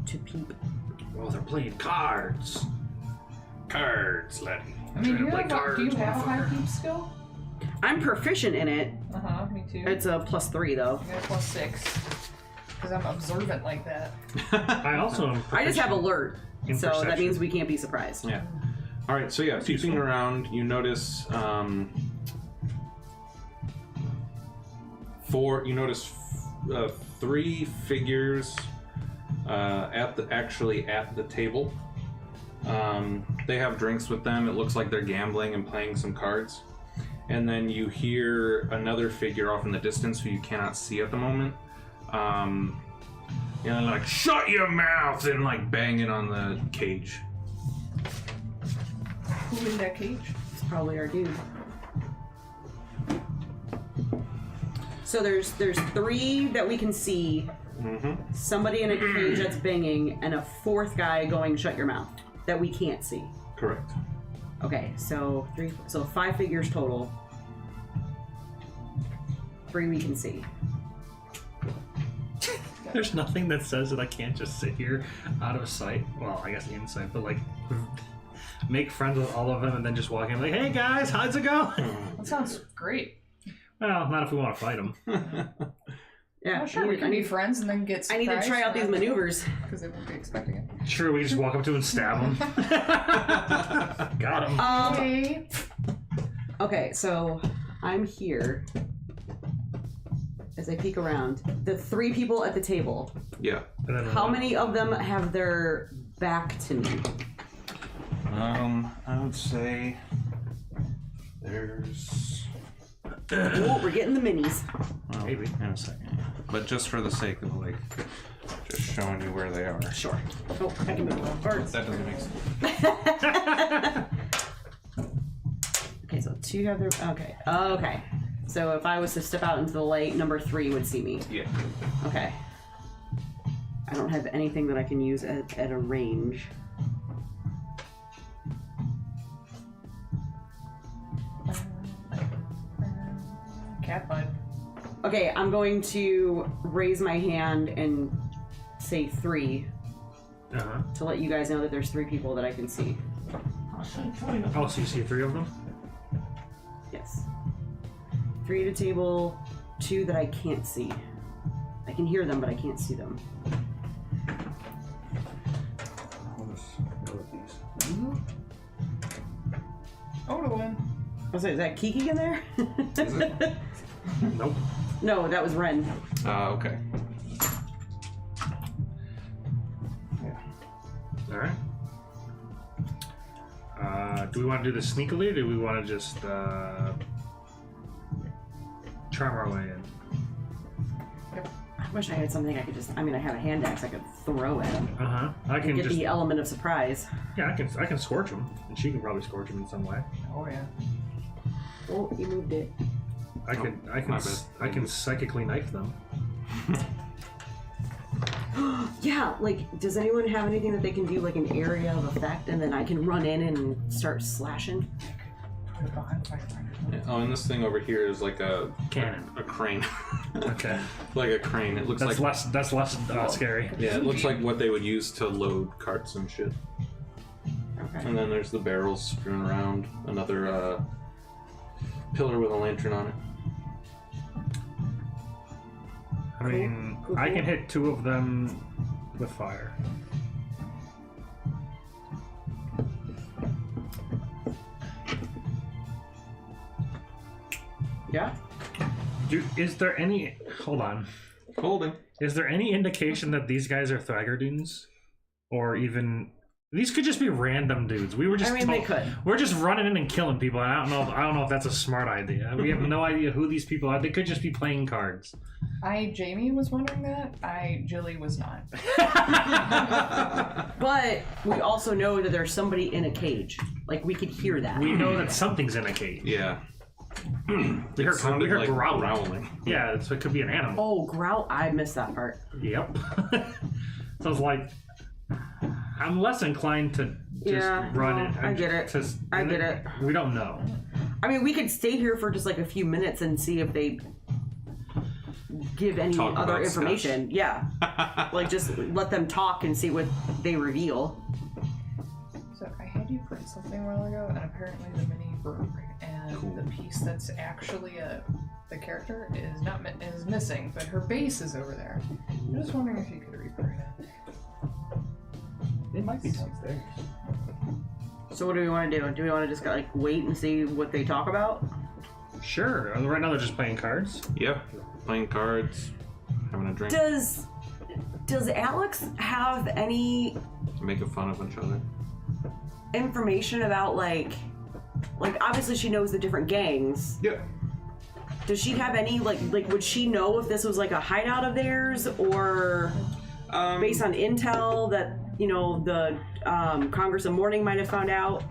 Speaker 3: To peep.
Speaker 1: Well, they're playing cards. Cards, laddie.
Speaker 5: I mean, do you
Speaker 1: Play
Speaker 5: have
Speaker 1: cards,
Speaker 5: a high
Speaker 1: motherfucker.
Speaker 5: peep skill?
Speaker 3: I'm proficient in it.
Speaker 5: Me too.
Speaker 3: It's a +3 though.
Speaker 5: I got a +6. Because I'm observant like that.
Speaker 1: I also am
Speaker 3: I just have
Speaker 1: proficient
Speaker 3: alert,
Speaker 1: in
Speaker 3: so that
Speaker 1: perception.
Speaker 3: means we can't be surprised.
Speaker 2: Yeah. All right. So yeah, peeping around, you notice three figures at the table. They have drinks with them. It looks like they're gambling and playing some cards. And then you hear another figure off in the distance who you cannot see at the moment. Like, shut your mouth, and like banging on the cage.
Speaker 5: Who in that cage?
Speaker 3: It's probably our dude. So there's 3 that we can see.
Speaker 2: Mm-hmm.
Speaker 3: Somebody in a cage that's banging, and a 4th guy going shut your mouth that we can't see.
Speaker 2: Correct.
Speaker 3: Okay, so 5 figures total. 3 we can see.
Speaker 1: There's nothing that says that I can't just sit here out of sight. Well, I guess in sight, but like make friends with all of them and then just walk in like, hey guys, how's it going?
Speaker 5: That sounds great.
Speaker 1: Well, not if we want to fight them.
Speaker 3: Yeah,
Speaker 5: Oh, sure, we can be friends and then get
Speaker 3: I need to try out these maneuvers.
Speaker 5: Because they won't be expecting it.
Speaker 1: Sure, we just walk up to him and stab him. Got him.
Speaker 5: Okay.
Speaker 3: Okay, so I'm here. As I peek around, the 3 people at the table.
Speaker 2: Yeah.
Speaker 1: And then
Speaker 3: How many of them have their back to me?
Speaker 2: I would say there's
Speaker 3: Oh, we're getting the minis.
Speaker 2: Well,
Speaker 1: Maybe.
Speaker 2: in a second. But just for the sake of like, just showing you where they are.
Speaker 3: Sure. Oh, I can move the birds.
Speaker 2: That doesn't make sense.
Speaker 3: Okay, so 2 have their. Okay. Okay. So if I was to step out into the light, number 3 would see me.
Speaker 2: Yeah.
Speaker 3: Okay. I don't have anything that I can use at a range.
Speaker 5: Cat butt.
Speaker 3: Okay, I'm going to raise my hand and say 3
Speaker 1: Uh-huh.
Speaker 3: to let you guys know that there's 3 people that I can see.
Speaker 1: Oh, so you see 3 of them?
Speaker 3: Yes. 3 at a table, 2 that I can't see. I can hear them, but I can't see them.
Speaker 2: I'll just go with these.
Speaker 5: Oh, the one.
Speaker 3: Oh, so is that Kiki in there?
Speaker 2: Is it?
Speaker 1: Nope.
Speaker 3: No, that was Ren.
Speaker 2: Okay.
Speaker 1: Alright. Do we want to do this sneakily, or do we want to just charm our way in?
Speaker 3: I wish I had something I could just. I mean, I have a hand axe I could throw at him.
Speaker 1: Uh-huh. I can
Speaker 3: Get
Speaker 1: just...
Speaker 3: the element of surprise.
Speaker 1: Yeah, I can scorch him. And she can probably scorch him in some way.
Speaker 5: Oh yeah.
Speaker 3: Oh, you moved it.
Speaker 1: I can psychically knife them.
Speaker 3: Yeah, like, does anyone have anything that they can do, like an area of effect, and then I can run in and start slashing?
Speaker 2: Yeah. Oh, and this thing over here is like a
Speaker 1: Cannon.
Speaker 2: a crane.
Speaker 1: Okay.
Speaker 2: Like a crane. It looks
Speaker 1: That's
Speaker 2: like
Speaker 1: less scary.
Speaker 2: yeah, it looks like what they would use to load carts and shit.
Speaker 3: Okay.
Speaker 2: And then there's the barrels strewn around. Another pillar with a lantern on it.
Speaker 1: I mean,
Speaker 3: Cool.
Speaker 1: I can hit 2 of them with fire.
Speaker 3: Yeah?
Speaker 1: Is there any... Hold on.
Speaker 2: Holding.
Speaker 1: Is there any indication that these guys are Thragorduns? Or even... These could just be random dudes. We were just
Speaker 3: I mean, they could.
Speaker 1: We're just running in and killing people. And I don't know if that's a smart idea. We have no idea who these people are. They could just be playing cards.
Speaker 5: Jamie was wondering that. Jilly was not.
Speaker 3: But we also know that there's somebody in a cage. Like, we could hear that.
Speaker 1: We know that something's in a cage.
Speaker 2: Yeah.
Speaker 1: We heard
Speaker 2: like
Speaker 1: growling. Yeah, so it could be an animal.
Speaker 3: Oh, growl. I missed that part.
Speaker 1: Yep. So it's like, I'm less inclined to just run it.
Speaker 3: I get it. I get it.
Speaker 1: We don't know.
Speaker 3: I mean, we could stay here for just like a few minutes and see if they give any
Speaker 2: Talk
Speaker 3: other
Speaker 2: about
Speaker 3: information. Yeah. Like, just let them talk and see what they reveal.
Speaker 5: So I had you print something a while ago, and apparently the mini broke, and
Speaker 2: Cool.
Speaker 5: the piece that's actually the character is missing, but her base is over there. I'm just wondering if you could reprint it.
Speaker 1: It might be downstairs.
Speaker 3: So what do we want to do? Do we want to just like wait and see what they talk about?
Speaker 1: Sure. Right now they're just playing cards.
Speaker 2: Yep. Playing cards, having a drink,
Speaker 3: Does Alex have any
Speaker 2: making fun of each other.
Speaker 3: information about like obviously she knows the different gangs.
Speaker 2: Yeah.
Speaker 3: Does she have any like would she know if this was like a hideout of theirs, or based on intel that the Congress of Mourning might have found out?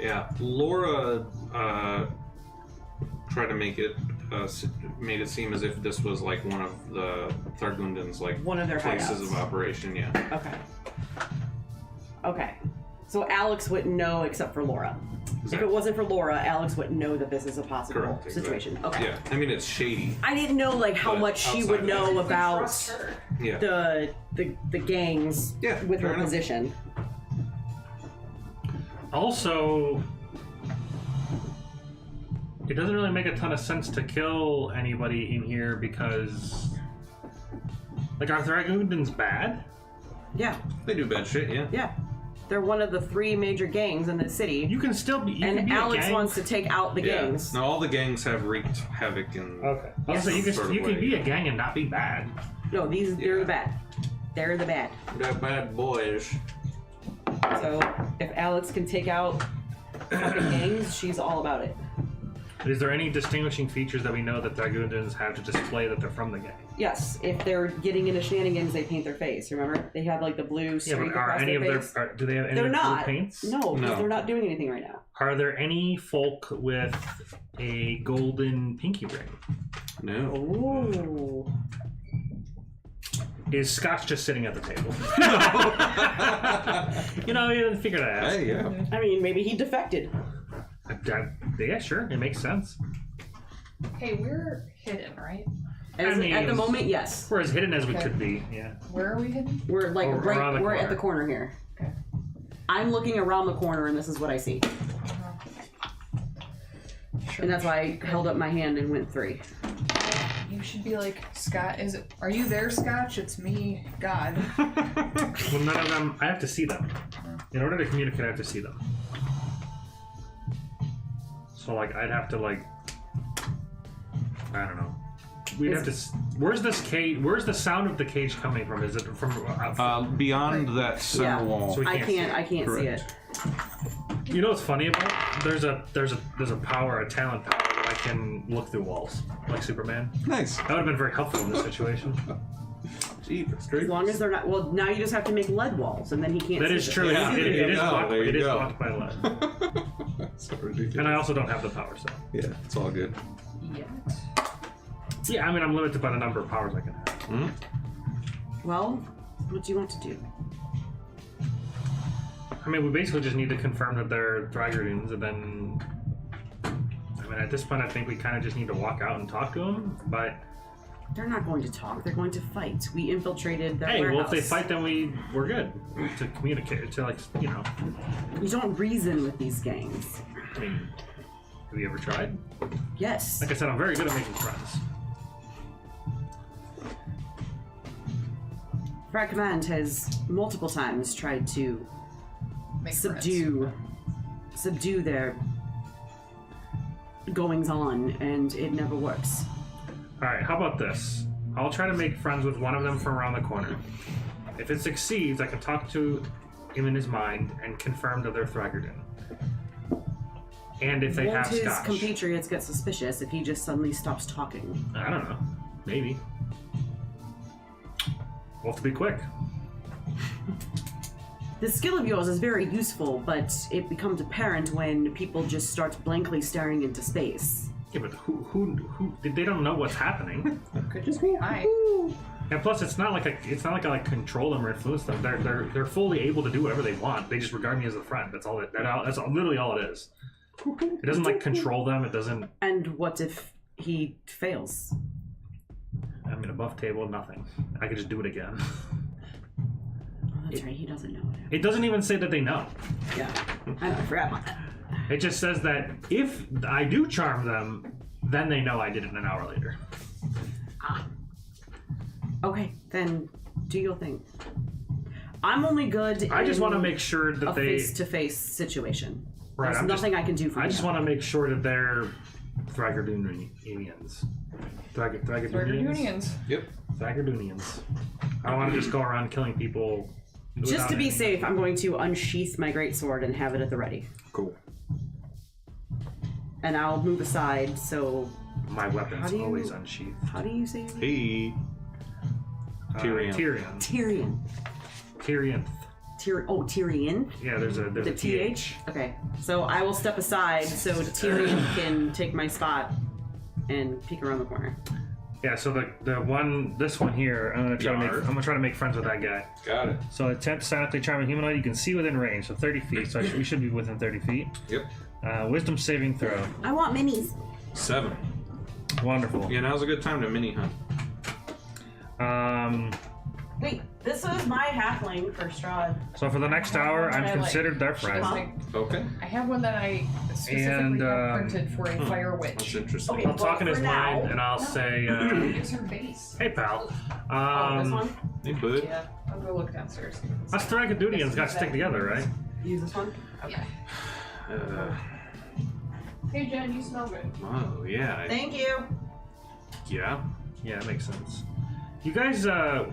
Speaker 2: Yeah. Laura tried to make it made it seem as if this was like one of the Thragordun's like
Speaker 3: One of their
Speaker 2: places
Speaker 3: hideouts.
Speaker 2: of operation. Yeah.
Speaker 3: Okay. So Alex wouldn't know except for Laura. If
Speaker 2: Exactly.
Speaker 3: it wasn't for Laura, Alex wouldn't know that this is a possible
Speaker 2: Correct,
Speaker 3: situation.
Speaker 2: exactly.
Speaker 3: Okay.
Speaker 2: Yeah. I mean, it's shady.
Speaker 3: I didn't know like how
Speaker 2: But
Speaker 3: much she
Speaker 2: outside
Speaker 3: would
Speaker 2: of
Speaker 3: know
Speaker 2: that-
Speaker 3: about
Speaker 5: Trust her.
Speaker 2: Yeah.
Speaker 3: the gangs
Speaker 2: Yeah,
Speaker 3: with her
Speaker 2: fair enough.
Speaker 3: position.
Speaker 1: Also, it doesn't really make a ton of sense to kill anybody in here because, like, are Thragordun's bad?
Speaker 3: Yeah.
Speaker 2: They do bad shit. Yeah.
Speaker 3: Yeah. They're one of the 3 major gangs in the city.
Speaker 1: You can still be. You can
Speaker 3: And
Speaker 1: be
Speaker 3: Alex
Speaker 1: a gang.
Speaker 3: wants to take out the
Speaker 2: Yeah.
Speaker 3: gangs.
Speaker 2: Now all the gangs have wreaked havoc and
Speaker 1: Okay. I was gonna say,
Speaker 2: Sort of
Speaker 1: you can
Speaker 2: way.
Speaker 1: be a gang and not be bad.
Speaker 3: No, they're
Speaker 2: Yeah.
Speaker 3: the bad. They're the bad.
Speaker 2: they're bad boys.
Speaker 3: So if Alex can take out fucking gangs, she's all about it.
Speaker 1: Is there any distinguishing features that we know that Thragordun's have to display that they're from the gang?
Speaker 3: Yes, if they're getting into shenanigans, they paint their face. Remember, they have like the blue
Speaker 1: Yeah,
Speaker 3: streak
Speaker 1: but are
Speaker 3: across
Speaker 1: any
Speaker 3: their
Speaker 1: of
Speaker 3: face.
Speaker 1: their do they have any
Speaker 3: They're
Speaker 1: blue
Speaker 3: not.
Speaker 1: paints?
Speaker 3: No, because
Speaker 2: No.
Speaker 3: they're not doing anything right now.
Speaker 1: Are there any folk with a golden pinky ring?
Speaker 2: No.
Speaker 3: Ooh.
Speaker 1: Is Scotch just sitting at the table? You know, you didn't figure that out.
Speaker 2: Hey, yeah.
Speaker 3: I mean, maybe he defected.
Speaker 1: Yeah, sure, it makes sense.
Speaker 5: Hey, we're hidden, right?
Speaker 3: At the
Speaker 1: it's-
Speaker 3: moment, yes.
Speaker 1: We're as hidden as we
Speaker 5: Okay.
Speaker 1: could be. Yeah.
Speaker 5: Where are we hidden?
Speaker 3: We're like
Speaker 1: Or around the
Speaker 3: we're at
Speaker 1: corner.
Speaker 3: the corner here.
Speaker 5: Okay.
Speaker 3: I'm looking around the corner, and this is what I see.
Speaker 5: Sure.
Speaker 3: And that's why I held up my hand and went 3.
Speaker 5: You should be like, Scott, are you there, Scotch? It's me, God.
Speaker 1: Well, none of them. I have to see them. In order to communicate, I have to see them. So, like, I'd have to, like, I don't know. We'd have to. Where's this cage? Where's the sound of the cage coming from? Is it from?
Speaker 2: Beyond that center
Speaker 3: Yeah.
Speaker 2: wall.
Speaker 1: So we
Speaker 3: I
Speaker 1: can't see
Speaker 3: can't. I can't see it.
Speaker 2: Correct.
Speaker 1: You know what's funny about? There's a power, a talent power that I can look through walls, like Superman.
Speaker 2: Nice.
Speaker 1: That would have been very helpful in this situation.
Speaker 2: Gee, that's great.
Speaker 3: As long as they're not. Well, now you just have to make lead walls, and then he can't.
Speaker 1: That
Speaker 3: see
Speaker 1: is
Speaker 3: it.
Speaker 1: true.
Speaker 2: Yeah,
Speaker 1: It
Speaker 2: there you
Speaker 1: is
Speaker 2: go,
Speaker 1: blocked.
Speaker 2: there you
Speaker 1: It is
Speaker 2: go.
Speaker 1: blocked by lead.
Speaker 2: So ridiculous.
Speaker 1: And I also don't have the power, so.
Speaker 2: Yeah, it's all good.
Speaker 5: Yet.
Speaker 1: Yeah, I mean, I'm limited by the number of powers I can have.
Speaker 2: Hmm?
Speaker 3: Well, what do you want to do?
Speaker 1: I mean, we basically just need to confirm that they're Thragorduns, and then. I mean, at this point, I think we kind of just need to walk out and talk to them, but.
Speaker 3: They're not going to talk. They're going to fight. We infiltrated their
Speaker 1: Hey,
Speaker 3: warehouse.
Speaker 1: well, if they fight, then we're good to communicate, to, like, you know.
Speaker 3: You don't reason with these gangs.
Speaker 1: I mean, have you ever tried?
Speaker 3: Yes.
Speaker 1: Like I said, I'm very good at making friends.
Speaker 3: Frag Command has multiple times tried to
Speaker 5: Make
Speaker 3: subdue their goings on, and it never works.
Speaker 1: Alright, how about this? I'll try to make friends with one of them from around the corner. If it succeeds, I can talk to him in his mind and confirm that they're Thragordun. And if they
Speaker 3: Won't
Speaker 1: have
Speaker 3: his
Speaker 1: Scotch.
Speaker 3: compatriots get suspicious if he just suddenly stops talking?
Speaker 1: I don't know. Maybe. We'll have to be quick.
Speaker 3: This skill of yours is very useful, but it becomes apparent when people just start blankly staring into space.
Speaker 1: Yeah, but who they don't know what's happening.
Speaker 5: Could just be hi.
Speaker 1: And plus, it's not like I like control them or influence them. They're fully able to do whatever they want. They just regard me as a friend. That's all. That's literally all it is. It doesn't like control them. It doesn't.
Speaker 3: And what if he fails?
Speaker 1: I mean, above table, nothing. I could just do it again.
Speaker 3: Oh, that's right, he doesn't know it.
Speaker 1: It doesn't even say that they know.
Speaker 3: Yeah, I forgot about that.
Speaker 1: It just says that if I do charm them, then they know I did it an hour later.
Speaker 3: Okay, then do your thing. I'm only good
Speaker 1: I just
Speaker 3: in
Speaker 1: want to make sure that
Speaker 3: a
Speaker 1: they.
Speaker 3: face-to-face situation.
Speaker 1: Right,
Speaker 3: There's
Speaker 1: I'm
Speaker 3: nothing I can do for you.
Speaker 1: I just want to make sure that they're Thragordunians. Thragordunians.
Speaker 5: Thragordunians.
Speaker 2: Yep.
Speaker 1: Thragordunians. I don't want to just go around killing people.
Speaker 3: Just
Speaker 1: without
Speaker 3: to be
Speaker 1: any-
Speaker 3: safe, I'm going to unsheath my greatsword and have it at the ready.
Speaker 2: Cool.
Speaker 3: And I'll move aside, so...
Speaker 1: My
Speaker 3: How
Speaker 1: weapon's
Speaker 3: do you-
Speaker 1: always unsheathed.
Speaker 3: How do you say your name?
Speaker 2: Hey. Tyrion.
Speaker 1: Tyrion.
Speaker 3: Tyrion.
Speaker 1: Tyrion.
Speaker 3: Tyrion?
Speaker 1: Yeah, there's a
Speaker 3: The
Speaker 1: TH.
Speaker 3: TH? Okay. So I will step aside so Tyrion can take my spot and peek around the corner.
Speaker 1: Yeah, so this one here, I'm gonna try to make friends with that guy.
Speaker 2: Got it.
Speaker 1: So attempt to silently charm a humanoid you can see within range, so 30 feet. So we should be within 30 feet.
Speaker 2: Yep.
Speaker 1: Wisdom saving throw.
Speaker 3: I want minis.
Speaker 2: 7.
Speaker 1: Wonderful.
Speaker 2: Yeah, now's a good time to mini hunt.
Speaker 3: Wait, this was my halfling for Strahd.
Speaker 1: So for the next hour, I'm
Speaker 5: I like-
Speaker 1: considered their
Speaker 5: She
Speaker 1: friend.
Speaker 5: does think-
Speaker 2: Okay.
Speaker 5: I have one that I specifically
Speaker 1: And,
Speaker 5: have printed for a fire
Speaker 2: That's
Speaker 5: witch.
Speaker 2: interesting.
Speaker 3: Okay.
Speaker 1: I'll talk in his
Speaker 3: For now.
Speaker 1: mind, and I'll say,
Speaker 5: Use her base.
Speaker 1: "Hey, pal.
Speaker 3: Oh, this one?
Speaker 2: Hey, bud.
Speaker 5: Yeah, I'll go look downstairs.
Speaker 1: Us Thragordunians got to stick together, right?"
Speaker 3: Use this one?
Speaker 5: Yeah. Hey Jen, you smell good.
Speaker 2: Oh, yeah.
Speaker 3: Thank you.
Speaker 2: Yeah.
Speaker 1: Yeah, that makes sense. You guys,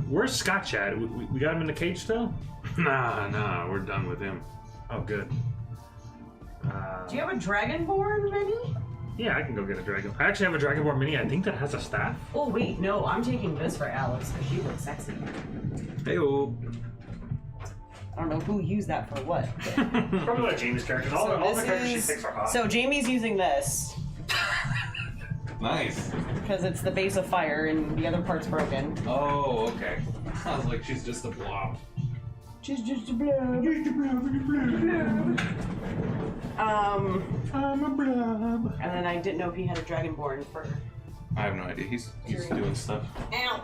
Speaker 1: where's Scotch at? We got him in the cage still?
Speaker 2: Nah, we're done with him.
Speaker 1: Oh, good.
Speaker 3: Do you have a dragonborn, Benny?
Speaker 1: Yeah, I can go get a dragon. I actually have a Dragonborn mini. I think that has a staff.
Speaker 3: Oh wait, no, I'm taking this for Alex because she looks sexy.
Speaker 2: Hey-oh.
Speaker 3: I don't know who used that for what.
Speaker 1: Probably one of Jamie's characters. All the characters she picks are hot.
Speaker 3: So Jamie's using this
Speaker 2: Nice.
Speaker 3: because it's the base of fire and the other part's broken.
Speaker 2: Oh, okay. Sounds like she's just a blob.
Speaker 3: She's just a blob. Just a blob.
Speaker 2: I'm a blob.
Speaker 3: And then I didn't know if he had a Dragonborn for.
Speaker 2: I have no idea. He's doing stuff.
Speaker 3: Ow.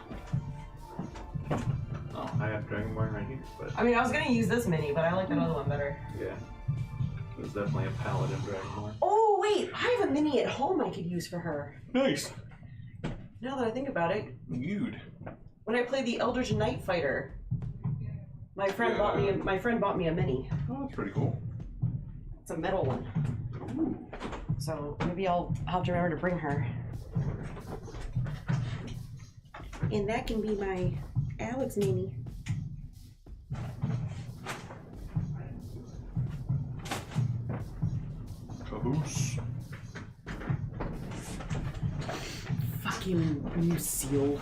Speaker 4: Oh, I have Dragonborn right here, but
Speaker 3: I mean, I was gonna use this mini, but I like that other one better.
Speaker 4: yeah. It was definitely a Paladin Dragonborn.
Speaker 3: Oh wait, I have a mini at home I could use for her.
Speaker 2: Nice.
Speaker 3: Now that I think about it,
Speaker 2: Dude.
Speaker 3: when I played the Eldritch Knight Fighter, my friend bought me a mini.
Speaker 2: Oh, that's pretty cool.
Speaker 3: It's a metal one. So maybe I'll have to remember to bring her. And that can be my Alex mini.
Speaker 2: Caboose.
Speaker 3: Fucking you seal.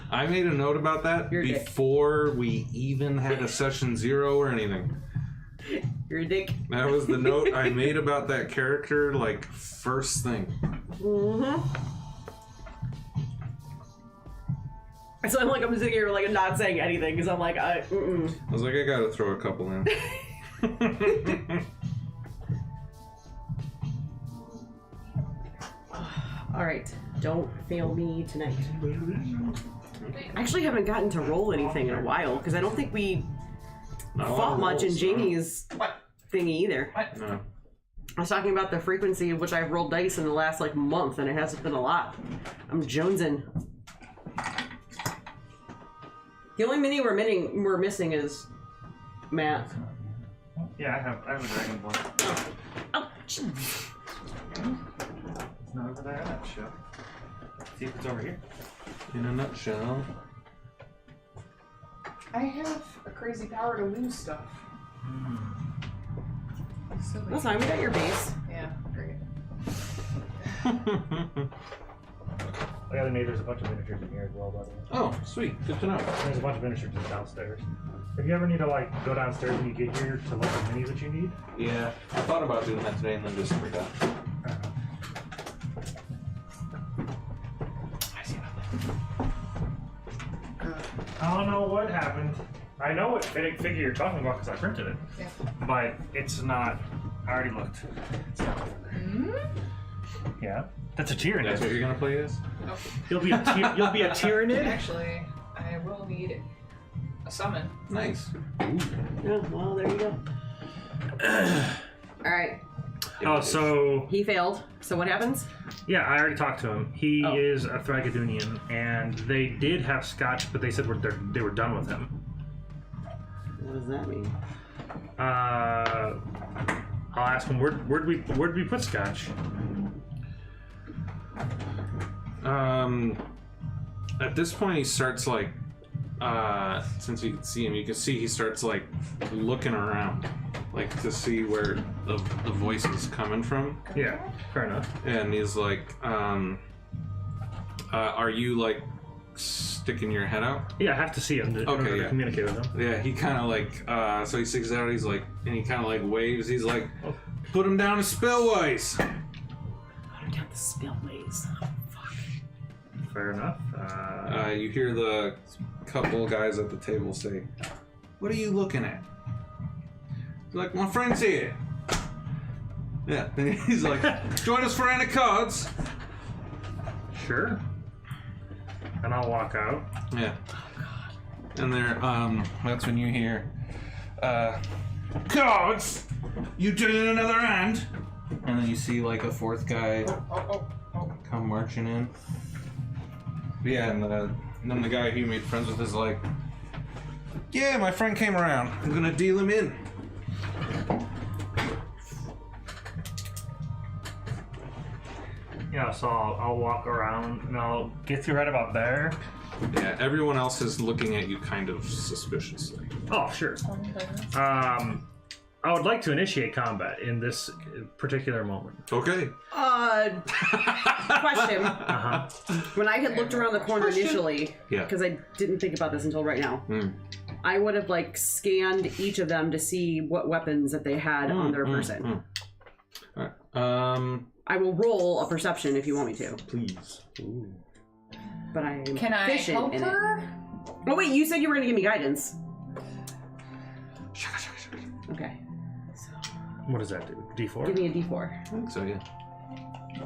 Speaker 2: I made a note about that
Speaker 3: You're a dick.
Speaker 2: before we even had a session 0 or anything.
Speaker 3: You're a dick.
Speaker 2: That was the note I made about that character, like, first thing.
Speaker 3: Mm-hmm. So I'm sitting here like not saying anything because I'm like,
Speaker 2: I was like, I gotta throw a couple in.
Speaker 3: All right, don't fail me tonight. I actually haven't gotten to roll anything in a while because I don't think we fought much in Jamie's thingy either.
Speaker 2: No.
Speaker 3: I was talking about the frequency of which I've rolled dice in the last like month, and it hasn't been a lot. I'm jonesing. The only mini we're missing is Matt.
Speaker 1: Yeah, I have a Dragonborn.
Speaker 3: Oh, jeez.
Speaker 1: It's not over there in that show. See if it's over here.
Speaker 2: In a nutshell.
Speaker 5: I have a crazy power to lose stuff. So
Speaker 3: That's fine. We got your base.
Speaker 5: Yeah, great.
Speaker 1: I got there's a bunch of miniatures in here as well, by the way.
Speaker 2: Oh, sweet. Good to know.
Speaker 1: There's a bunch of miniatures just downstairs. If you ever need to like go downstairs when you get here to look at minis that you need,
Speaker 2: Yeah, I thought about doing that today and then just forgot. I see nothing.
Speaker 1: I don't know what happened. I know what figure you're talking about because I printed it,
Speaker 5: Yeah.
Speaker 1: but it's not. I already looked. It's not over there. Yeah, that's a Tyranid.
Speaker 2: That's what you're gonna play as?
Speaker 5: Oh.
Speaker 1: You'll be a Tyranid.
Speaker 5: Actually, I will need a summon.
Speaker 2: Nice.
Speaker 3: Yeah, well, there you go. All right.
Speaker 1: Oh, so
Speaker 3: He failed. So what happens?
Speaker 1: yeah, I already talked to him. He
Speaker 3: Oh.
Speaker 1: is a Thragordunian, and they did have Scotch, but they said they were done with him.
Speaker 3: What does that mean?
Speaker 1: I'll ask him where'd we put Scotch?
Speaker 2: At this point he starts like, since you can see him, you can see he starts like looking around, like to see where the voice is coming from.
Speaker 1: Yeah, fair enough.
Speaker 2: And he's like, are you like sticking your head out?
Speaker 1: Yeah, I have to see him in order to
Speaker 2: yeah.
Speaker 1: communicate with him.
Speaker 2: Yeah, he kind of like, so he sticks it out, he's like, and he kind of like waves, he's like, put him down as spellwise.
Speaker 3: Put him down the spillways.
Speaker 1: Fair enough.
Speaker 2: You hear the couple guys at the table say, what are you looking at? He's like, my friend's here. Yeah, and he's like, join us for any cards.
Speaker 1: Sure. And I'll walk out.
Speaker 2: Yeah. And there, that's when you hear, cards! You doing another hand? And then you see like a fourth guy come marching in. Yeah, and then the guy who you made friends with is like, yeah, my friend came around. I'm gonna deal him in.
Speaker 1: Yeah, so I'll walk around and I'll get you right about there.
Speaker 2: Yeah, everyone else is looking at you kind of suspiciously.
Speaker 1: Oh, sure. I'll I would like to initiate combat in this particular moment.
Speaker 2: Okay.
Speaker 3: Question.
Speaker 1: Uh-huh.
Speaker 3: When I had looked around the corner initially,
Speaker 2: Yeah.
Speaker 3: because I didn't think about this until right now, I would have like scanned each of them to see what weapons that they had on their person.
Speaker 2: All right.
Speaker 3: I will roll a perception if you want me to,
Speaker 2: Please. Ooh.
Speaker 3: but I am
Speaker 5: Can I
Speaker 3: efficient
Speaker 5: help
Speaker 3: in
Speaker 5: her?
Speaker 3: it. Oh wait, you said you were gonna give me guidance. Okay,
Speaker 1: What does that do? D4?
Speaker 3: give me a D4.
Speaker 2: I think so, yeah.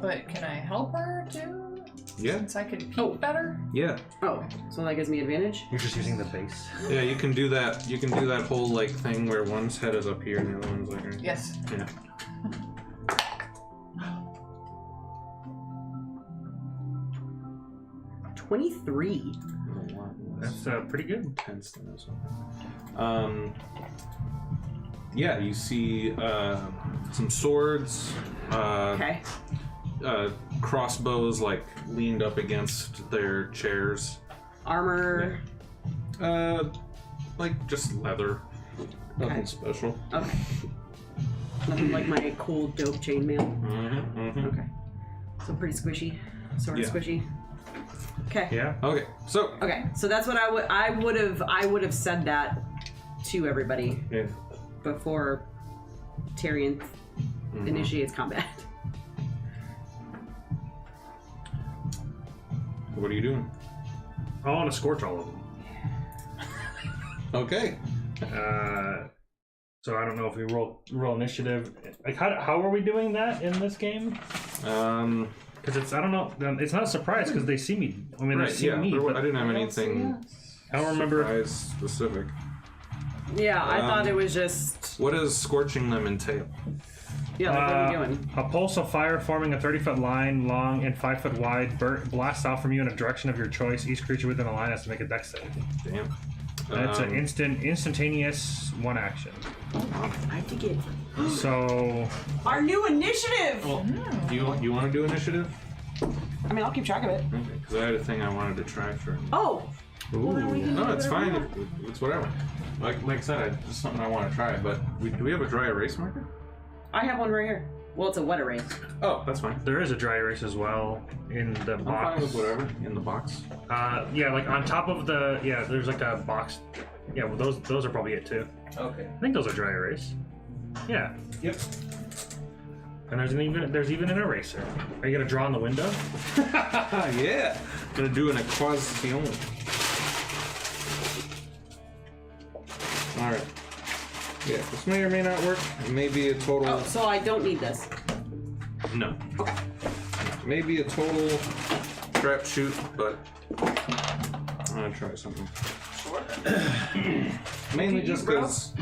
Speaker 5: But can I help her too?
Speaker 2: Yeah.
Speaker 5: Since I could peek better?
Speaker 2: Yeah.
Speaker 3: Oh, so that gives me advantage.
Speaker 1: You're just using the base.
Speaker 2: Yeah, you can do that. You can do that whole like thing where one's head is up here and the other one's like right.
Speaker 5: Yes.
Speaker 2: Yeah.
Speaker 3: 23.
Speaker 2: A lot less
Speaker 1: That's pretty good.
Speaker 2: intense than this one. Yeah, you see some swords,
Speaker 3: Okay.
Speaker 2: crossbows like leaned up against their chairs.
Speaker 3: Armor.
Speaker 2: Like just leather. Nothing
Speaker 3: Okay.
Speaker 2: special.
Speaker 3: Okay. Nothing like my cool dope chainmail. Okay. So pretty squishy. Sort of
Speaker 2: Yeah.
Speaker 3: squishy. Okay.
Speaker 1: Yeah.
Speaker 2: Okay, so
Speaker 3: Okay. So that's what I would have said that to everybody
Speaker 2: yeah.
Speaker 3: before Tyrion initiates combat.
Speaker 2: What are you doing?
Speaker 1: I want to scorch all of them.
Speaker 2: Okay.
Speaker 1: So I don't know if we roll initiative. Like how are we doing that in this game? Because it's I don't know. It's not a surprise because they see me. I mean,
Speaker 2: Right,
Speaker 1: they see
Speaker 2: yeah.
Speaker 1: me. But
Speaker 2: I didn't have anything
Speaker 1: I don't remember.
Speaker 2: surprise specific.
Speaker 3: Yeah, I thought it was just
Speaker 2: What does scorching them entail?
Speaker 3: yeah. Like, what are we doing?
Speaker 1: A pulse of fire forming a 30-foot line long and 5-foot wide blasts out from you in a direction of your choice. Each creature within a line has to make a dex save.
Speaker 2: Damn.
Speaker 1: And it's an instantaneous one action.
Speaker 3: I have to get
Speaker 1: So
Speaker 3: our new initiative.
Speaker 2: Well, do you want to do initiative?
Speaker 3: I mean, I'll keep track of it.
Speaker 2: Okay, because I had a thing I wanted to try for.
Speaker 3: Oh. Well, then we can do
Speaker 2: No, it's
Speaker 3: whatever we
Speaker 2: fine.
Speaker 3: want.
Speaker 2: It's whatever. Like I said, it's just something I want to try. But do we have a dry erase marker?
Speaker 3: I have one right here. Well, it's a wet erase.
Speaker 2: Oh, that's fine.
Speaker 1: there is a dry erase as well in the
Speaker 2: I'm fine
Speaker 1: box.
Speaker 2: with whatever in the box.
Speaker 1: Yeah, like on top of the there's like a box. Yeah, well those are probably it too.
Speaker 2: Okay.
Speaker 1: I think those are dry erase. Yeah,
Speaker 2: Yep.
Speaker 1: and there's even an eraser. Are you gonna draw on the window?
Speaker 2: Yeah. Gonna do an equation. All right. Yeah, this may or may not work. It may be a total.
Speaker 3: Oh, so I don't need this.
Speaker 2: No. Maybe a total crapshoot, but I'm gonna try something. Mainly just because.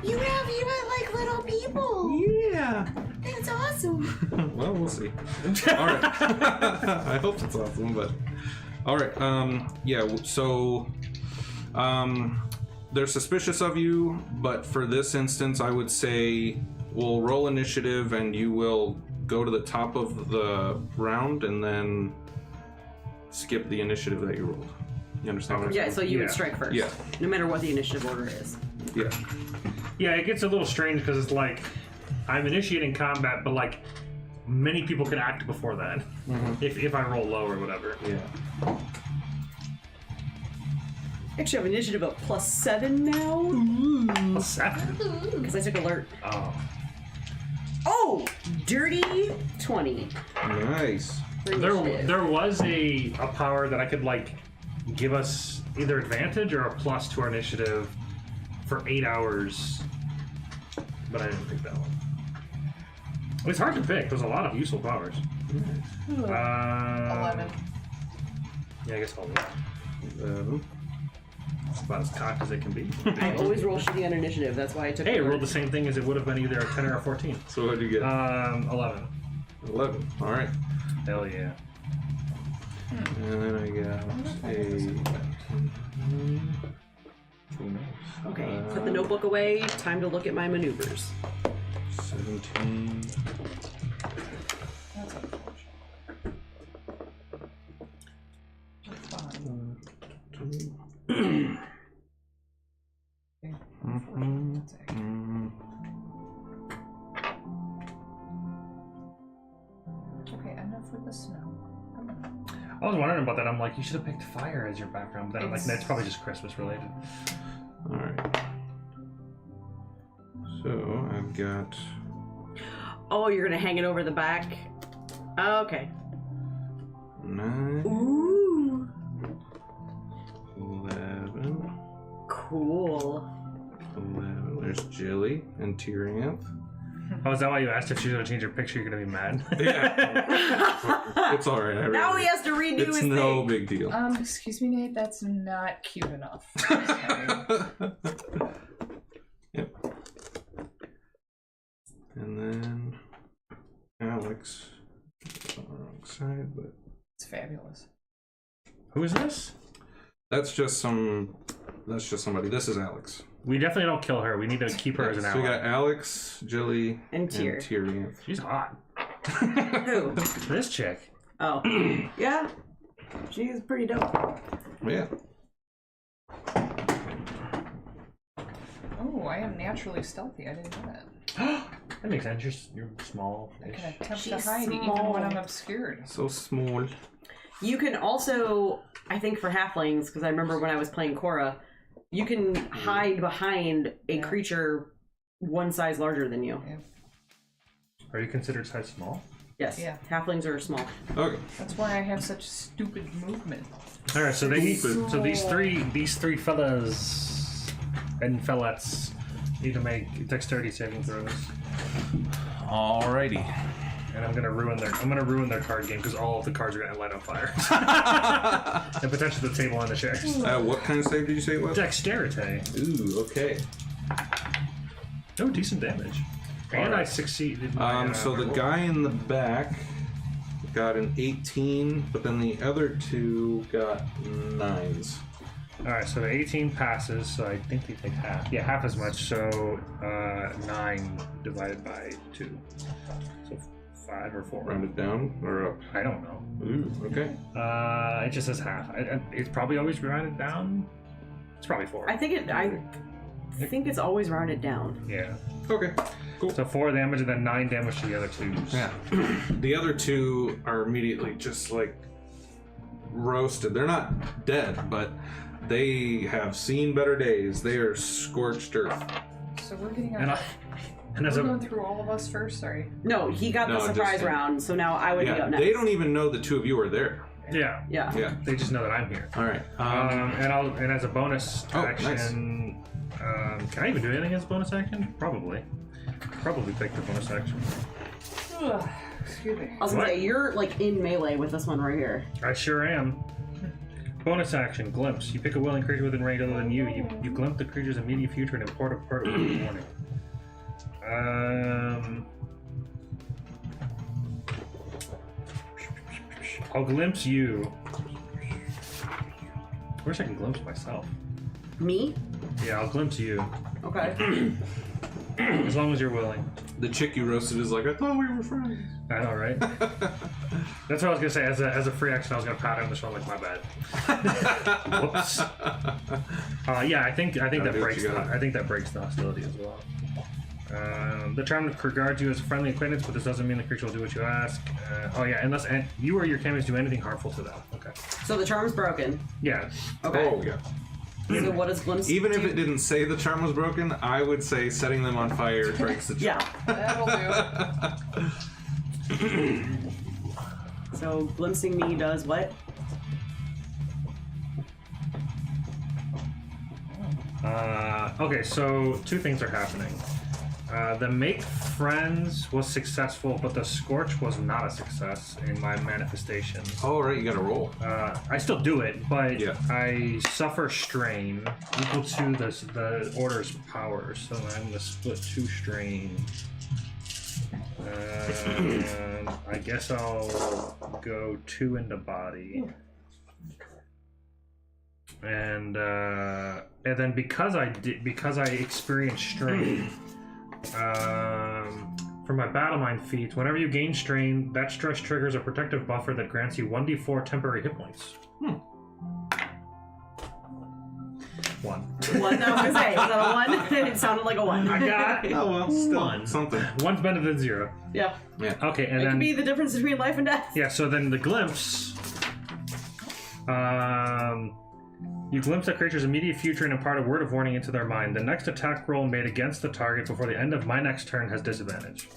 Speaker 6: You have like little people.
Speaker 2: Yeah.
Speaker 6: That's awesome.
Speaker 2: Well, we'll see. All right. I hope it's awesome, but all right. Yeah. So, they're suspicious of you, but for this instance, I would say we'll roll initiative, and you will go to the top of the round, and then skip the initiative that you rolled. You understand what I'm
Speaker 3: Yeah,
Speaker 2: saying?
Speaker 3: so you would
Speaker 1: Yeah.
Speaker 3: strike first.
Speaker 2: Yeah.
Speaker 3: No matter what the initiative order is.
Speaker 2: Yeah.
Speaker 1: Yeah, it gets a little strange because it's like I'm initiating combat, but like many people could act before that if I roll low or whatever.
Speaker 2: Yeah.
Speaker 3: Actually, I have initiative of +7 now.
Speaker 1: 7.
Speaker 3: Because I took alert.
Speaker 1: Oh.
Speaker 3: Oh! Dirty 20.
Speaker 2: Nice.
Speaker 3: for initiative.
Speaker 1: There was a power that I could like give us either advantage or a plus to our initiative for 8 hours, but I didn't pick that one. It's hard to pick. There's a lot of useful powers.
Speaker 5: 11.
Speaker 1: Yeah, I guess I'll roll. It's about as cocked as it can be.
Speaker 3: I always roll shitty on initiative. That's why I took
Speaker 1: Hey, it
Speaker 3: alert.
Speaker 1: rolled the same thing as it would have been either a 10 or a 14.
Speaker 2: So what did you get?
Speaker 1: 11.
Speaker 2: 11. All right.
Speaker 1: Hell yeah.
Speaker 2: And then I got a.
Speaker 3: Okay, put the notebook away. Time to look at my maneuvers.
Speaker 2: 17.
Speaker 5: That's unfortunate. That's fine. Okay.
Speaker 1: I was wondering about that. I'm like, you should have picked fire as your background. But then I'm like, that's probably just Christmas related.
Speaker 2: Alright. So, I've got...
Speaker 3: Oh, you're gonna hang it over the back? Okay.
Speaker 2: 9,
Speaker 3: Ooh.
Speaker 2: 11,
Speaker 3: Cool.
Speaker 2: 11. There's Jilly and Tyrianth.
Speaker 1: Oh, is that why you asked if she's gonna change her picture? You're gonna be mad.
Speaker 2: Yeah. It's alright.
Speaker 3: Now he has to redo
Speaker 2: It's
Speaker 3: his
Speaker 2: no
Speaker 3: thing.
Speaker 2: big deal.
Speaker 5: Excuse me, Nate, that's not cute enough.
Speaker 2: Yep. And then Alex. On the wrong side, but
Speaker 5: It's fabulous.
Speaker 1: Who is this?
Speaker 2: that's just somebody. This is Alex.
Speaker 1: We definitely don't kill her. We need to keep her as an
Speaker 2: So we
Speaker 1: ally.
Speaker 2: got Alex, Jilly,
Speaker 3: And Tyr.
Speaker 2: Tyrianth.
Speaker 1: She's hot.
Speaker 3: Who?
Speaker 1: This chick.
Speaker 3: Oh. Yeah. She's pretty dope.
Speaker 2: Yeah.
Speaker 5: Oh, I am naturally stealthy. I didn't know that.
Speaker 1: That makes sense. You're small.
Speaker 5: I can attempt to
Speaker 3: She's
Speaker 5: hide even
Speaker 3: small.
Speaker 5: when I'm obscured.
Speaker 2: So small.
Speaker 3: You can also, I think for halflings, because I remember when I was playing Korra, you can hide behind a creature one size larger than you.
Speaker 5: Yeah.
Speaker 1: Are you considered size small?
Speaker 3: Yes.
Speaker 5: Yeah.
Speaker 3: Halflings are small.
Speaker 2: Okay.
Speaker 5: That's why I have such stupid movement.
Speaker 1: All right. So they need.
Speaker 2: Stupid.
Speaker 1: So these three fellas and fellettes need to make dexterity saving throws.
Speaker 2: Alrighty.
Speaker 1: And I'm gonna ruin their card game because all of the cards are gonna light on fire. And potentially the table and the chairs.
Speaker 2: What kind of save did you say it was?
Speaker 1: Dexterity.
Speaker 2: Ooh, okay.
Speaker 1: Oh, decent damage. And
Speaker 2: Alright.
Speaker 1: I succeeded. My,
Speaker 2: So the
Speaker 1: roll.
Speaker 2: guy in the back got an 18, but then the other two got 9s.
Speaker 1: All right, so the 18 passes, so I think they take half. Yeah, half as much. So 9 divided by 2, so 5 or 4.
Speaker 2: Rounded down or up?
Speaker 1: I don't know.
Speaker 2: Ooh, okay.
Speaker 1: It just says half. It's probably always rounded down. It's probably 4.
Speaker 3: I think it's always rounded down.
Speaker 1: Yeah.
Speaker 2: Okay.
Speaker 1: So 4 damage and then 9 damage to the other 2s.
Speaker 2: Yeah. The other two are immediately just like roasted. They're not dead, but they have seen better days. They are scorched earth.
Speaker 5: So we're getting
Speaker 1: And,
Speaker 5: our...
Speaker 1: and as
Speaker 5: We're
Speaker 1: a
Speaker 5: going through all of us first? Sorry.
Speaker 3: No, he got
Speaker 2: No,
Speaker 3: the
Speaker 2: just
Speaker 3: surprise
Speaker 2: him.
Speaker 3: round, so now I would go
Speaker 2: Yeah,
Speaker 3: next.
Speaker 2: they don't even know the two of you are there.
Speaker 1: yeah,
Speaker 3: Yeah.
Speaker 2: Yeah.
Speaker 1: they just know that I'm here.
Speaker 2: All right.
Speaker 1: And as a bonus
Speaker 2: Oh,
Speaker 1: action, can I even do anything as a bonus action? Probably pick the bonus action.
Speaker 5: Ugh, excuse me.
Speaker 3: I was gonna
Speaker 1: What?
Speaker 3: say, you're like in melee with this one right here.
Speaker 1: I sure am. Bonus action, glimpse. You pick a willing creature within range other than you. You glimpse the creature's immediate future and import a part of the warning. I'll glimpse you. I wish I could glimpse myself.
Speaker 3: Me?
Speaker 1: Yeah, I'll glimpse you.
Speaker 3: Okay.
Speaker 1: As long as you're willing.
Speaker 2: The chick you roasted is like, I thought we were friends.
Speaker 1: I know, right? That's what I was gonna say. As a free action, I was gonna pat her on the shoulder like, my bad. Whoops. Yeah, I think that
Speaker 2: do what
Speaker 1: breaks.
Speaker 2: you got.
Speaker 1: I think that breaks the hostility as well. The charm regards you as a friendly acquaintance, but this doesn't mean the creature will do what you ask. Unless you or your cameos do anything harmful to them. Okay.
Speaker 3: So the charm's broken.
Speaker 1: Yeah.
Speaker 3: Okay.
Speaker 2: Oh, yeah.
Speaker 3: So what does glimpse
Speaker 2: Even if
Speaker 3: do?
Speaker 2: it didn't say the charm was broken, I would say setting them on fire breaks the charm.
Speaker 3: Yeah.
Speaker 5: That'll do.
Speaker 3: So glimpsing me does what?
Speaker 1: Okay, so 2 things are happening. The make friends was successful, but the scorch was not a success in my manifestation.
Speaker 2: Oh, right, you gotta roll.
Speaker 1: I still do it, but
Speaker 2: Yeah.
Speaker 1: I suffer strain equal to the order's power, so I'm gonna split 2 strain. I guess I'll go 2 into body, and then because I experienced strain. For my battle mind feat, whenever you gain strain, that stress triggers a protective buffer that grants you 1d4 temporary hit points. 1.
Speaker 3: One? I was gonna say, is that a 1? It sounded like a 1.
Speaker 1: I got
Speaker 2: Oh, well, still
Speaker 1: 1.
Speaker 2: something.
Speaker 1: 1's better than 0.
Speaker 3: Yeah.
Speaker 1: Okay, and
Speaker 3: It
Speaker 1: then
Speaker 3: could be the difference between life and death.
Speaker 1: yeah, so then the glimpse You glimpse a creature's immediate future and impart a word of warning into their mind. The next attack roll made against the target before the end of my next turn has disadvantage.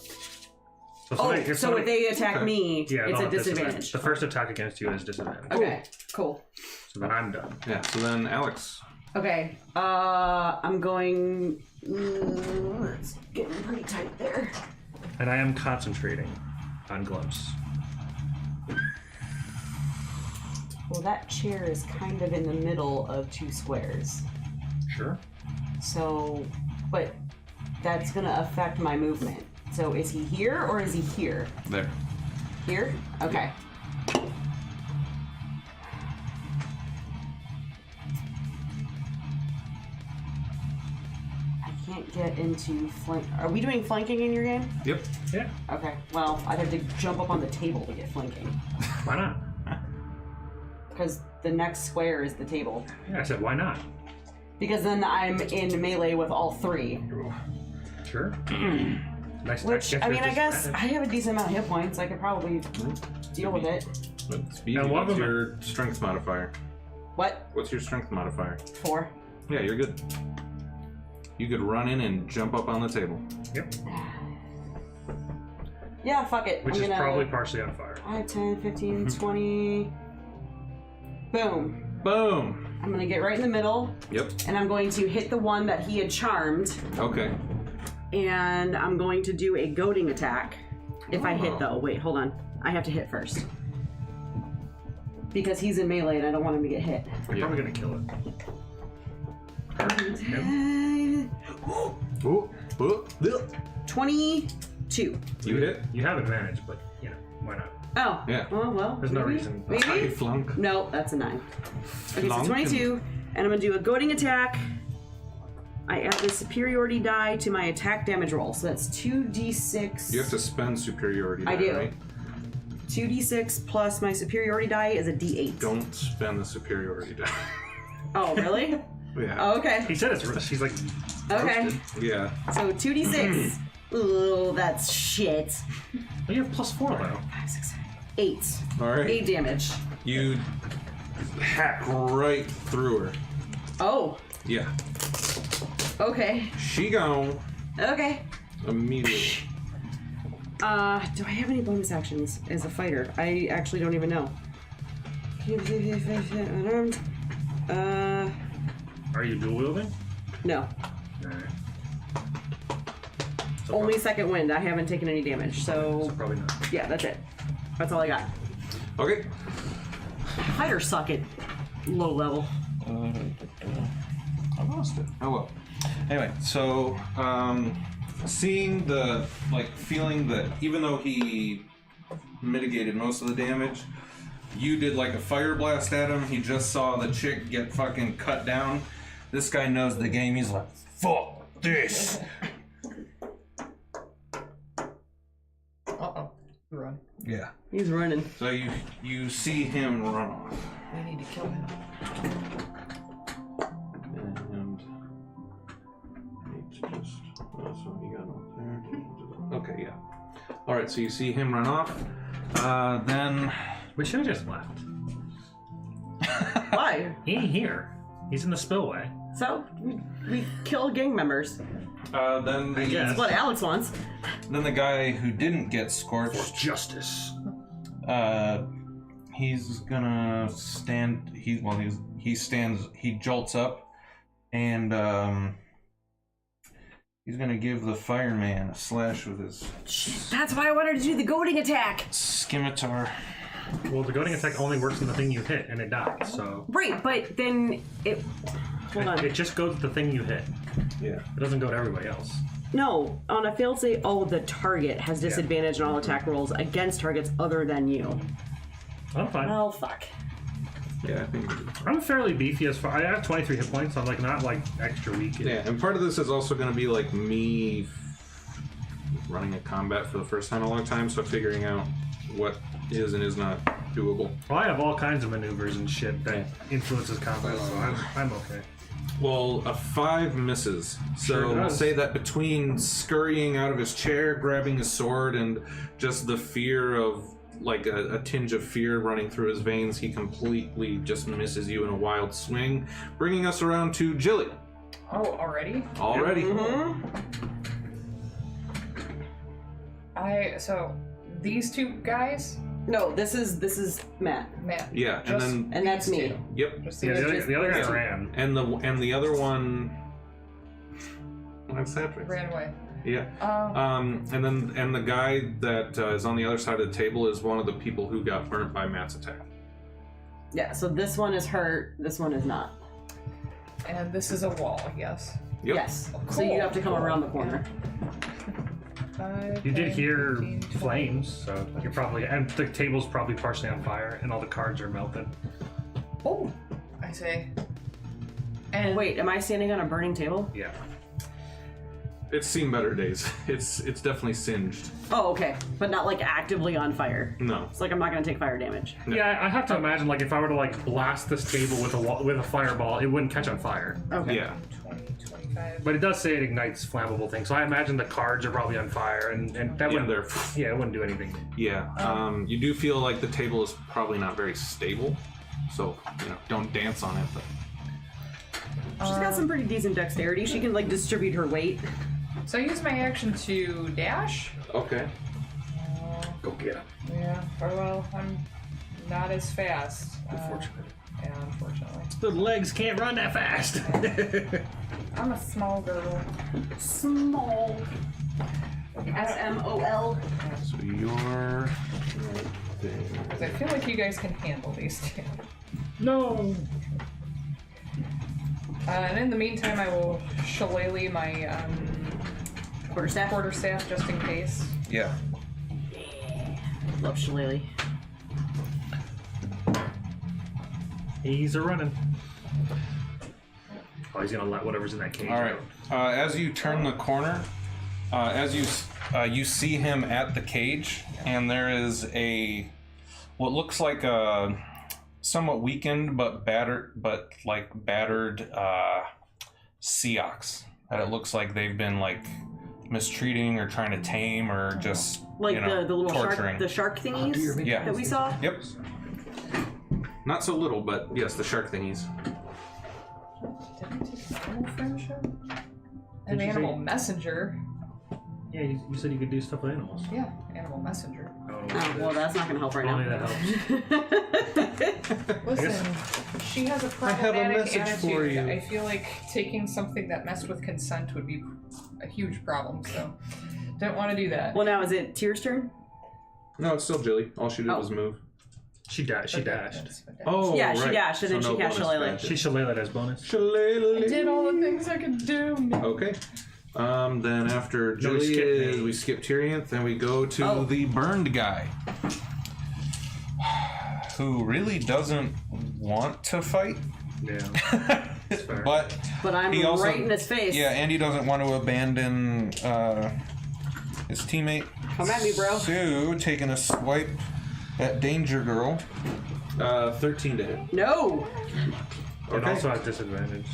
Speaker 1: So
Speaker 3: if they attack me, it's
Speaker 1: they'll
Speaker 3: a
Speaker 1: have
Speaker 3: disadvantage.
Speaker 1: The first attack against you is disadvantage.
Speaker 3: Okay, cool.
Speaker 1: So then I'm done.
Speaker 2: Yeah, so then Alex.
Speaker 3: Okay, I'm going... it's getting pretty tight there.
Speaker 1: And I am concentrating on glimpse.
Speaker 3: Well, that chair is kind of in the middle of 2 squares.
Speaker 1: Sure.
Speaker 3: So, but that's gonna affect my movement. So is he here or is he here?
Speaker 2: There.
Speaker 3: Here? Okay. I can't get into flank. Are we doing flanking in your game?
Speaker 2: Yep.
Speaker 1: Yeah.
Speaker 3: Okay. Well, I'd have to jump up on the table to get flanking.
Speaker 1: Why not?
Speaker 3: Because the next square is the table.
Speaker 1: Yeah, I said why not?
Speaker 3: Because then I'm in melee with all 3.
Speaker 1: Sure. Nice.
Speaker 3: Which, I mean, I guess I have a decent amount of hit points. I could probably deal with it.
Speaker 2: But speed,
Speaker 1: And one of
Speaker 2: what's
Speaker 1: them-
Speaker 2: your strength modifier?
Speaker 3: What?
Speaker 2: What's your strength modifier?
Speaker 3: 4.
Speaker 2: Yeah, you're good. You could run in and jump up on the table.
Speaker 1: Yep.
Speaker 3: Yeah, fuck it.
Speaker 1: Which
Speaker 3: I'm
Speaker 1: is
Speaker 3: gonna...
Speaker 1: probably partially on fire.
Speaker 3: 5, 10, 15, 20. Boom.
Speaker 2: Boom!
Speaker 3: I'm gonna get right in the middle,
Speaker 2: Yep.
Speaker 3: and I'm going to hit the one that he had charmed,
Speaker 2: Okay.
Speaker 3: and I'm going to do a goading attack. If I hit,
Speaker 2: Oh.
Speaker 3: though. Wait, hold on. I have to hit first. Because he's in melee, and I don't want him to get hit.
Speaker 1: You're probably gonna kill it.
Speaker 2: Ooh, ooh,
Speaker 3: 22.
Speaker 2: you hit?
Speaker 1: You have advantage, but you know why not?
Speaker 3: Oh.
Speaker 2: Yeah.
Speaker 3: Oh, well.
Speaker 1: There's no
Speaker 3: maybe?
Speaker 1: reason.
Speaker 2: You
Speaker 3: Maybe?
Speaker 2: flunk.
Speaker 3: No, that's a 9. Okay, so
Speaker 2: Flunk
Speaker 3: 22, and I'm gonna do a goading attack. I add the superiority die to my attack damage roll, so that's 2d6.
Speaker 2: You have to spend superiority die,
Speaker 3: I do.
Speaker 2: right?
Speaker 3: 2d6 plus my superiority die is a d8.
Speaker 2: Don't spend the superiority die.
Speaker 3: Oh, really?
Speaker 2: Yeah.
Speaker 3: Oh, okay.
Speaker 1: He said it's. She's like.
Speaker 3: Okay.
Speaker 1: roasted.
Speaker 2: Yeah.
Speaker 3: So 2d6. Ooh, that's shit.
Speaker 1: Oh, you have +4 though.
Speaker 3: 5, 6, 7, 8.
Speaker 2: All right.
Speaker 3: 8 damage.
Speaker 2: You hack right through her.
Speaker 3: Oh,
Speaker 2: Yeah.
Speaker 3: okay.
Speaker 2: She gone
Speaker 3: Okay.
Speaker 2: immediately.
Speaker 3: Do I have any bonus actions as a fighter? I actually don't even know. Unarmed.
Speaker 1: Are you dual wielding?
Speaker 3: No.
Speaker 1: Alright.
Speaker 3: Only second wind. I haven't taken any damage, so
Speaker 1: Probably not.
Speaker 3: yeah, that's it. That's all I got.
Speaker 2: Okay.
Speaker 3: Fighters suck at low level.
Speaker 2: I lost it. Oh well. Anyway, so seeing the feeling that even though he mitigated most of the damage, you did like a fire blast at him. He just saw the chick get fucking cut down. This guy knows the game. He's like, fuck this.
Speaker 5: Uh-oh. Run.
Speaker 2: Yeah.
Speaker 3: He's running.
Speaker 2: So you see him run off.
Speaker 5: We need to kill him.
Speaker 2: And it's just so you got up there. Okay, yeah. All right, so you see him run off. Then
Speaker 1: We should have just left.
Speaker 3: Why?
Speaker 1: He ain't here. He's in the spillway.
Speaker 3: So we kill gang members.
Speaker 2: then
Speaker 1: I
Speaker 2: the
Speaker 1: guess.
Speaker 3: That's what Alex wants.
Speaker 2: then the guy who didn't get scorched,
Speaker 1: Justice.
Speaker 2: he's gonna stand. He jolts up, and he's gonna give the fireman a slash with his
Speaker 3: That's why I wanted to do the goading attack.
Speaker 2: scimitar.
Speaker 1: Well, the goading attack only works on the thing you hit, and it dies. So
Speaker 3: Right, but then it. Hold on.
Speaker 1: it just goes to the thing you hit.
Speaker 2: Yeah.
Speaker 1: It doesn't go to everybody else.
Speaker 3: No, on a failed save, the target has disadvantage on all attack rolls against targets other than you.
Speaker 1: I'm fine.
Speaker 3: Oh, fuck.
Speaker 2: Yeah, I think.
Speaker 1: I'm fairly beefy as far. I have 23 hit points. I'm like not like extra weak.
Speaker 2: Yeah, and part of this is also going to be like me running a combat for the first time in a long time, so figuring out what is and is not doable.
Speaker 1: Well, I have all kinds of maneuvers and shit that influences combat, so I'm okay.
Speaker 2: Well, a 5 misses.
Speaker 1: Sure
Speaker 2: So
Speaker 1: does.
Speaker 2: say that between scurrying out of his chair, grabbing his sword, and just the fear of like a tinge of fear running through his veins. He completely just misses you in a wild swing, bringing us around to Jilly.
Speaker 5: Oh, already?
Speaker 2: Already.
Speaker 5: So these two guys?
Speaker 3: No, this is Matt.
Speaker 5: Matt.
Speaker 2: Yeah,
Speaker 3: And that's me.
Speaker 2: Yep.
Speaker 5: Just
Speaker 1: Yeah,
Speaker 5: these
Speaker 1: the
Speaker 5: two
Speaker 1: other guy ran.
Speaker 2: And the other one. What's that?
Speaker 5: ran away.
Speaker 2: Yeah. And the guy that is on the other side of the table is one of the people who got burnt by Matt's attack.
Speaker 3: Yeah, so this one is hurt, this one is not.
Speaker 5: And this is a wall, yes.
Speaker 2: Yep.
Speaker 3: Yes. So you have to come around the corner.
Speaker 5: 5,
Speaker 1: You did
Speaker 5: 10,
Speaker 1: hear
Speaker 5: 15, 20.
Speaker 1: flames, so you're probably, and the table's probably partially on fire, and all the cards are melted.
Speaker 5: Oh, I say. And
Speaker 3: Wait, am I standing on a burning table?
Speaker 1: Yeah.
Speaker 2: It's seen better days. It's definitely singed.
Speaker 3: Oh, okay. But not like actively on fire.
Speaker 2: No.
Speaker 3: It's like I'm not gonna take fire damage.
Speaker 1: Yeah, I have to imagine, like, if I were to, like, blast this table with a fireball, it wouldn't catch on fire.
Speaker 3: Okay.
Speaker 2: Yeah.
Speaker 5: 20, 25.
Speaker 1: But it does say it ignites flammable things, so I imagine the cards are probably on fire, and that
Speaker 2: Yeah,
Speaker 1: wouldn't,
Speaker 2: they're.
Speaker 1: it wouldn't do anything.
Speaker 2: Yeah. You do feel like the table is probably not very stable, so don't dance on it. But
Speaker 3: She's got some pretty decent dexterity. She can like distribute her weight.
Speaker 5: So I use my action to dash.
Speaker 2: okay.
Speaker 1: Go get him.
Speaker 5: Yeah, well, I'm not as fast.
Speaker 1: Unfortunately.
Speaker 5: Yeah, unfortunately.
Speaker 1: The legs can't run that fast.
Speaker 5: I'm a small girl.
Speaker 3: Small. SMOL.
Speaker 2: So you're.
Speaker 5: Because I feel like you guys can handle these two.
Speaker 1: No.
Speaker 5: And in the meantime, I will shillelagh my quarterstaff just in case.
Speaker 2: Yeah.
Speaker 3: Love shillelagh.
Speaker 1: He's a running. Oh, he's gonna let whatever's in that cage
Speaker 2: All right.
Speaker 1: out.
Speaker 2: As you turn the corner, as you see him at the cage, and there is what looks like a somewhat weakened but battered sea ox that it looks like they've been like mistreating or trying to tame or just
Speaker 3: Like the little
Speaker 2: torturing.
Speaker 3: shark thingies
Speaker 2: Yeah.
Speaker 3: that we saw.
Speaker 2: Yep. Not so little, but yes, the shark thingies.
Speaker 5: Did I take animal friendship? An
Speaker 1: Did you
Speaker 5: animal
Speaker 1: say-
Speaker 5: messenger.
Speaker 1: Yeah, you said you could do stuff with animals.
Speaker 5: Yeah, animal messenger.
Speaker 1: I don't know
Speaker 3: Oh,
Speaker 1: what
Speaker 3: well,
Speaker 1: it
Speaker 3: that's not gonna help right
Speaker 1: Only
Speaker 3: now.
Speaker 1: that helps.
Speaker 5: Listen, she has a
Speaker 2: have a
Speaker 5: problematic
Speaker 2: message
Speaker 5: attitude.
Speaker 2: for you.
Speaker 5: I feel like taking something that messed with consent would be a huge problem, so don't want to do that.
Speaker 3: Well, now is it Tyr's turn?
Speaker 2: No, it's still Jilly. All she did
Speaker 3: Oh.
Speaker 2: was move.
Speaker 1: She dashed. She
Speaker 5: Okay,
Speaker 1: dashed.
Speaker 5: that's what that-
Speaker 2: Oh,
Speaker 3: Yeah, she
Speaker 2: right.
Speaker 3: dashed, and then she
Speaker 2: no
Speaker 3: cast
Speaker 2: bonus
Speaker 3: Shillelagh.
Speaker 2: back.
Speaker 1: She should lay that as bonus.
Speaker 2: Shillelagh.
Speaker 5: I did all the things I could do.
Speaker 2: Okay. Then after
Speaker 1: No,
Speaker 2: Jilly,
Speaker 1: we skip me.
Speaker 2: we skip Tyrion, then we go to
Speaker 3: Oh.
Speaker 2: the burned guy, who really doesn't want to fight,
Speaker 1: Yeah. fair.
Speaker 2: but
Speaker 3: But I'm
Speaker 2: He also-
Speaker 3: right in his face.
Speaker 2: yeah, and he doesn't want to abandon his teammate.
Speaker 3: Come at me, bro.
Speaker 2: So taking a swipe at Danger Girl. 13 to hit.
Speaker 3: No.
Speaker 1: It
Speaker 2: Okay.
Speaker 1: also has disadvantage.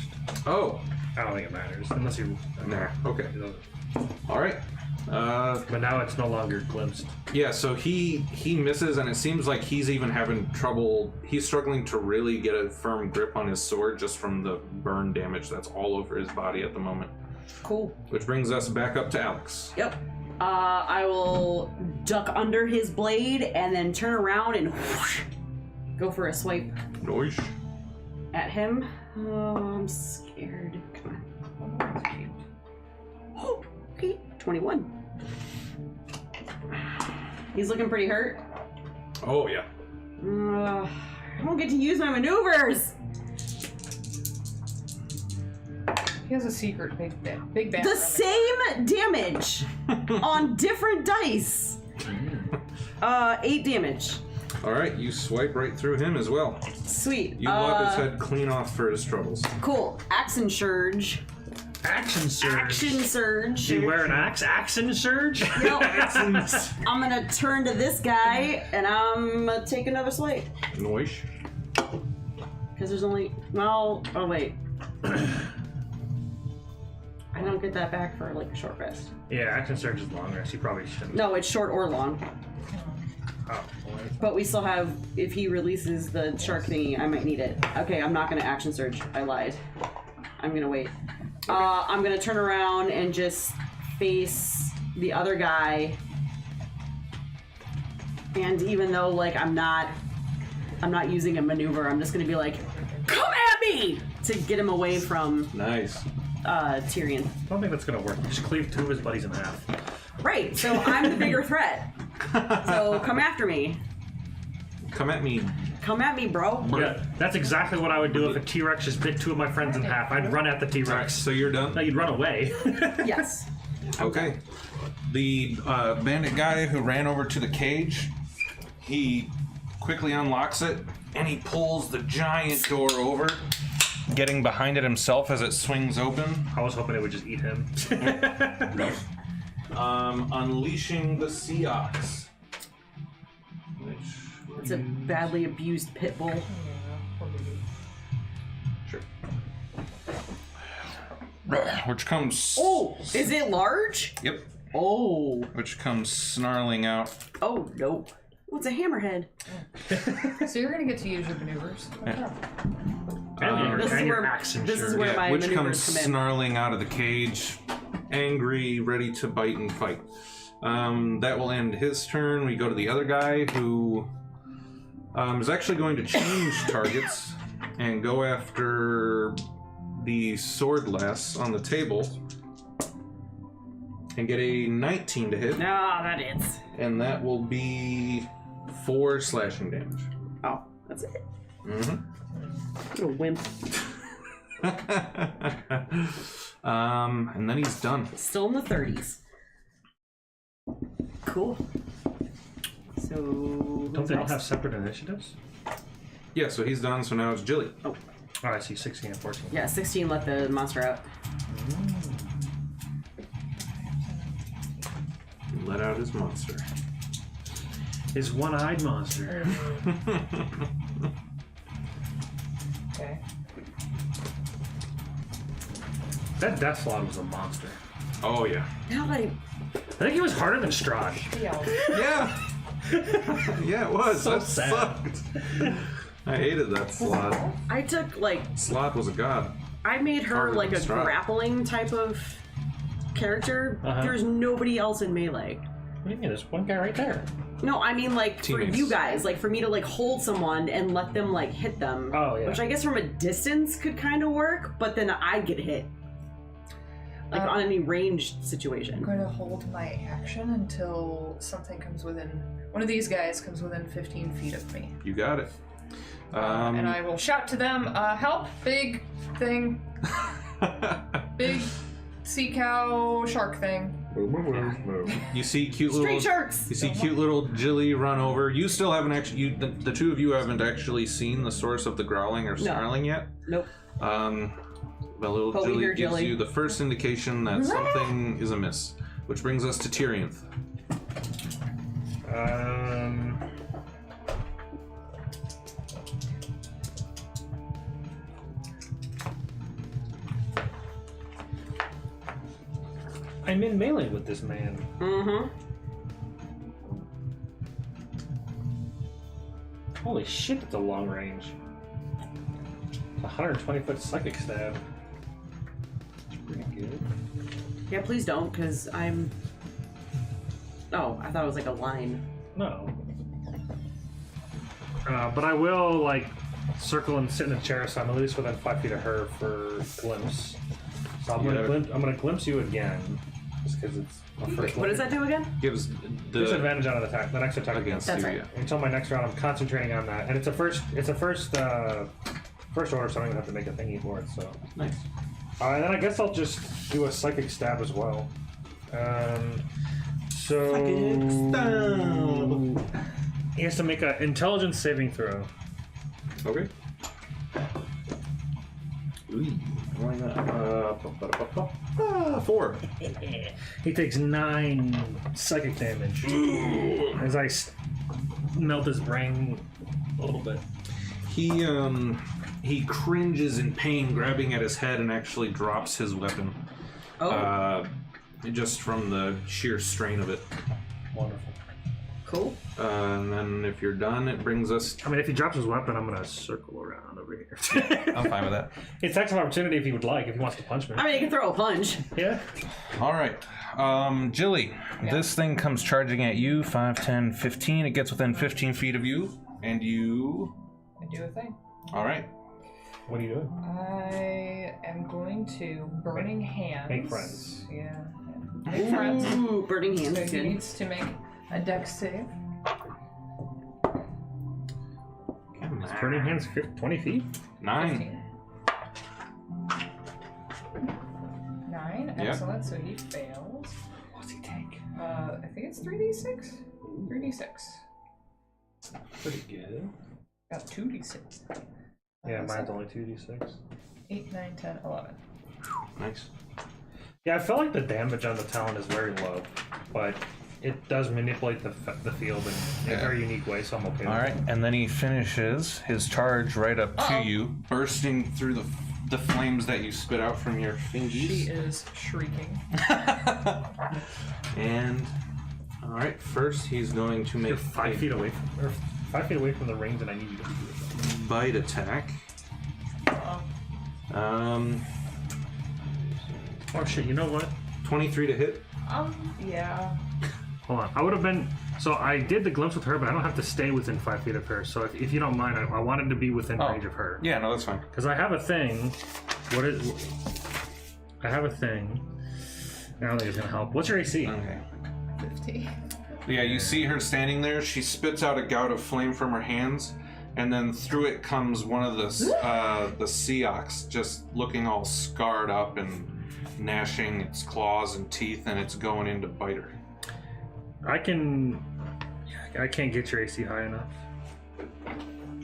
Speaker 2: Oh,
Speaker 1: I don't think it matters unless you.
Speaker 2: there. Okay.
Speaker 1: It doesn't.
Speaker 2: All right.
Speaker 1: But now it's no longer glimpsed.
Speaker 2: Yeah, so he misses, and it seems like he's even having trouble. He's struggling to really get a firm grip on his sword just from the burn damage that's all over his body at the moment.
Speaker 3: Cool.
Speaker 2: Which brings us back up to Alex.
Speaker 3: Yep. I will duck under his blade and then turn around and whoosh, go for a swipe
Speaker 2: Noish.
Speaker 3: at him. Oh, I'm scared. Come on. Oh, okay. 21. He's looking pretty hurt.
Speaker 2: Oh yeah.
Speaker 3: I don't get to use my maneuvers.
Speaker 5: He has a secret big bad.
Speaker 3: The same damage on different dice. 8 damage.
Speaker 2: All right, you swipe right through him as well.
Speaker 3: Sweet.
Speaker 2: You lop his head clean off for his troubles.
Speaker 3: Cool. Action surge.
Speaker 1: Action surge.
Speaker 3: Action surge.
Speaker 1: Do you wear an axe? Action surge?
Speaker 3: No. I'm gonna turn to this guy and I'm gonna take another swipe.
Speaker 2: Noish.
Speaker 3: Because there's only. Well, oh wait. I don't get that back for like a short rest.
Speaker 1: Yeah, action surge is long rest. You probably shouldn't.
Speaker 3: No, it's short or long.
Speaker 1: Oh, boy.
Speaker 3: But we still have, if he releases the shark thingy, I might need it. Okay, I'm not gonna action surge. I lied. I'm gonna wait. I'm gonna turn around and just face the other guy. And even though, like, I'm not using a maneuver, I'm just gonna be like, come at me! To get him away from
Speaker 2: Nice.
Speaker 3: Tyrion.
Speaker 1: I don't think that's gonna work. Just cleave 2 of his buddies in half.
Speaker 3: Right, so I'm the bigger threat. So come after me.
Speaker 2: Come at me.
Speaker 3: Come at me, bro.
Speaker 1: Yeah, that's exactly what I would do if a T-Rex just bit 2 of my friends in half. I'd run at the
Speaker 2: Alright,
Speaker 1: T-Rex.
Speaker 2: so you're done?
Speaker 1: No, you'd run away.
Speaker 3: Yes.
Speaker 2: Okay. The bandit guy who ran over to the cage, he quickly unlocks it and he pulls the giant door over, getting behind it himself as it swings open,
Speaker 1: I was hoping it would just eat him.
Speaker 2: unleashing the sea ox.
Speaker 3: It's a badly abused pit bull.
Speaker 2: Sure. Which comes.
Speaker 3: Oh, is it large?
Speaker 2: Yep.
Speaker 3: Oh.
Speaker 2: Which comes snarling out.
Speaker 3: Oh, no. What's a hammerhead?
Speaker 5: So you're gonna get to use your maneuvers.
Speaker 3: This is where, this is where my
Speaker 2: which
Speaker 3: maneuvers
Speaker 2: comes
Speaker 3: come in.
Speaker 2: snarling out of the cage, angry, ready to bite and fight. That will end his turn. We go to the other guy who is actually going to change targets and go after the swordlass on the table and get a 19 to hit,
Speaker 3: Ah, that is.
Speaker 2: and that will be 4 slashing damage.
Speaker 3: Oh, that's it.
Speaker 2: Mm-hmm.
Speaker 3: Little wimp.
Speaker 2: And then he's done.
Speaker 3: Still in the 30s. Cool. So.
Speaker 1: Don't they all have separate initiatives?
Speaker 2: Yeah, so he's done, so now it's Jilly.
Speaker 3: Oh,
Speaker 1: Oh, I see 16 and 14.
Speaker 3: yeah, 16 let the monster out.
Speaker 2: He let out his monster.
Speaker 1: His one-eyed monster.
Speaker 5: Okay.
Speaker 1: That Death Slot was a monster.
Speaker 2: Oh, yeah.
Speaker 3: Now I.
Speaker 1: I think he was harder than Strahd.
Speaker 2: Yeah! Yeah, it was.
Speaker 1: So
Speaker 2: That
Speaker 1: sad.
Speaker 2: sucked. I hated that slot.
Speaker 3: I took, like.
Speaker 2: Slot was a god.
Speaker 3: I made her
Speaker 2: Harder
Speaker 3: like
Speaker 2: than
Speaker 3: a
Speaker 2: Strahd.
Speaker 3: grappling type of character.
Speaker 1: Uh-huh.
Speaker 3: There's nobody else in melee.
Speaker 1: What do you mean? There's one guy right there.
Speaker 3: No, I mean like
Speaker 2: Teammates.
Speaker 3: for you guys, like for me to like hold someone and let them like hit them.
Speaker 1: Oh, yeah.
Speaker 3: Which I guess from a distance could kind of work, but then I get hit. Like on any ranged situation.
Speaker 5: I'm going to hold my action until something comes within. One of these guys comes within 15 feet of me.
Speaker 2: You got it.
Speaker 5: And I will shout to them, help! Big thing. Big sea cow shark thing.
Speaker 2: You see cute
Speaker 3: Street
Speaker 2: little.
Speaker 3: sharks!
Speaker 2: You see cute little Jilly run over. You still haven't actually. The two of you haven't actually seen the source of the growling or snarling yet.
Speaker 3: Nope.
Speaker 2: The little
Speaker 3: But we
Speaker 2: Jilly
Speaker 3: hear
Speaker 2: gives
Speaker 3: Jilly.
Speaker 2: you the first indication that something is amiss, which brings us to Tyrion.
Speaker 1: I'm in melee with this man.
Speaker 3: Mm-hmm.
Speaker 1: Holy shit, it's a long range. 120-foot psychic stab. That's pretty good.
Speaker 3: Yeah, please don't, because I'm. Oh, I thought it was like a line.
Speaker 1: No. But I will, like, circle and sit in a chair so I'm at least within 5 feet of her for glimpse. So I'm gonna glimpse you again, just because it's my first
Speaker 3: What does that do again?
Speaker 2: Gives
Speaker 1: Disadvantage on an attack, the next attack
Speaker 2: against
Speaker 3: That's
Speaker 2: you.
Speaker 3: right.
Speaker 2: Yeah.
Speaker 1: Until my next round, I'm concentrating on that, and it's a first order, so I don't even have to make a thingy for it. So
Speaker 3: Nice.
Speaker 1: and then I guess I'll just do a psychic stab as well. So he has to make an intelligence saving throw.
Speaker 2: Okay.
Speaker 1: Why not?
Speaker 2: 4.
Speaker 1: He takes 9 psychic damage as I melt his brain a little bit.
Speaker 2: He cringes in pain, grabbing at his head, and actually drops his weapon.
Speaker 3: Oh,
Speaker 2: Just from the sheer strain of it.
Speaker 1: Wonderful.
Speaker 3: Cool.
Speaker 2: And then if you're done, it brings us.
Speaker 1: I mean, if he drops his weapon, I'm gonna circle around over here.
Speaker 2: I'm fine with that.
Speaker 1: It's action of opportunity if he would like, if he wants to punch me.
Speaker 3: I mean, you can throw a punch.
Speaker 1: Yeah.
Speaker 2: All right. Jilly, this thing comes charging at you, 5, 10, 15. It gets within 15 feet of you, and you...
Speaker 5: I do a thing.
Speaker 2: All right.
Speaker 1: What are you doing?
Speaker 5: I am going to Burning Hands.
Speaker 1: Make friends.
Speaker 5: Yeah. Make friends.
Speaker 3: Ooh, burning hands
Speaker 5: So
Speaker 3: is
Speaker 5: he
Speaker 3: good.
Speaker 5: needs to make a dex save.
Speaker 1: Turning hands 20 feet?
Speaker 2: 9.
Speaker 5: 9.
Speaker 2: Yep.
Speaker 5: Excellent. So he fails.
Speaker 1: What's he take?
Speaker 5: I think it's 3d6. 3d6.
Speaker 1: Pretty good.
Speaker 5: Got 2d6.
Speaker 1: Yeah, mine's only 2d6.
Speaker 5: 8, 9, 10, 11.
Speaker 2: Nice.
Speaker 1: Yeah, I feel like the damage on the talent is very low, but it does manipulate the field in a very unique way, so I'm okay
Speaker 2: All
Speaker 1: with
Speaker 2: right, and then he finishes his charge right up to you, bursting through the flames that you spit out from your fingies.
Speaker 5: She is shrieking.
Speaker 2: And all right, first he's going to make
Speaker 1: You're 5 feet away from, or 5 feet away from the range that I need you to do it.
Speaker 2: bite attack.
Speaker 1: Oh shit, you know what?
Speaker 2: 23 to hit.
Speaker 5: Yeah.
Speaker 1: Hold on. I would have been. So I did the glimpse with her, but I don't have to stay within 5 feet of her. So if you don't mind, I wanted to be within range of her.
Speaker 2: Yeah, no, that's fine.
Speaker 1: Because I have a thing. What is. I have a thing. I don't think it's going to help. What's your AC?
Speaker 2: Okay.
Speaker 5: 50.
Speaker 2: Yeah, you see her standing there. She spits out a gout of flame from her hands, and then through it comes one of the Seox, just looking all scarred up and gnashing its claws and teeth, and it's going in to bite her.
Speaker 1: I can't get your AC high enough.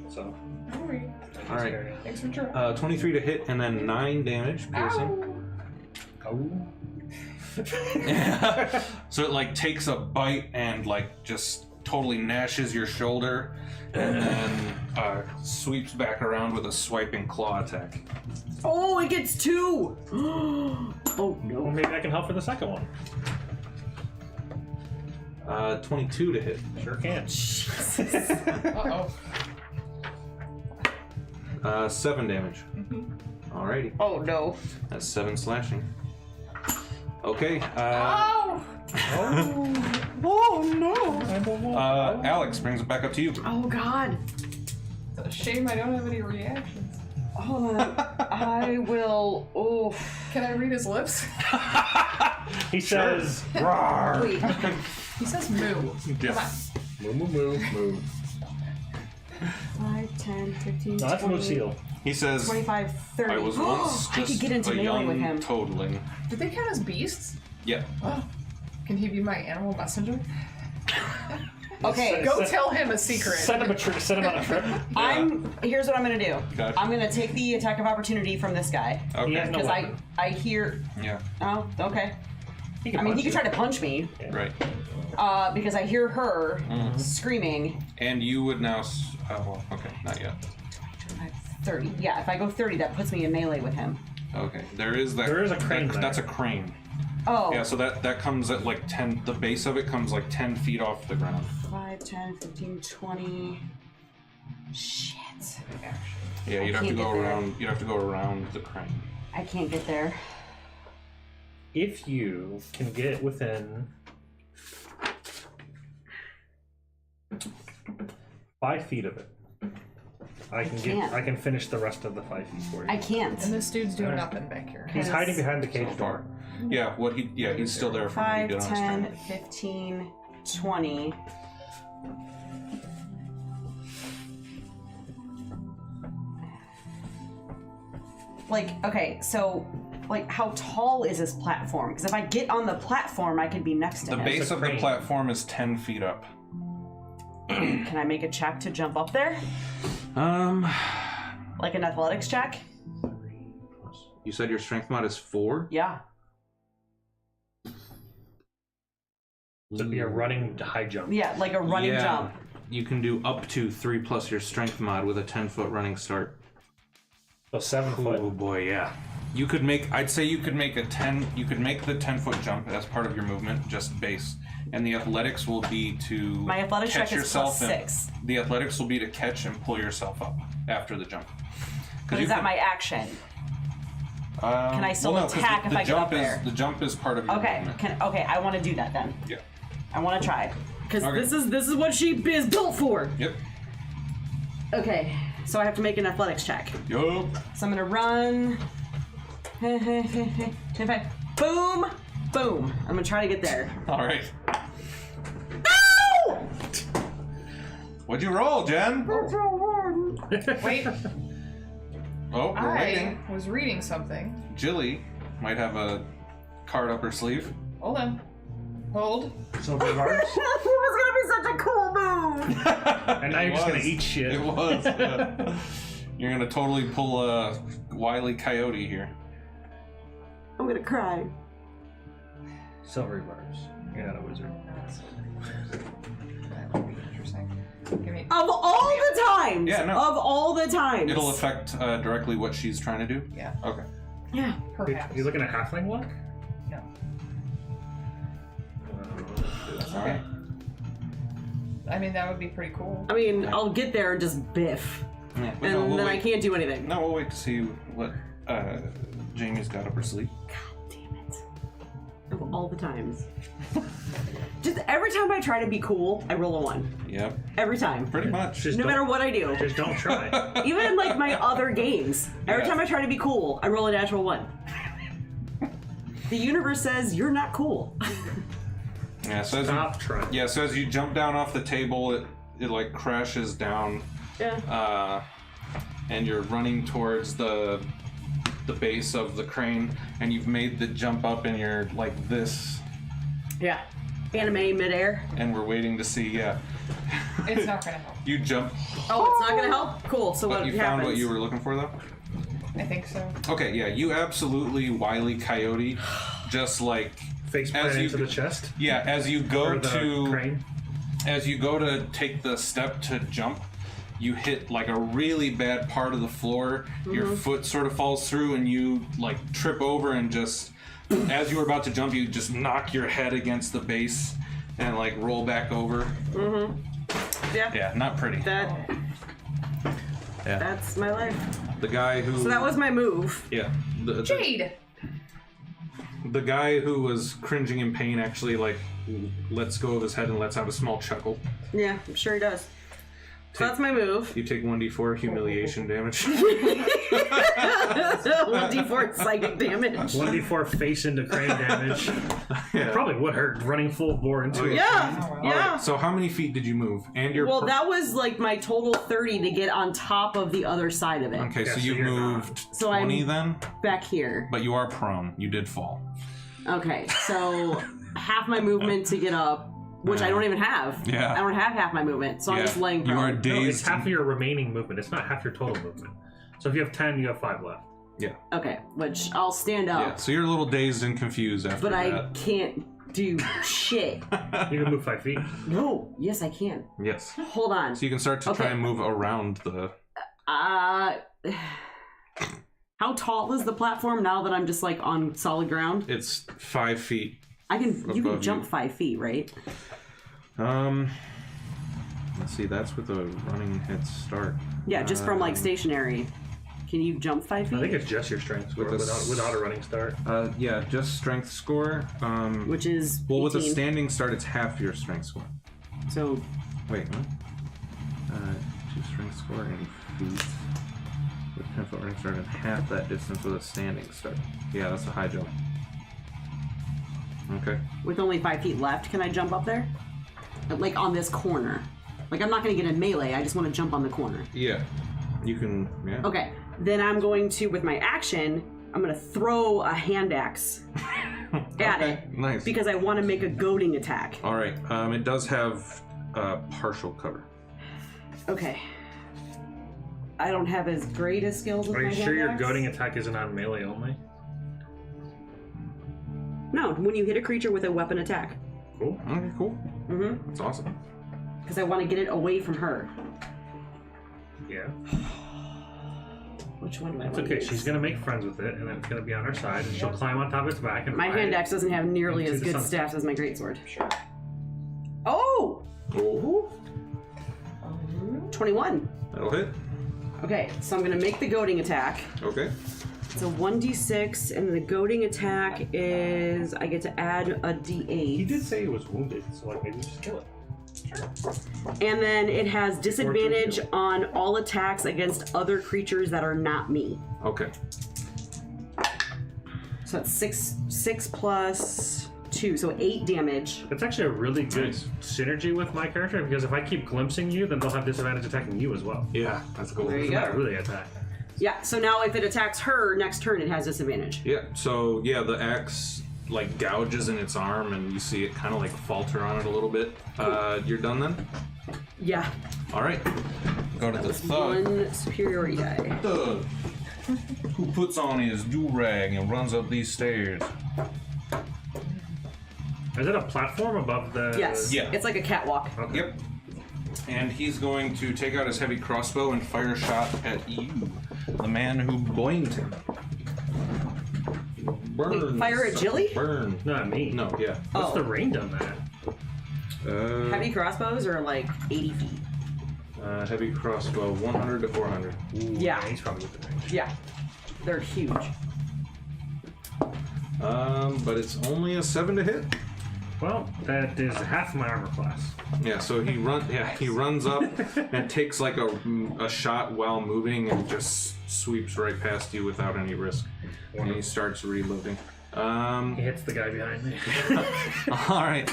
Speaker 1: So.
Speaker 5: Alright.
Speaker 2: All right.
Speaker 5: Thanks for trying.
Speaker 2: 23 to hit, and then 9 damage piercing.
Speaker 1: Oh.
Speaker 2: So it like takes a bite and like just totally gnashes your shoulder, and then sweeps back around with a swiping claw attack.
Speaker 3: Oh, it gets 2! Oh
Speaker 1: Well,
Speaker 3: no.
Speaker 1: maybe I can help for the second one.
Speaker 2: 22 to hit.
Speaker 1: Sure can.
Speaker 5: Uh-oh.
Speaker 2: 7 damage. Alrighty.
Speaker 3: Oh no.
Speaker 2: That's 7 slashing. Okay.
Speaker 5: Oh!
Speaker 3: Oh no.
Speaker 2: Alex brings it back up to you.
Speaker 3: Oh god.
Speaker 5: It's a shame I don't have any reactions.
Speaker 3: Hold on. I will. Oh.
Speaker 5: Can I read his lips?
Speaker 1: He says, "Rawr."
Speaker 3: Wait.
Speaker 5: He says moo.
Speaker 2: Yeah.
Speaker 5: Come on.
Speaker 1: Moo.
Speaker 3: 5, 10, 15,
Speaker 1: No, that's
Speaker 3: 20,
Speaker 1: Moo Seal.
Speaker 2: He says,
Speaker 3: 25, 30.
Speaker 2: I was once
Speaker 3: I
Speaker 2: just
Speaker 3: could get into
Speaker 2: a
Speaker 3: melee with
Speaker 2: young
Speaker 3: him.
Speaker 2: toadling.
Speaker 5: Do they count as beasts?
Speaker 2: Yep.
Speaker 5: Oh. Can he be my animal messenger?
Speaker 3: Okay.
Speaker 5: Go tell him a secret.
Speaker 1: Send him on a trip.
Speaker 3: Here's what I'm gonna do.
Speaker 2: Gotcha.
Speaker 3: I'm gonna take the attack of opportunity from this guy.
Speaker 2: Okay.
Speaker 1: He has no
Speaker 3: Because
Speaker 1: weapon.
Speaker 3: I hear.
Speaker 2: Yeah.
Speaker 3: Oh, okay.
Speaker 1: He can
Speaker 3: I mean,
Speaker 1: punch
Speaker 3: he could
Speaker 1: you.
Speaker 3: try to punch me.
Speaker 2: Right.
Speaker 3: Because I hear her screaming.
Speaker 2: And you would now. Well, okay, not yet.
Speaker 3: 30. Yeah, if I go 30, that puts me in melee with him.
Speaker 2: Okay. There is that.
Speaker 1: There is a crane
Speaker 2: That's a
Speaker 1: there.
Speaker 2: crane.
Speaker 3: Oh.
Speaker 2: Yeah. So that comes at like 10. The base of it comes like 10 feet off the ground.
Speaker 3: 5, 10, 15, 20. Shit.
Speaker 2: Yeah. You'd have to
Speaker 3: can't
Speaker 2: go
Speaker 3: get there.
Speaker 2: around. You'd have to go around the crane.
Speaker 3: I can't get there.
Speaker 1: If you can get within 5 feet of it, I
Speaker 3: can't.
Speaker 1: can finish the rest of the 5 feet for you.
Speaker 3: I can't.
Speaker 5: And this dude's doing nothing back here.
Speaker 1: He's hiding behind the cage door.
Speaker 2: Yeah. He's still there from what he
Speaker 3: 5,
Speaker 2: did on his
Speaker 3: 10,
Speaker 2: turn.
Speaker 3: 15, 20. Like, okay, so, like, how tall is this platform? Because if I get on the platform, I could be next to
Speaker 2: The
Speaker 3: him.
Speaker 2: base
Speaker 1: a
Speaker 2: of the
Speaker 1: crane.
Speaker 2: platform is 10 feet up.
Speaker 3: Can I make a check to jump up there? Like an athletics check?
Speaker 2: You said your strength mod is 4?
Speaker 3: Yeah.
Speaker 1: To be a running high jump.
Speaker 3: Yeah, like a running
Speaker 2: Yeah.
Speaker 3: jump.
Speaker 2: You can do up to 3 plus your strength mod with a 10-foot running start.
Speaker 1: So 7 foot.
Speaker 2: Oh boy, yeah. You could make. I'd say you could make a 10. You could make the 10-foot jump as part of your movement, just base. And the athletics will be to
Speaker 3: My athletics
Speaker 2: catch
Speaker 3: check is
Speaker 2: yourself
Speaker 3: plus
Speaker 2: and-
Speaker 3: 6.
Speaker 2: The athletics will be to catch and pull yourself up after the jump.
Speaker 3: But is that my action? Can I still attack if I get up there?
Speaker 2: The jump is part of your
Speaker 3: Okay.
Speaker 2: movement.
Speaker 3: Okay. I want to do that then.
Speaker 2: Yeah.
Speaker 3: I want to try because
Speaker 2: Okay.
Speaker 3: this is what she is built for.
Speaker 2: Yep.
Speaker 3: Okay. So I have to make an athletics check.
Speaker 2: Yup.
Speaker 3: So I'm gonna run. Boom! Boom! I'm gonna try to get there.
Speaker 2: All right.
Speaker 3: No!
Speaker 2: What'd you roll, Jen?
Speaker 5: Wait,
Speaker 2: Oh, we're
Speaker 5: I
Speaker 2: waiting.
Speaker 5: was reading something.
Speaker 2: Jilly might have a card up her sleeve.
Speaker 5: Hold on. Hold.
Speaker 1: Silver bars.
Speaker 3: It was gonna be such a cool move.
Speaker 1: And now you're just gonna eat shit.
Speaker 2: It was. Yeah. You're gonna totally pull a Wile E. Coyote here.
Speaker 3: I'm gonna cry.
Speaker 1: Silver bars. You're not a wizard.
Speaker 5: That would be interesting. Give me.
Speaker 3: Of all the times.
Speaker 2: Yeah, no.
Speaker 3: Of all the times.
Speaker 2: It'll affect directly what she's trying to do.
Speaker 5: Yeah.
Speaker 2: Okay.
Speaker 3: Yeah.
Speaker 5: Perhaps.
Speaker 1: You looking at halfling luck?
Speaker 5: No.
Speaker 2: All right.
Speaker 5: I mean, that would be pretty cool.
Speaker 3: I mean, I'll get there and just biff,
Speaker 2: Yeah, but
Speaker 3: and
Speaker 2: no, we'll
Speaker 3: then I
Speaker 2: wait.
Speaker 3: can't do anything.
Speaker 2: No, we'll wait to see what Jamie's got up her sleeve.
Speaker 3: God damn it. Of all the times. Just every time I try to be cool, I roll a 1.
Speaker 2: Yep.
Speaker 3: Every time.
Speaker 2: Pretty much.
Speaker 1: Just
Speaker 3: No
Speaker 1: don't-
Speaker 3: matter what I do.
Speaker 1: Just don't try.
Speaker 3: Even in like my other games. Every
Speaker 2: Yeah.
Speaker 3: time I try to be cool, I roll a natural 1. The universe says you're not cool.
Speaker 2: Yeah. So as you,
Speaker 1: Stop trying.
Speaker 2: yeah. So as you jump down off the table, it like crashes down.
Speaker 3: Yeah.
Speaker 2: And you're running towards the base of the crane, and you've made the jump up, and you're like this,
Speaker 3: Yeah. Anime midair.
Speaker 2: and we're waiting to see. Yeah,
Speaker 5: It's not gonna help.
Speaker 2: you jump,
Speaker 3: Oh, it's not gonna help? Cool. So
Speaker 2: but
Speaker 3: what
Speaker 2: you
Speaker 3: happens?
Speaker 2: found what you were looking for, though.
Speaker 5: I think so.
Speaker 2: Okay, yeah, you absolutely Wile E. Coyote, just like
Speaker 1: Face
Speaker 2: As
Speaker 1: plant
Speaker 2: you-
Speaker 1: into the chest.
Speaker 2: yeah. As you
Speaker 1: Or
Speaker 2: go
Speaker 1: the
Speaker 2: to
Speaker 1: crane.
Speaker 2: as you go to take the step to jump, you hit like a really bad part of the floor. Your foot sort of falls through, and you like trip over, and just as you were about to jump, you just knock your head against the base and like roll back over.
Speaker 3: Yeah.
Speaker 2: Yeah, not pretty.
Speaker 3: That's my life.
Speaker 2: The guy who
Speaker 3: So that was my move.
Speaker 2: yeah
Speaker 5: Jade!
Speaker 2: the guy who was cringing in pain actually like lets go of his head and lets out a small chuckle.
Speaker 3: Yeah, I'm sure he does. So that's my move.
Speaker 2: You take 1d4 humiliation damage.
Speaker 3: 1d4 psychic damage.
Speaker 1: 1d4 face into crane damage.
Speaker 2: Yeah.
Speaker 1: Probably would hurt running full bore into it.
Speaker 3: Yeah,
Speaker 5: Oh, wow.
Speaker 3: yeah.
Speaker 2: Alright, so how many feet did you move? And your
Speaker 3: Well, that was like my total 30 to get on top of the other side of it.
Speaker 2: okay,
Speaker 1: Yeah,
Speaker 2: so
Speaker 1: so
Speaker 2: you
Speaker 1: you're
Speaker 2: moved
Speaker 3: So
Speaker 2: 20
Speaker 3: I'm-
Speaker 2: then,
Speaker 3: Back here.
Speaker 2: but you are prone. You did fall.
Speaker 3: Okay, so half my movement to get up, which I don't even have.
Speaker 2: Yeah.
Speaker 3: I don't have half my movement, so I'm just laying
Speaker 2: You
Speaker 3: prone.
Speaker 2: are
Speaker 1: No, it's
Speaker 2: dazed.
Speaker 1: half of your remaining movement. It's not half your total movement. So if you have 10, you have 5 left.
Speaker 2: Yeah.
Speaker 3: Okay, which I'll stand
Speaker 2: Yeah.
Speaker 3: up,
Speaker 2: So you're a little dazed and confused after
Speaker 3: but I
Speaker 2: that.
Speaker 3: can't do shit.
Speaker 1: You can move 5 feet.
Speaker 3: No, yes I can.
Speaker 2: Yes.
Speaker 3: Hold on.
Speaker 2: So you can start to try
Speaker 3: Okay.
Speaker 2: and move around the.
Speaker 3: How tall is the platform now that I'm just like on solid ground?
Speaker 2: It's 5 feet.
Speaker 3: You
Speaker 2: Above
Speaker 3: can jump
Speaker 2: you.
Speaker 3: 5 feet, right?
Speaker 2: Let's see. That's with a running head start.
Speaker 3: Yeah, just from like stationary. Can you jump 5 feet?
Speaker 1: I think it's just your strength score
Speaker 2: With a
Speaker 1: without a running start.
Speaker 2: Yeah, just strength score.
Speaker 3: Which is
Speaker 2: Well, with a
Speaker 3: 18.
Speaker 2: standing start, it's half your strength score.
Speaker 3: So
Speaker 2: Wait, what? 2 strength score in feet. With 10-foot running start and half that distance with a standing start. Yeah, that's a high jump. Okay.
Speaker 3: with only 5 feet left, can I jump up there? Like on this corner. Like I'm not gonna get in melee, I just want to jump on the corner.
Speaker 2: Yeah. You can. Yeah.
Speaker 3: Okay, then I'm going to, with my action, I'm gonna throw a hand axe at it.
Speaker 2: Nice.
Speaker 3: Because I want to make a goading attack.
Speaker 2: All right. It does have partial cover.
Speaker 3: Okay. I don't have as great as skills with
Speaker 1: Are
Speaker 3: my
Speaker 1: you sure
Speaker 3: hand
Speaker 1: your
Speaker 3: axe.
Speaker 1: goading attack isn't on melee only?
Speaker 3: No, when you hit a creature with a weapon attack.
Speaker 1: Cool.
Speaker 2: Okay, cool.
Speaker 3: Mm-hmm.
Speaker 2: That's awesome.
Speaker 3: Because I want to get it away from her.
Speaker 1: Yeah.
Speaker 3: Which one do I
Speaker 1: It's
Speaker 3: want to
Speaker 1: okay.
Speaker 3: use?
Speaker 1: She's gonna make friends with it, and then it's gonna be on her side, and she'll climb on top of its back and
Speaker 3: My
Speaker 1: ride
Speaker 3: hand
Speaker 1: it.
Speaker 3: axe doesn't have nearly
Speaker 1: into
Speaker 3: as
Speaker 1: the
Speaker 3: good
Speaker 1: sunset.
Speaker 3: stats as my greatsword.
Speaker 4: Sure.
Speaker 3: Oh!
Speaker 2: Oh,
Speaker 3: 21.
Speaker 2: that'll hit.
Speaker 3: Okay, so I'm gonna make the goading attack.
Speaker 2: Okay.
Speaker 3: It's a 1d6, and the goading attack is I get to add a d8.
Speaker 1: He did say he was wounded, so like maybe just kill it.
Speaker 3: And then it has disadvantage on all attacks against other creatures that are not me.
Speaker 2: Okay.
Speaker 3: So that's six plus 2, so 8 damage.
Speaker 1: That's actually a really good
Speaker 2: Nice.
Speaker 1: synergy with my character because if I keep glimpsing you, then they'll have disadvantage attacking you as well.
Speaker 2: Yeah, that's cool.
Speaker 3: There you
Speaker 1: Doesn't
Speaker 3: go.
Speaker 1: matter who they attack.
Speaker 3: Yeah, so now if it attacks her next turn, it has disadvantage.
Speaker 2: Yeah, so yeah, the axe like gouges in its arm and you see it kind of like falter on it a little bit. You're done then?
Speaker 3: Yeah.
Speaker 2: All right. Go to the thug.
Speaker 3: One superiority die.
Speaker 2: Thug. Who puts on his do-rag and runs up these stairs.
Speaker 1: Is it a platform above the?
Speaker 3: Yes.
Speaker 2: Yeah.
Speaker 3: It's like a catwalk.
Speaker 1: Okay.
Speaker 2: Yep. And he's going to take out his heavy crossbow and fire a shot at you, the man who blamed him. Burn.
Speaker 3: Fire at Jilly?
Speaker 2: Burn.
Speaker 1: Not me.
Speaker 2: No, yeah.
Speaker 1: What's
Speaker 3: Oh.
Speaker 1: the range on that?
Speaker 3: Heavy crossbows are like 80 feet.
Speaker 2: Heavy crossbow, 100 to 400.
Speaker 1: Ooh,
Speaker 3: Yeah.
Speaker 1: He's probably within range.
Speaker 3: Yeah. They're huge.
Speaker 2: But it's only a 7 to hit.
Speaker 1: Well, that is half my armor class.
Speaker 2: Yeah, so he runs up and takes like a shot while moving and just sweeps right past you without any risk. And he starts reloading.
Speaker 1: He hits the guy behind me.
Speaker 2: All right.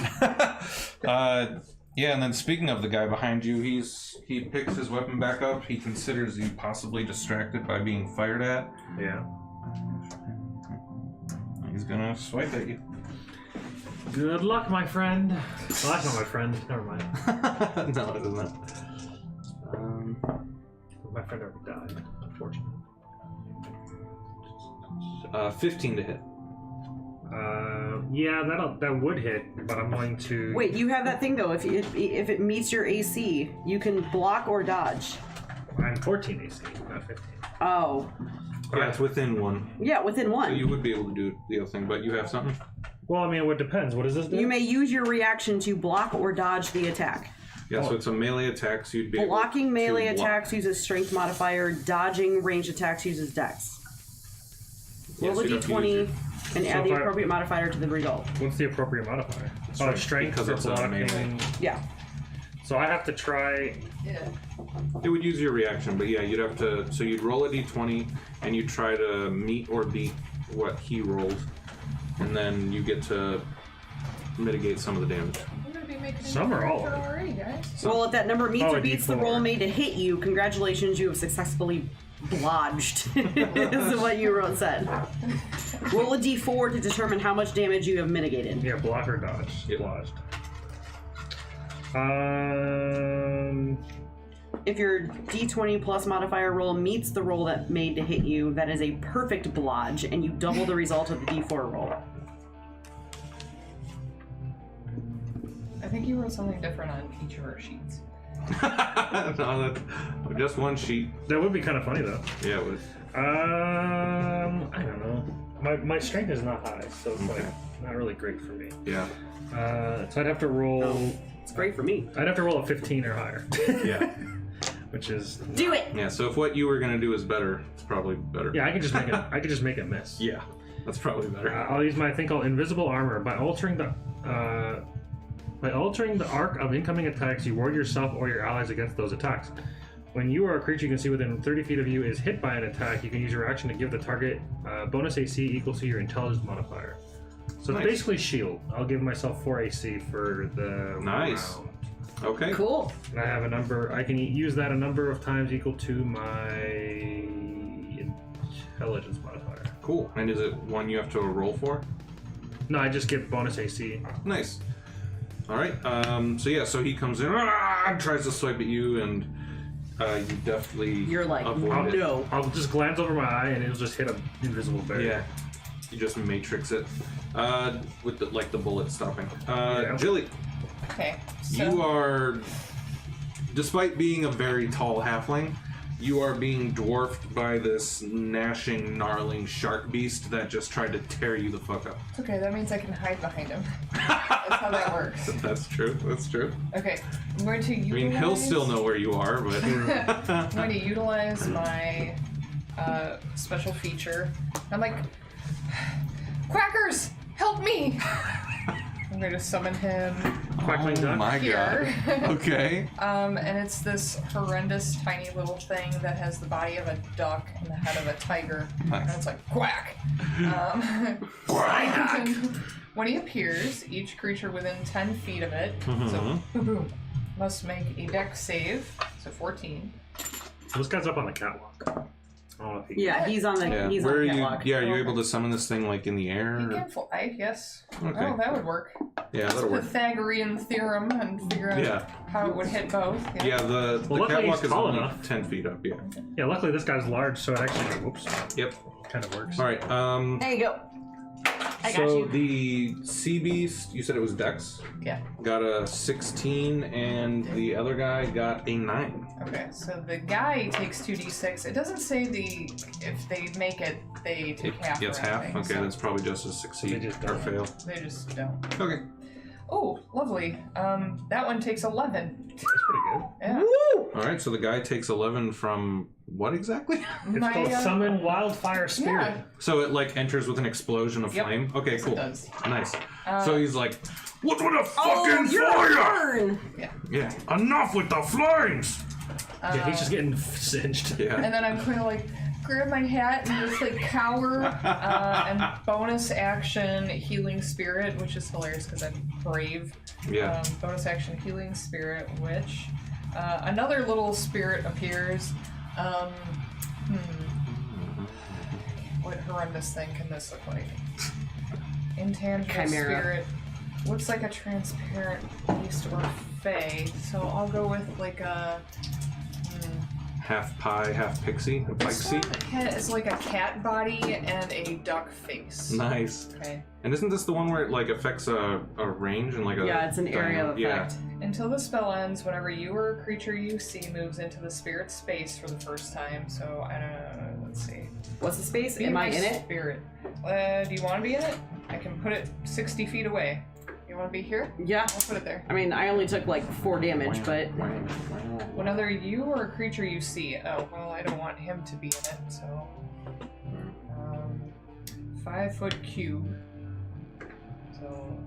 Speaker 2: Yeah, and then speaking of the guy behind you, he picks his weapon back up. He considers you possibly distracted by being fired at.
Speaker 1: Yeah.
Speaker 2: He's gonna swipe at you.
Speaker 1: Good luck, my friend. Well, that's not my friend. Never mind.
Speaker 2: No, it isn't.
Speaker 1: My friend already died, unfortunately.
Speaker 2: 15 to hit.
Speaker 1: Yeah, that would hit, but I'm going to.
Speaker 3: Wait, you have that thing though. If it meets your AC, you can block or dodge.
Speaker 1: I'm 14 AC, not 15.
Speaker 3: Oh.
Speaker 2: Yeah, it's within 1.
Speaker 3: Yeah, within
Speaker 2: So
Speaker 3: 1.
Speaker 2: you would be able to do the other thing, but you have something?
Speaker 1: Well, I mean, it depends. What does this do?
Speaker 3: You may use your reaction to block or dodge the attack.
Speaker 2: Yeah, so it's a melee attack, so you'd be able
Speaker 3: Blocking
Speaker 2: to
Speaker 3: melee
Speaker 2: block.
Speaker 3: attacks uses strength modifier. Dodging ranged attacks uses dex.
Speaker 2: Yeah,
Speaker 3: Roll
Speaker 2: so
Speaker 3: a
Speaker 2: you'd have to
Speaker 3: d20
Speaker 2: use
Speaker 3: and
Speaker 1: So
Speaker 3: add the
Speaker 1: if I-
Speaker 3: appropriate modifier to the result.
Speaker 1: What's the appropriate modifier? Strength
Speaker 2: because
Speaker 1: for
Speaker 2: it's a
Speaker 1: blocking.
Speaker 2: melee.
Speaker 3: Yeah.
Speaker 1: So I have to try.
Speaker 5: Yeah.
Speaker 2: It would use your reaction, but yeah, you'd have to. So you'd roll a d20, and you try to meet or beat what he rolled, and then you get to mitigate some of the damage.
Speaker 5: I'm gonna be making
Speaker 1: Some are all
Speaker 5: character already, guys.
Speaker 3: Well, if that number meets
Speaker 1: Oh,
Speaker 3: or
Speaker 1: a
Speaker 3: beats the
Speaker 1: D4.
Speaker 3: roll made to hit you, congratulations, you have successfully blodged. Is what you wrote said. Roll a d4 to determine how much damage you have mitigated.
Speaker 1: Yeah, block or dodge.
Speaker 2: Yep.
Speaker 1: Blodged.
Speaker 3: If your d20 plus modifier roll meets the roll that made to hit you, that is a perfect blodge, and you double the result of the d4 roll.
Speaker 5: I think you wrote something different on each of our sheets.
Speaker 2: No, that's just one sheet.
Speaker 1: That would be kind of funny though.
Speaker 2: Yeah, it was.
Speaker 1: I don't know. My strength is not high, so it's like not really great for me.
Speaker 2: Yeah.
Speaker 1: So I'd have to roll.
Speaker 3: Oh, it's great for me.
Speaker 1: I'd have to roll a 15 or higher.
Speaker 2: Yeah.
Speaker 1: Which is.
Speaker 3: Do it!
Speaker 2: Yeah. So if what you were gonna do is better, it's probably better.
Speaker 1: Yeah, I could just make it. I could just make it miss.
Speaker 2: Yeah. That's probably better.
Speaker 1: I'll use my thing called invisible armor by altering the arc of incoming attacks. You ward yourself or your allies against those attacks. When you or a creature you can see within 30 feet of you is hit by an attack, you can use your action to give the target bonus AC equal to your intelligence modifier. So
Speaker 2: Nice.
Speaker 1: it's basically shield. I'll give myself 4 AC for the
Speaker 2: Nice.
Speaker 1: round.
Speaker 2: Okay.
Speaker 3: Cool.
Speaker 1: And I have a number. I can use that a number of times equal to my intelligence modifier.
Speaker 2: Cool. And is it one you have to roll for?
Speaker 1: No, I just get bonus AC.
Speaker 2: Nice. All right. So yeah. So he comes in, tries to swipe at you, and you deftly
Speaker 3: You're like,
Speaker 2: avoid it.
Speaker 3: no.
Speaker 1: I'll just glance over my eye and it'll just hit an invisible barrier.
Speaker 2: Yeah. You just matrix it with the bullet stopping.
Speaker 1: Yeah.
Speaker 2: Jilly,
Speaker 5: Okay. So
Speaker 2: you are, despite being a very tall halfling, you are being dwarfed by this gnashing, gnarling shark beast that just tried to tear you the fuck up.
Speaker 5: It's okay, that means I can hide behind him. That's how that works.
Speaker 2: That's true. That's true.
Speaker 5: Okay, I'm going to utilize...
Speaker 2: I mean, he'll still know where you are, but...
Speaker 5: I'm going to utilize my special feature. I'm like, Quackers, help me! I'm going to summon him
Speaker 1: Quackling duck.
Speaker 2: my
Speaker 5: here.
Speaker 2: god. Okay.
Speaker 5: And it's this horrendous tiny little thing that has the body of a duck and the head of a tiger.
Speaker 2: Nice.
Speaker 5: And it's like, quack!
Speaker 2: Quack!
Speaker 5: When he appears, each creature within 10 feet of it, so boom, must make a dex save, so 14.
Speaker 1: This guy's up on the catwalk. I don't know if he
Speaker 3: Yeah, he's on the
Speaker 2: Yeah,
Speaker 3: he's
Speaker 2: where
Speaker 3: on
Speaker 2: are
Speaker 3: the
Speaker 2: you?
Speaker 3: catwalk.
Speaker 2: Yeah, are you able to summon this thing like in the air?
Speaker 5: He
Speaker 2: or-
Speaker 5: can fly, yes.
Speaker 2: Okay.
Speaker 5: Oh, that would work.
Speaker 2: Yeah, that'll work.
Speaker 5: Pythagorean theorem and figure out
Speaker 2: Yeah.
Speaker 5: how it would hit both.
Speaker 2: Yeah, the
Speaker 1: luckily
Speaker 2: catwalk
Speaker 1: he's
Speaker 2: is
Speaker 1: tall
Speaker 2: only
Speaker 1: enough.
Speaker 2: 10 feet up. Yeah.
Speaker 1: Yeah, luckily this guy's large, so it actually, whoops,
Speaker 2: Yep.
Speaker 1: kind of works.
Speaker 2: All right.
Speaker 3: There you go. I got
Speaker 2: So
Speaker 3: you.
Speaker 2: the sea beast, you said it was Dex,
Speaker 5: Yeah.
Speaker 2: got a 16, and the other guy got a 9.
Speaker 5: Okay, so the guy takes 2d6. It doesn't say if they make it, they take half.
Speaker 2: Gets
Speaker 5: or
Speaker 2: half.
Speaker 5: anything,
Speaker 2: Okay,
Speaker 5: so
Speaker 2: that's probably just a succeed
Speaker 1: They just
Speaker 2: or
Speaker 1: don't.
Speaker 2: fail.
Speaker 5: They just don't.
Speaker 2: Okay.
Speaker 5: Oh, lovely. That one takes 11.
Speaker 1: That's pretty good.
Speaker 5: Yeah.
Speaker 3: Woo!
Speaker 2: All right. So the guy takes 11 from what exactly?
Speaker 1: It's
Speaker 5: My,
Speaker 1: called Summon Wildfire Spirit.
Speaker 5: Yeah.
Speaker 2: So it like enters with an explosion of
Speaker 5: Yep.
Speaker 2: flame. Okay,
Speaker 5: Yes,
Speaker 2: cool.
Speaker 5: it does.
Speaker 2: Nice. So he's like, "What's with the
Speaker 3: Oh,
Speaker 2: fucking
Speaker 3: you're
Speaker 2: fire?"
Speaker 3: burn.
Speaker 2: Yeah. Enough with the flames.
Speaker 1: Yeah, he's just getting singed.
Speaker 2: Yeah.
Speaker 5: And then I'm going to like grab my hat and just like cower and bonus action healing spirit, which is hilarious because I'm brave.
Speaker 2: Yeah.
Speaker 5: Bonus action healing spirit, which another little spirit appears. What horrendous thing can this look like? Intangible
Speaker 3: Chimera.
Speaker 5: spirit. Looks like a transparent beast or fae. So I'll go with like a.
Speaker 2: Half pie, half pixie, a
Speaker 5: This
Speaker 2: pixie.
Speaker 5: one has like a cat body and a duck face.
Speaker 2: Nice.
Speaker 5: Okay.
Speaker 2: And isn't this the one where it like affects a range and like a
Speaker 3: Yeah, it's an area of
Speaker 2: yeah.
Speaker 3: effect.
Speaker 5: Until the spell ends, whenever you or a creature you see moves into the spirit space for the first time. So I don't know. Let's see.
Speaker 3: What's the space?
Speaker 5: Be
Speaker 3: Am I
Speaker 5: my
Speaker 3: in it?
Speaker 5: Spirit. Do you want to be in it? I can put it 60 feet away. You want to be here?
Speaker 3: Yeah.
Speaker 5: I'll put it there.
Speaker 3: I mean, I only took like 4 damage, but
Speaker 5: Whenever you or a creature you see. Oh well, I don't want him to be in it. So 5-foot cube. So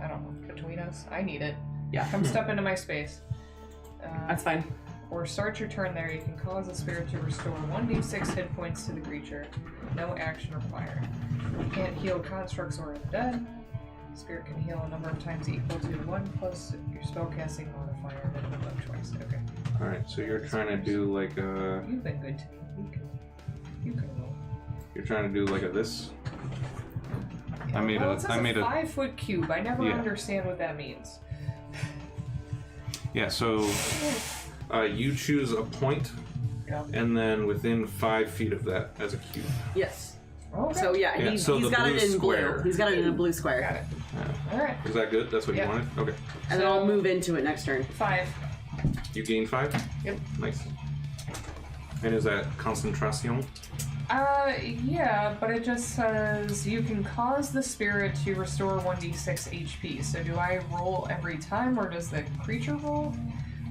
Speaker 5: I don't know. Between us, I need it.
Speaker 3: Yeah.
Speaker 5: Come step into my space.
Speaker 3: that's fine.
Speaker 5: Or start your turn there. You can cause the spirit to restore 1d6 hit points to the creature. No action required. You can't heal constructs or undead. Spirit can heal a number of times equal to 1 plus your spellcasting modifier, minimum of twice. Okay.
Speaker 2: Alright, so you're trying to do like a
Speaker 5: You've been good to me. You can roll.
Speaker 2: you're trying to do like a this?
Speaker 5: Yeah,
Speaker 2: I made
Speaker 5: well,
Speaker 2: a-
Speaker 5: it says
Speaker 2: I made a-
Speaker 5: 5-foot cube. I never
Speaker 2: Yeah.
Speaker 5: understand what that means.
Speaker 2: Yeah, so you choose a point
Speaker 5: Yeah.
Speaker 2: and then within 5 feet of that as a cube.
Speaker 3: Yes.
Speaker 5: Okay.
Speaker 3: So yeah,
Speaker 2: Yeah,
Speaker 3: he's,
Speaker 2: so
Speaker 3: he's
Speaker 2: the
Speaker 3: got
Speaker 2: blue
Speaker 3: it in
Speaker 2: square.
Speaker 3: blue. He's got it in a blue
Speaker 5: Got
Speaker 3: square.
Speaker 5: it.
Speaker 2: Yeah.
Speaker 5: Alright.
Speaker 2: Is that good? That's what
Speaker 5: Yeah.
Speaker 2: you wanted? Okay.
Speaker 3: And then I'll move into it next turn.
Speaker 5: 5.
Speaker 2: You gain 5?
Speaker 5: Yep.
Speaker 2: Nice. And is that concentration?
Speaker 5: Yeah, but it just says you can cause the spirit to restore 1d6 HP. So do I roll every time, or does the creature roll?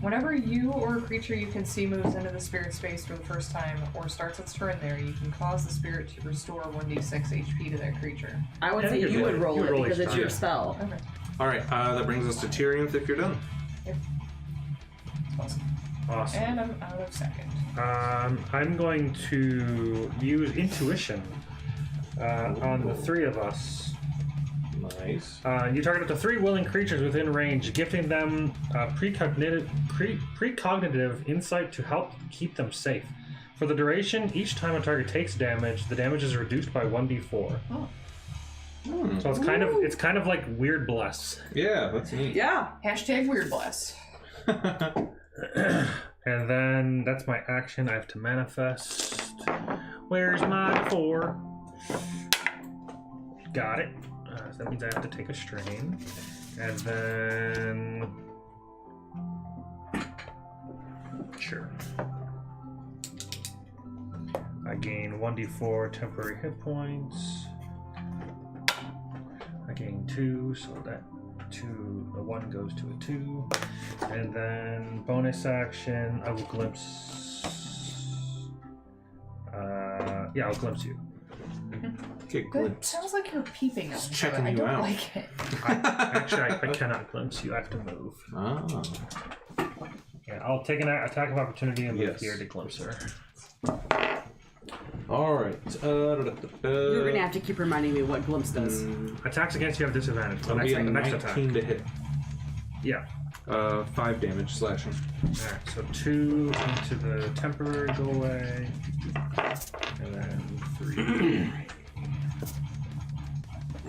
Speaker 5: Whenever you or a creature you can see moves into the spirit space for the first time, or starts its turn there, you can cause the spirit to restore 1d6 HP to that creature.
Speaker 3: I would
Speaker 1: Yeah,
Speaker 3: say
Speaker 1: you
Speaker 3: you
Speaker 1: could
Speaker 3: would
Speaker 1: do it.
Speaker 3: roll
Speaker 1: You
Speaker 3: it
Speaker 1: roll
Speaker 3: because
Speaker 1: each
Speaker 3: it's
Speaker 1: time.
Speaker 3: your spell.
Speaker 5: Okay.
Speaker 2: Alright, that brings us to Tyrionth if you're done.
Speaker 5: Awesome.
Speaker 1: Awesome.
Speaker 5: And I'm out of second.
Speaker 1: I'm going to use intuition on the 3 of us.
Speaker 2: Nice.
Speaker 1: You target up to 3 willing creatures within range, gifting them precognitive insight to help keep them safe. For the duration, each time a target takes damage, the damage is reduced by 1d4.
Speaker 5: Oh.
Speaker 1: So it's kind of like Weird Bless.
Speaker 2: Yeah, that's neat.
Speaker 3: Yeah.
Speaker 5: Hashtag weird bless.
Speaker 1: And then that's my action. I have to manifest. Where's my 4? Got it. So that means I have to take a strain. And then. Sure. gain 1d4 temporary hit points. I gain 2, so that 1 goes to a 2. And then bonus action, I will glimpse. Yeah, I'll glimpse you.
Speaker 2: Okay,
Speaker 5: That
Speaker 2: glimpse.
Speaker 5: sounds like you're peeping us.
Speaker 2: checking
Speaker 5: I
Speaker 2: you
Speaker 5: don't
Speaker 2: out.
Speaker 5: like it.
Speaker 1: Actually, I cannot glimpse you. I have to move.
Speaker 2: Ah.
Speaker 1: Yeah, I'll take an attack of opportunity and move
Speaker 2: Yes.
Speaker 1: here to glimpse her.
Speaker 2: Alright.
Speaker 3: You're gonna have to keep reminding me what glimpse does.
Speaker 1: Attacks against you have disadvantage. The
Speaker 2: That'll be a
Speaker 1: next
Speaker 2: 19
Speaker 1: attack.
Speaker 2: to hit.
Speaker 1: Yeah.
Speaker 2: 5 damage slashing.
Speaker 1: Alright, so 2 into the temporary go away. And then 3.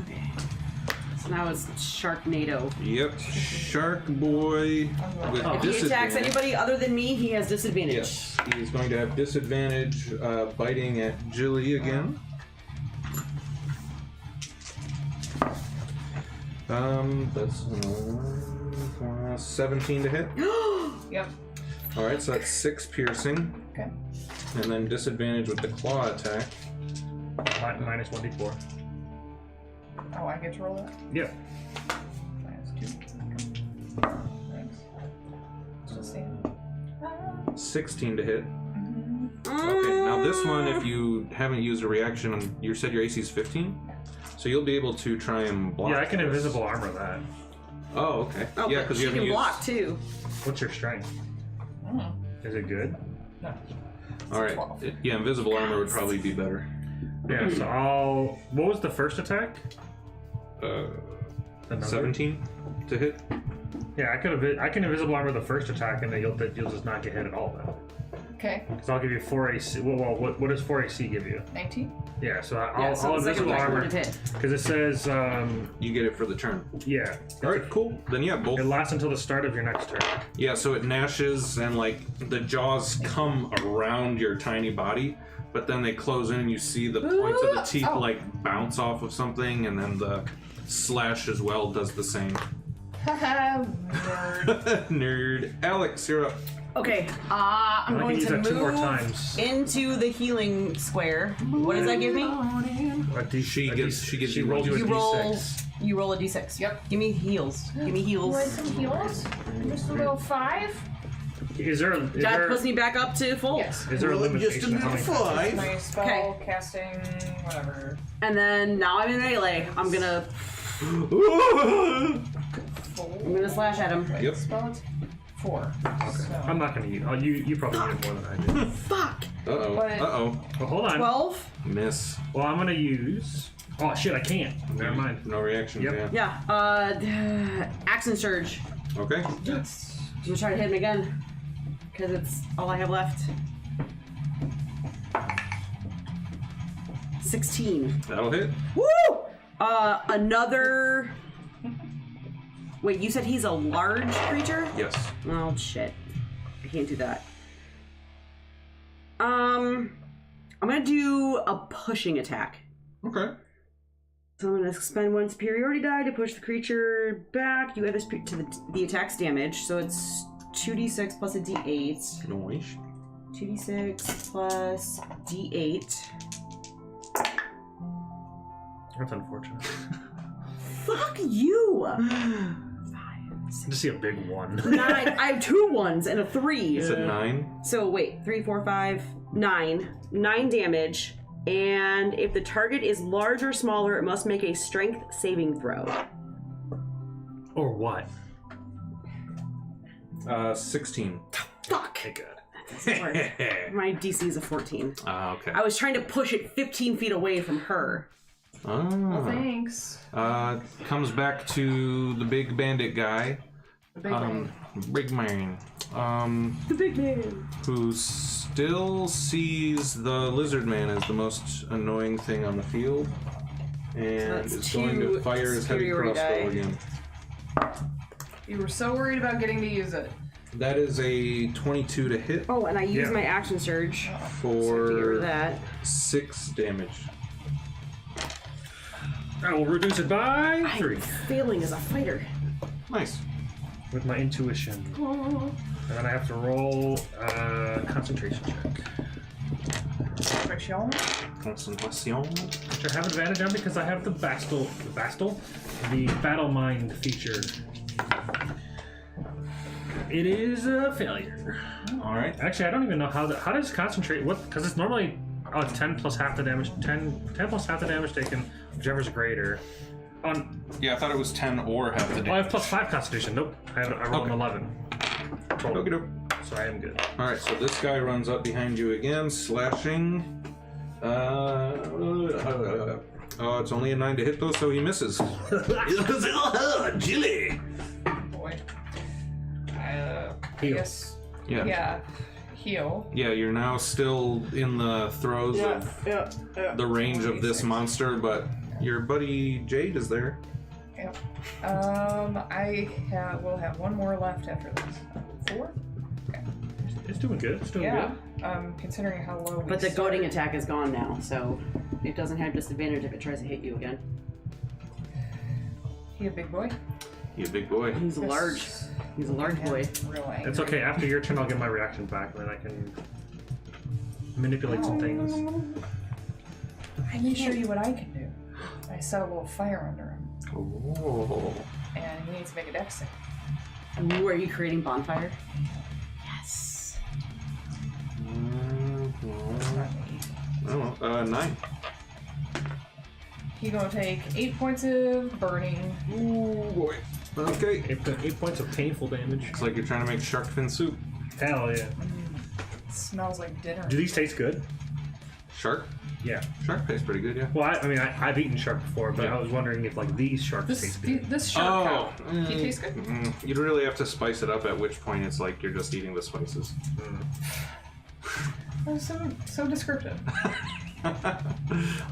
Speaker 3: Okay. So now it's Sharknado.
Speaker 2: Yep. Shark boy with
Speaker 3: If he attacks
Speaker 2: disadvantage.
Speaker 3: anybody other than me, he has disadvantage.
Speaker 2: Yes, he's going to have disadvantage biting at Jilly again. That's 17 to hit.
Speaker 5: Yep.
Speaker 2: Alright, so that's 6 piercing.
Speaker 5: Okay.
Speaker 2: And then disadvantage with the claw attack.
Speaker 1: Minus 1d4.
Speaker 5: Oh, I get to roll that?
Speaker 1: Yeah.
Speaker 5: -2. Thanks. Still stand.
Speaker 2: 16 to hit. Okay, now this one, if you haven't used a reaction, you said your AC is 15? So you'll be able to try and block.
Speaker 1: Yeah, I can
Speaker 2: this.
Speaker 1: invisible armor that.
Speaker 2: Oh, okay.
Speaker 3: Oh,
Speaker 2: yeah,
Speaker 3: but
Speaker 2: because
Speaker 3: she
Speaker 2: you haven't
Speaker 3: can
Speaker 2: used.
Speaker 3: block too.
Speaker 1: What's your strength?
Speaker 5: Mm.
Speaker 1: Is it good?
Speaker 5: No.
Speaker 2: Alright.
Speaker 5: 12.
Speaker 2: Yeah, invisible armor would probably be better.
Speaker 1: Yeah, so I'll. What was the first attack?
Speaker 2: Uh,
Speaker 1: The number?
Speaker 2: 17 to hit.
Speaker 1: Yeah, I can invisible armor the first attack, and then you'll just not get hit at all then.
Speaker 5: Okay.
Speaker 1: So I'll give you 4 AC. Well, what does 4 AC give you?
Speaker 5: 19?
Speaker 1: Yeah, so I'll,
Speaker 3: Yeah, so
Speaker 1: I'll
Speaker 3: the second
Speaker 1: invisible
Speaker 3: attack
Speaker 1: armor
Speaker 3: wouldn't hit.
Speaker 1: because it says
Speaker 2: You get it for the turn.
Speaker 1: yeah.
Speaker 2: Alright, cool. Then yeah, both.
Speaker 1: It lasts until the start of your next turn.
Speaker 2: Yeah, so it gnashes and like the jaws come around your tiny body, but then they close in and you see the points of the teeth
Speaker 5: Oh.
Speaker 2: like bounce off of something, and then the slash as well does the same.
Speaker 5: Haha, nerd.
Speaker 2: Nerd. Alex, you're up.
Speaker 3: Okay,
Speaker 1: I
Speaker 3: I'm
Speaker 1: can
Speaker 3: going
Speaker 1: use
Speaker 3: to
Speaker 1: that 2 more
Speaker 3: move
Speaker 1: times.
Speaker 3: into the healing square. What does that give me?
Speaker 2: She
Speaker 1: rolls you a
Speaker 3: You roll.
Speaker 1: d6.
Speaker 3: You roll a d6.
Speaker 5: Yep.
Speaker 3: Give me heals. Give me heals.
Speaker 6: Want some heals? Just a little 5?
Speaker 1: Is there
Speaker 3: That
Speaker 1: is
Speaker 3: puts me back up to full.
Speaker 5: Yes.
Speaker 1: there a limitation on how many times?
Speaker 5: My spell,
Speaker 3: Okay.
Speaker 5: casting, whatever.
Speaker 3: And then now I'm in melee. I'm gonna slash at him.
Speaker 5: Wait,
Speaker 2: Yep.
Speaker 5: spell it? 4.
Speaker 1: Okay.
Speaker 5: So.
Speaker 1: I'm not gonna use. Oh, you probably need it more than I do.
Speaker 3: Fuck.
Speaker 2: Uh-oh.
Speaker 5: But-
Speaker 2: Uh-oh.
Speaker 1: Well, hold on.
Speaker 3: 12.
Speaker 2: Miss.
Speaker 1: Well, I'm gonna use. Oh shit! I can't. Never mind.
Speaker 2: No reaction.
Speaker 1: Yep.
Speaker 2: Yeah.
Speaker 3: Yeah. Accent surge.
Speaker 2: Okay.
Speaker 3: I'm gonna try to hit him again because it's all I have left. 16.
Speaker 2: That'll hit.
Speaker 3: Woo! Another. Wait, you said he's a large creature?
Speaker 2: Yes.
Speaker 3: Oh shit. I can't do that. I'm gonna do a pushing attack.
Speaker 2: Okay.
Speaker 3: So I'm gonna spend 1 superiority die to push the creature back. You add this to the attack's damage, so it's 2d6 plus a d8.
Speaker 2: Noise.
Speaker 3: 2d6 plus d8.
Speaker 1: That's unfortunate.
Speaker 3: Fuck you! 5,
Speaker 1: Just see a big 1.
Speaker 3: 9. I have 2 1s and a 3.
Speaker 2: You said 9.
Speaker 3: So wait, 3, 4, 5, 9. 9 damage. And if the target is large or smaller, it must make a strength saving throw.
Speaker 1: Or what?
Speaker 2: 16.
Speaker 3: Fuck!
Speaker 1: Okay, good.
Speaker 3: My DC is a 14.
Speaker 2: Okay.
Speaker 3: I was trying to push it 15 feet away from her.
Speaker 5: Well, thanks.
Speaker 2: Comes back to the big bandit guy.
Speaker 5: The big one.
Speaker 2: Big man.
Speaker 3: The big man.
Speaker 2: Who still sees the lizard man as the most annoying thing on the field. And
Speaker 3: that's
Speaker 2: is going to
Speaker 3: 2
Speaker 2: fire his heavy
Speaker 3: superiority
Speaker 2: crossbow
Speaker 3: die.
Speaker 2: again.
Speaker 5: You were so worried about getting to use it.
Speaker 2: That is a 22 to hit
Speaker 3: Oh, and I use
Speaker 1: Yeah.
Speaker 3: my action surge to get rid
Speaker 2: for
Speaker 3: of that.
Speaker 2: 6 damage.
Speaker 1: I will reduce it by 3
Speaker 3: I'm failing as a fighter.
Speaker 2: Nice.
Speaker 1: with my intuition, and then I have to roll a concentration check.
Speaker 5: Concentration.
Speaker 2: Concentration.
Speaker 1: Which I have advantage on because I have the battle mind feature. It is a failure.
Speaker 2: All right.
Speaker 1: Actually, I don't even know how does concentrate, because it's normally, it's 10 plus half the damage, 10 plus half the damage taken, whichever's greater.
Speaker 2: Yeah, I thought it was 10 or half the damage.
Speaker 1: I have plus 5 constitution. Nope. I rolled an 11. Total.
Speaker 2: Okey-doke.
Speaker 1: So I am good.
Speaker 2: All right, so this guy runs up behind you again, slashing. It's only a 9 to hit though, so he misses. Chili.
Speaker 5: Boy.
Speaker 1: Heal.
Speaker 5: Yes.
Speaker 2: Yeah.
Speaker 5: Yeah. Heal.
Speaker 2: Yeah, you're now still in the throes of the range of this monster, but your buddy Jade is there.
Speaker 5: Yep. We'll have one more left after this. 4? Okay.
Speaker 1: It's doing good. It's doing
Speaker 5: Yeah. Considering how low we
Speaker 3: But the
Speaker 5: started.
Speaker 3: goading attack is gone now, so it doesn't have disadvantage if it tries to hit you again.
Speaker 5: He a big boy?
Speaker 2: You big boy.
Speaker 3: He's large. He's a large boy.
Speaker 5: Real angry.
Speaker 1: good. It's okay. After your turn, I'll get my reaction back, and then I can manipulate some things.
Speaker 5: Let me show you what I can do. I set a little fire under him,
Speaker 2: Oh.
Speaker 5: and he needs to make a dex save.
Speaker 3: Ooh, are you creating bonfire? Yes.
Speaker 5: It's not easy.
Speaker 2: Oh, 9.
Speaker 5: He gonna take 8 points of burning.
Speaker 2: Ooh, boy. Okay.
Speaker 1: 8 points of painful damage.
Speaker 2: Looks like you're trying to make shark fin soup.
Speaker 1: Hell yeah.
Speaker 5: It smells like dinner.
Speaker 1: Do these taste good?
Speaker 2: Shark?
Speaker 1: Yeah.
Speaker 2: Shark tastes pretty good, yeah.
Speaker 1: Well, I've eaten shark before, but I was wondering if these sharks taste good.
Speaker 5: This shark cow. He tastes good.
Speaker 2: You'd really have to spice it up, at which point it's like you're just eating the spices.
Speaker 5: Oh, so descriptive.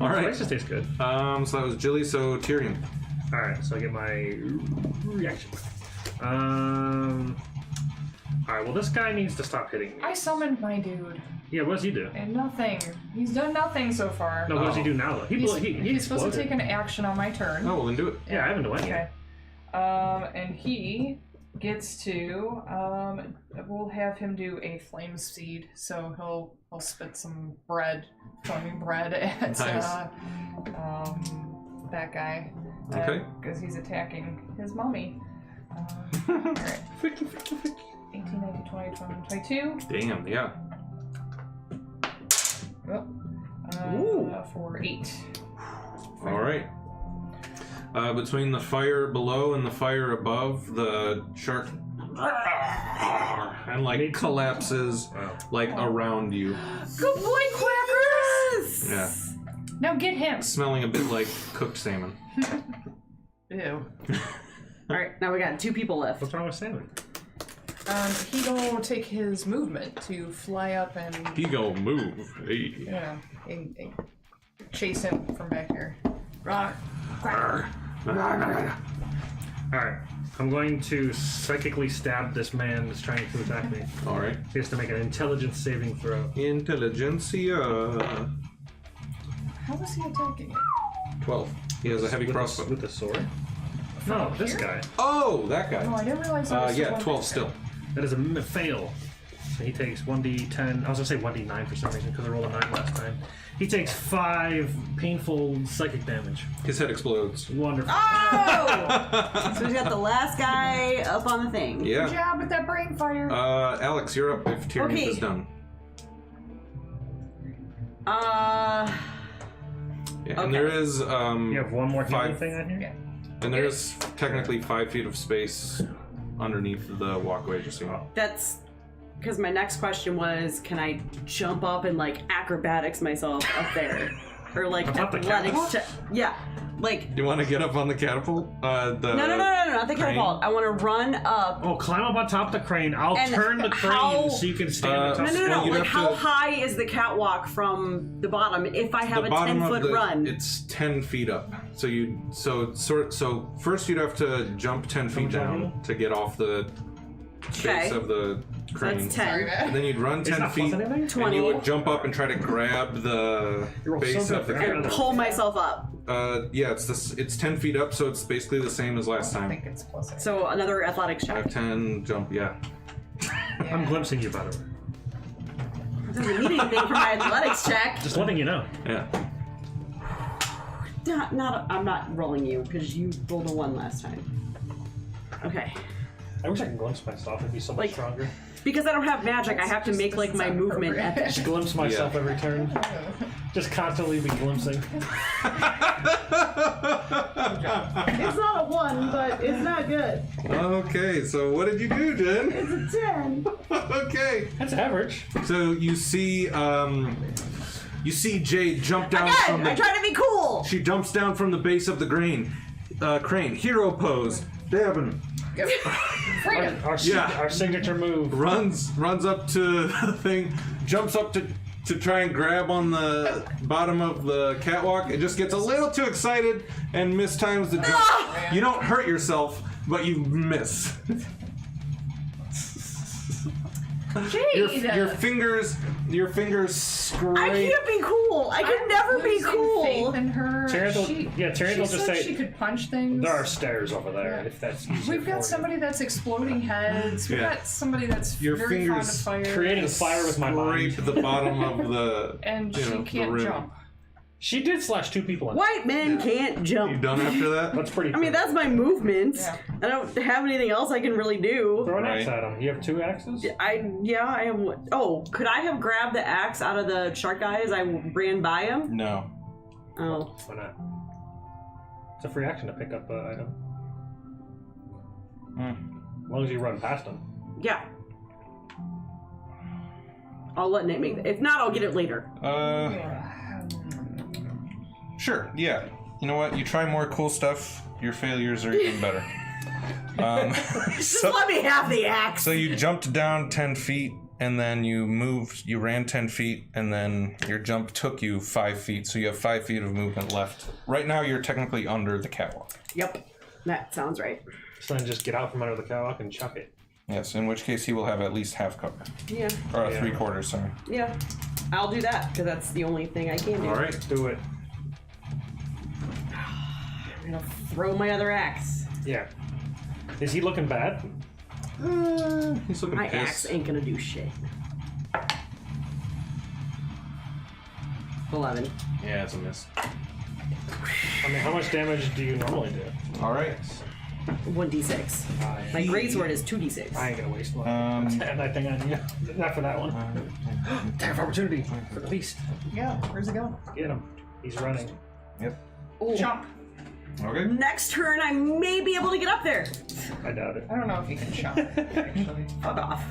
Speaker 2: All right.
Speaker 1: Spices taste good.
Speaker 2: So that was Jilly, so Tyrion.
Speaker 1: All right, so I get my reaction. All right. Well, this guy needs to stop hitting me.
Speaker 5: I summoned my dude,
Speaker 1: Yeah. What does he do?
Speaker 5: and nothing. He's done nothing so far.
Speaker 1: No. What does he do now? Though he
Speaker 5: He's supposed to
Speaker 1: exploded.
Speaker 5: take an action on my turn.
Speaker 2: Oh, well then do it.
Speaker 1: Yeah, I haven't done anything.
Speaker 5: Okay. And he gets to we'll have him do a flame seed, so he'll spit some flaming bread at
Speaker 2: Nice.
Speaker 5: that guy.
Speaker 2: Okay.
Speaker 5: Because he's attacking his mommy. Alright. 18, 19, 20, 21, 22.
Speaker 2: Damn, yeah.
Speaker 5: For 8.
Speaker 2: All right. Between the fire below and the fire above, the shark and like collapses like around you.
Speaker 5: Good boy, Quackers!
Speaker 2: Yeah.
Speaker 5: Now get him!
Speaker 2: Smelling a bit like cooked salmon.
Speaker 5: Ew.
Speaker 3: Alright, now we got 2 people left.
Speaker 1: What's wrong with salmon?
Speaker 5: He gonna take his movement to fly up and
Speaker 2: He go move. Hey.
Speaker 5: and chase him from back here.
Speaker 1: All right. I'm going to psychically stab this man that's trying to attack me.
Speaker 2: All right.
Speaker 1: He has to make an intelligence saving throw.
Speaker 2: Intelligentsia.
Speaker 5: How was he attacking it?
Speaker 2: 12. He has a heavy crossbow.
Speaker 1: With the sword? No, this guy.
Speaker 2: Oh, that
Speaker 5: Oh,
Speaker 2: guy.
Speaker 5: I didn't realize that was
Speaker 2: Yeah,
Speaker 5: one
Speaker 2: 12
Speaker 5: thing.
Speaker 2: still.
Speaker 1: That is a fail. So he takes 1d10. I was gonna say 1d9 for some reason because I rolled a 9 last time. He takes 5 painful psychic damage.
Speaker 2: His head explodes.
Speaker 1: Wonderful.
Speaker 3: Oh! So we got the last guy up on the thing.
Speaker 5: Good
Speaker 2: Yeah.
Speaker 5: job with that brain fire.
Speaker 2: Alex, you're up if Tyrion
Speaker 3: Okay.
Speaker 2: is done.
Speaker 3: Uh,
Speaker 2: Yeah,
Speaker 3: Okay.
Speaker 2: and there is
Speaker 1: You have one more healing
Speaker 2: 5
Speaker 1: thing on here?
Speaker 5: Yeah.
Speaker 2: and there is technically 5 feet of space underneath the walkway, just so you know.
Speaker 3: that's because my next question was, can I jump up and like acrobatics myself up there, or like
Speaker 1: On top of the
Speaker 3: athletics? Yeah, like
Speaker 2: Do you want to get up on the catapult?
Speaker 3: no, not the
Speaker 2: crane?
Speaker 3: catapult. I want to run up.
Speaker 1: Oh, climb up on top of the crane. I'll
Speaker 3: And
Speaker 1: turn the crane
Speaker 3: how-
Speaker 1: so you can stand on top.
Speaker 3: No,
Speaker 2: Well, you'd
Speaker 3: like
Speaker 2: have
Speaker 3: how
Speaker 2: to-
Speaker 3: high is the catwalk from the bottom? If I have
Speaker 2: The
Speaker 3: a
Speaker 2: bottom
Speaker 3: 10-foot
Speaker 2: of the
Speaker 3: run,
Speaker 2: it's 10 feet up. So first you'd have to jump 10 feet
Speaker 1: much are
Speaker 2: down
Speaker 1: you?
Speaker 2: to get off the
Speaker 3: Okay.
Speaker 2: face of the
Speaker 3: so
Speaker 2: crane.
Speaker 3: that's
Speaker 5: Sorry,
Speaker 3: 10.
Speaker 5: man.
Speaker 2: And then you'd run
Speaker 1: It's
Speaker 2: 10
Speaker 1: not plus
Speaker 2: feet,
Speaker 1: anything?
Speaker 2: and
Speaker 3: 20.
Speaker 2: you would jump up and try to grab the
Speaker 1: You're all
Speaker 2: base
Speaker 1: so
Speaker 2: of the
Speaker 1: good.
Speaker 2: catapult.
Speaker 3: Pull myself up.
Speaker 2: Yeah, it's 10 feet up, so it's basically the same as last
Speaker 5: I
Speaker 2: time.
Speaker 5: think it's plus 8.
Speaker 3: So another athletics check.
Speaker 2: 5, 10, jump, yeah.
Speaker 1: I'm glimpsing you, by the way.
Speaker 3: It doesn't mean anything for my athletics check.
Speaker 1: Just letting you know.
Speaker 2: Yeah.
Speaker 3: I'm not rolling you because you rolled a 1 last time. Okay.
Speaker 1: I wish I could glimpse myself and be so much
Speaker 3: Like-
Speaker 1: stronger.
Speaker 3: Because I don't have magic, I have to make like my movement at the
Speaker 1: Just glimpse myself
Speaker 2: Yeah.
Speaker 1: every turn. Just constantly be glimpsing.
Speaker 3: It's not a 1, but it's not good.
Speaker 2: Okay, so what did you do, Jen?
Speaker 3: It's a 10.
Speaker 2: Okay.
Speaker 1: That's average.
Speaker 2: So you see Jade jump down from
Speaker 3: Again,
Speaker 2: the.
Speaker 3: I try to be cool.
Speaker 2: She jumps down from the base of the crane. Hero pose. Dabbing.
Speaker 5: Freedom.
Speaker 1: Our signature move.
Speaker 2: Runs up to the thing. Jumps up to try and grab on the bottom of the catwalk. It just gets a little too excited and mistimes the jump. You don't hurt yourself, but you miss.
Speaker 5: Jade!
Speaker 2: Your fingers scrape.
Speaker 3: I can't be cool. I can never be
Speaker 5: losing
Speaker 3: cool.
Speaker 5: faith in her.
Speaker 1: Tyrantel
Speaker 5: She
Speaker 1: will just
Speaker 5: said
Speaker 1: say
Speaker 5: she could punch things.
Speaker 1: there are stairs over there.
Speaker 5: Yeah.
Speaker 1: If that's easier
Speaker 5: We've got
Speaker 1: for
Speaker 5: somebody that's exploding heads. We've
Speaker 2: Yeah.
Speaker 5: got somebody that's
Speaker 2: Your
Speaker 5: very fond of
Speaker 2: fingers
Speaker 5: fire.
Speaker 1: creating fire with my mind.
Speaker 2: Scrape the bottom of the.
Speaker 5: and
Speaker 2: you
Speaker 5: she
Speaker 2: know, the
Speaker 5: can't
Speaker 2: rim.
Speaker 5: jump.
Speaker 1: She did slash 2 people in.
Speaker 3: White men can't
Speaker 2: You
Speaker 3: jump.
Speaker 2: done after that?
Speaker 1: That's pretty.
Speaker 3: I mean,
Speaker 1: cool.
Speaker 3: that's my movement.
Speaker 5: Yeah.
Speaker 3: I don't have anything else I can really do.
Speaker 1: Throw an axe
Speaker 2: Right.
Speaker 1: at him. You have 2 axes.
Speaker 3: I have one. Oh, could I have grabbed the axe out of the shark guy as I ran by him?
Speaker 2: No.
Speaker 3: Oh.
Speaker 1: Why not? It's a free action to pick up an item. As long as you run past him.
Speaker 3: Yeah. I'll let Nate make that. If not, I'll get it later.
Speaker 2: Sure, yeah. You know what? You try more cool stuff, your failures are even better.
Speaker 3: Just let me have the axe.
Speaker 2: So you jumped down 10 feet, and then you ran 10 feet, and then your jump took you 5 feet, so you have 5 feet of movement left. Right now, you're technically under the catwalk.
Speaker 3: Yep. That sounds right.
Speaker 1: So then just get out from under the catwalk and chuck it.
Speaker 2: Yes, in which case he will have at least half cover.
Speaker 3: Yeah.
Speaker 2: Or
Speaker 1: Yeah.
Speaker 2: 3/4, sorry.
Speaker 3: Yeah. I'll do that, because that's the only thing I can do.
Speaker 1: Alright, do it.
Speaker 3: I'm gonna throw my other axe.
Speaker 1: Yeah. Is he looking bad?
Speaker 2: He's looking
Speaker 3: My
Speaker 2: pissed.
Speaker 3: axe ain't gonna do shit. 11.
Speaker 2: Yeah, it's a miss.
Speaker 1: I mean, how much damage do you normally do?
Speaker 2: Alright.
Speaker 3: 1d6. My greatsword is 2d6.
Speaker 1: I ain't gonna waste one. And I think I need not for that one. Time of opportunity for the beast.
Speaker 5: Yeah, where's it going?
Speaker 1: Get him. He's running.
Speaker 2: Yep.
Speaker 3: Ooh.
Speaker 5: Jump.
Speaker 2: Okay.
Speaker 3: Next turn, I may be able to get up there.
Speaker 1: I doubt it.
Speaker 5: I don't know if you can jump, actually.
Speaker 3: Fuck off.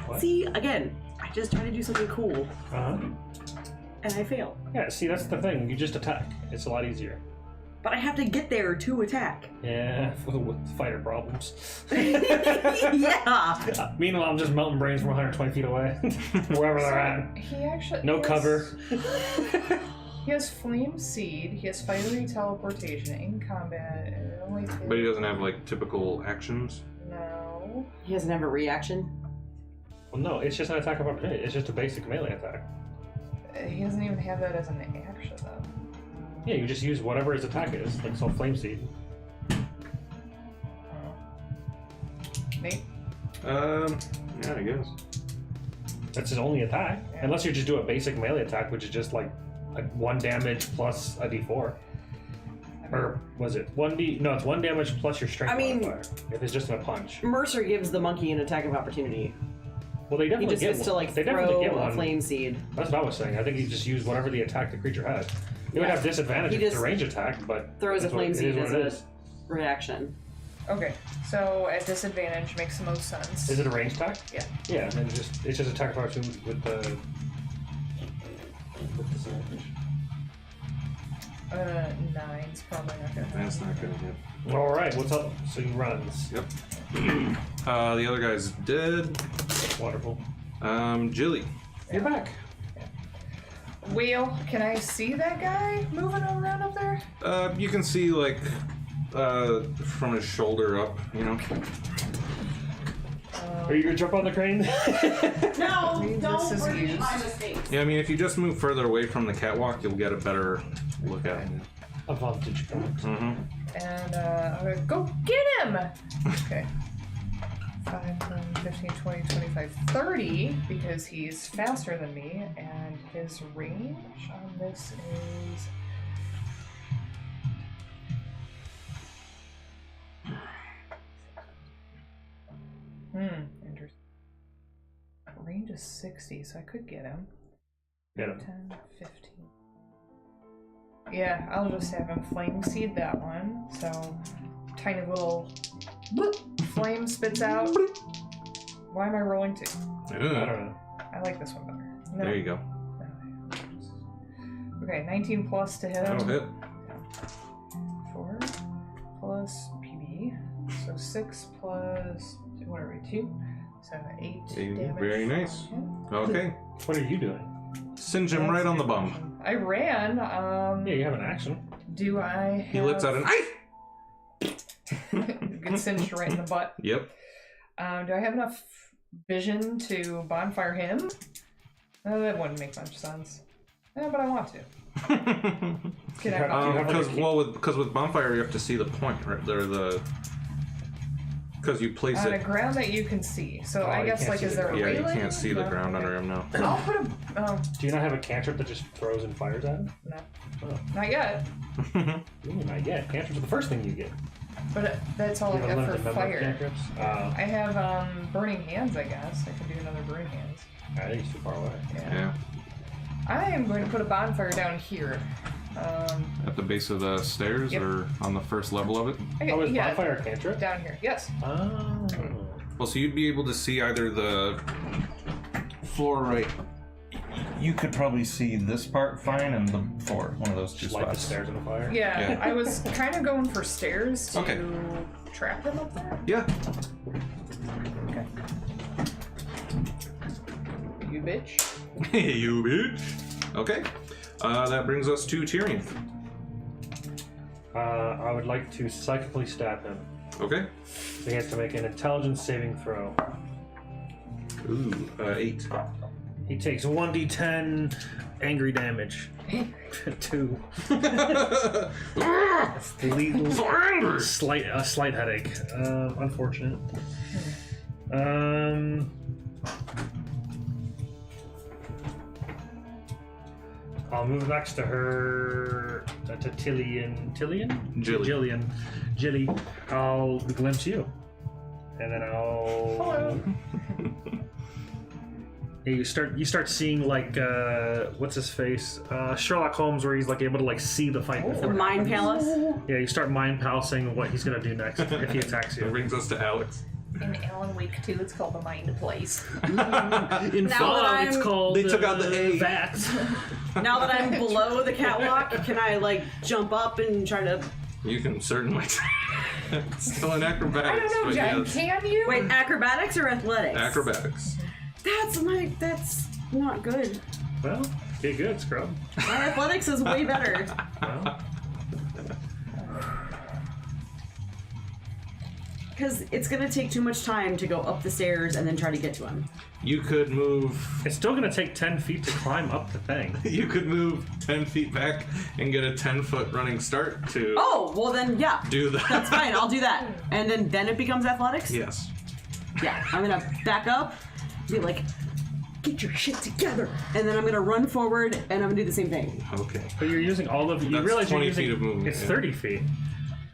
Speaker 1: What?
Speaker 3: See, again, I just try to do something cool,
Speaker 1: Uh-huh.
Speaker 3: and I fail.
Speaker 1: Yeah, see, that's the thing. You just attack. It's a lot easier.
Speaker 3: But I have to get there to attack.
Speaker 1: Yeah, with fighter problems.
Speaker 3: Yeah.
Speaker 1: Meanwhile, I'm just melting brains from 120 feet away, wherever they're at.
Speaker 5: He actually...
Speaker 1: No
Speaker 5: he has-
Speaker 1: cover.
Speaker 5: He has Flame Seed, he has Fiery Teleportation in combat, and it only takes...
Speaker 2: But he doesn't have, like, typical actions.
Speaker 5: No.
Speaker 3: He doesn't have a reaction.
Speaker 1: Well, no, it's just an attack of opportunity. It's just a basic melee attack.
Speaker 5: He doesn't even have that as an action, though.
Speaker 1: Yeah, you just use whatever his attack is, like so Flame Seed.
Speaker 5: Nate?
Speaker 2: Yeah, I guess.
Speaker 1: That's his only attack.
Speaker 5: Yeah.
Speaker 1: Unless you just do a basic melee attack, which is just like 1 damage plus a d4. Or was it 1d? No, it's 1 damage plus your strength
Speaker 3: I mean-
Speaker 1: modifier. If it's just a punch.
Speaker 3: Mercer gives the monkey an attack of opportunity.
Speaker 1: Well, they
Speaker 3: He
Speaker 1: definitely
Speaker 3: just
Speaker 1: get
Speaker 3: gets to like
Speaker 1: they definitely
Speaker 3: throw
Speaker 1: get
Speaker 3: a
Speaker 1: one.
Speaker 3: flame seed.
Speaker 1: That's what I was saying. I think you just use whatever the attack the creature has. It would have disadvantage
Speaker 3: He
Speaker 1: if it's a
Speaker 3: just
Speaker 1: range attack, but
Speaker 3: throws a
Speaker 1: that's what-
Speaker 3: flame
Speaker 1: it
Speaker 3: seed
Speaker 1: is what
Speaker 3: as
Speaker 1: it
Speaker 3: a
Speaker 1: is.
Speaker 3: reaction.
Speaker 5: Okay, so at disadvantage makes the most sense.
Speaker 1: Is it a range attack?
Speaker 5: Yeah.
Speaker 1: Yeah, and it's just attack of opportunity with the disadvantage.
Speaker 5: 9's probably not gonna happen.
Speaker 2: That's not gonna hit.
Speaker 1: All right, what's up? So he runs.
Speaker 2: Yep. The other guy's dead.
Speaker 1: Wonderful.
Speaker 2: Jilly.
Speaker 1: You're back.
Speaker 5: Wheel, can I see that guy moving around up there?
Speaker 2: You can see, like, from his shoulder up, you know?
Speaker 1: Are you gonna jump on the crane?
Speaker 3: No,
Speaker 5: This is used.
Speaker 3: mistakes.
Speaker 2: Yeah, I mean, if you just move further away from the catwalk, you'll get a better look at him.
Speaker 1: A vantage point.
Speaker 2: Mm-hmm.
Speaker 5: And I'm gonna go get him! Okay. 5, 10, 15, 20, 25, 30, because he's faster than me, and his range on this is... Interesting. Range is 60, so I could get him.
Speaker 1: Get him.
Speaker 5: 10, 15. Yeah, I'll just have him flame seed that one. So, tiny little bloop, flame spits out. Why am I rolling 2?
Speaker 1: I don't know.
Speaker 5: I like this one better. No.
Speaker 2: There you go.
Speaker 5: Okay, 19 plus to hit him.
Speaker 2: That'll hit.
Speaker 5: 4 plus PB. So 6 plus, what are we, 2? So 8 damage.
Speaker 2: Very nice. Okay.
Speaker 1: What are you doing?
Speaker 2: Singe him right on the bum.
Speaker 5: I ran.
Speaker 1: Yeah, you have an action.
Speaker 5: Do I have...
Speaker 2: He lets out an knife.
Speaker 5: Get singed right in the butt.
Speaker 2: Yep.
Speaker 5: Do I have enough vision to bonfire him? That wouldn't make much sense. But I want to. Can I?
Speaker 2: Because with bonfire you have to see the point, right? Because you place
Speaker 5: on
Speaker 2: it
Speaker 5: a ground that you can see. So I guess like is there a
Speaker 2: Yeah,
Speaker 5: railing?
Speaker 2: you can't see the ground under him now.
Speaker 5: I'll put a.
Speaker 1: Do you not have a cantrip that just throws and fires at him?
Speaker 5: No.
Speaker 1: Oh.
Speaker 5: Not yet.
Speaker 1: Ooh, not yet. Cantrips are the first thing you get.
Speaker 5: But that's all
Speaker 1: You
Speaker 5: I
Speaker 1: have a
Speaker 5: have for
Speaker 1: limited number of
Speaker 5: fire.
Speaker 1: cantrips?
Speaker 5: I have burning hands. I guess I could do another burning hands.
Speaker 1: I think it's too far away.
Speaker 2: Yeah.
Speaker 5: I am going to put a bonfire down here.
Speaker 2: At the base of the stairs or on the first level of it?
Speaker 5: Okay,
Speaker 1: Oh, is
Speaker 5: yeah,
Speaker 1: bonfire a cantrip?
Speaker 5: down here. Yes.
Speaker 1: Oh.
Speaker 2: Well, so you'd be able to see either the floor right.
Speaker 7: You could probably see this part fine and the floor, one of those two
Speaker 1: Just light the
Speaker 7: spots.
Speaker 1: stairs on the fire?
Speaker 5: Yeah,
Speaker 2: Yeah.
Speaker 5: I was kind of going for stairs to
Speaker 2: Okay.
Speaker 5: trap him up there.
Speaker 2: Yeah.
Speaker 5: Okay. You bitch.
Speaker 2: Hey, you bitch. Okay. That brings us to Tyrion.
Speaker 1: I would like to psychically stab him.
Speaker 2: Okay.
Speaker 1: So he has to make an intelligence saving throw.
Speaker 2: Ooh, 8.
Speaker 1: He takes 1d10 angry damage. 2. That's the legal slight headache. Unfortunate. I'll move next to her, to Jillian. Jilly. I'll glimpse you. And then I'll...
Speaker 5: Hello.
Speaker 1: Yeah, you start seeing like what's his face? Sherlock Holmes, where he's like able to like see the fight
Speaker 3: The
Speaker 1: before.
Speaker 3: Mind Palace.
Speaker 1: Yeah, you start mind palancing what he's gonna do next if he attacks
Speaker 2: That
Speaker 1: you.
Speaker 2: brings us to Alex.
Speaker 5: In Alan Wake 2, it's called the Mind Place.
Speaker 1: In
Speaker 3: Now
Speaker 1: Fallout,
Speaker 3: that
Speaker 1: it's
Speaker 3: I'm-
Speaker 1: called
Speaker 2: They took out the A.
Speaker 1: VAT.
Speaker 3: Now that I'm below the catwalk, can I like jump up and try to?
Speaker 2: You can certainly. Still in acrobatics.
Speaker 5: I don't know,
Speaker 2: but
Speaker 5: Jen.
Speaker 2: yes.
Speaker 5: Can you?
Speaker 3: Wait, acrobatics or athletics?
Speaker 2: Acrobatics.
Speaker 3: That's not good.
Speaker 1: Well, get good, scrub.
Speaker 3: My athletics is way better.
Speaker 1: Well,
Speaker 3: Because it's gonna take too much time to go up the stairs and then try to get to him.
Speaker 2: You could move.
Speaker 1: it's still gonna take 10 feet to climb up the thing.
Speaker 2: You could move 10 feet back and get a 10-foot running start to
Speaker 3: Oh, well then, yeah.
Speaker 2: do that.
Speaker 3: That's fine, I'll do that. And then it becomes athletics?
Speaker 2: Yes.
Speaker 3: Yeah, I'm gonna back up, be like, get your shit together. And then I'm gonna run forward and I'm gonna do the same thing.
Speaker 2: Okay.
Speaker 1: But you're using all of... You
Speaker 2: That's
Speaker 1: realize
Speaker 2: 20
Speaker 1: you're using...
Speaker 2: feet of movement,
Speaker 1: It's
Speaker 2: yeah.
Speaker 1: 30 feet.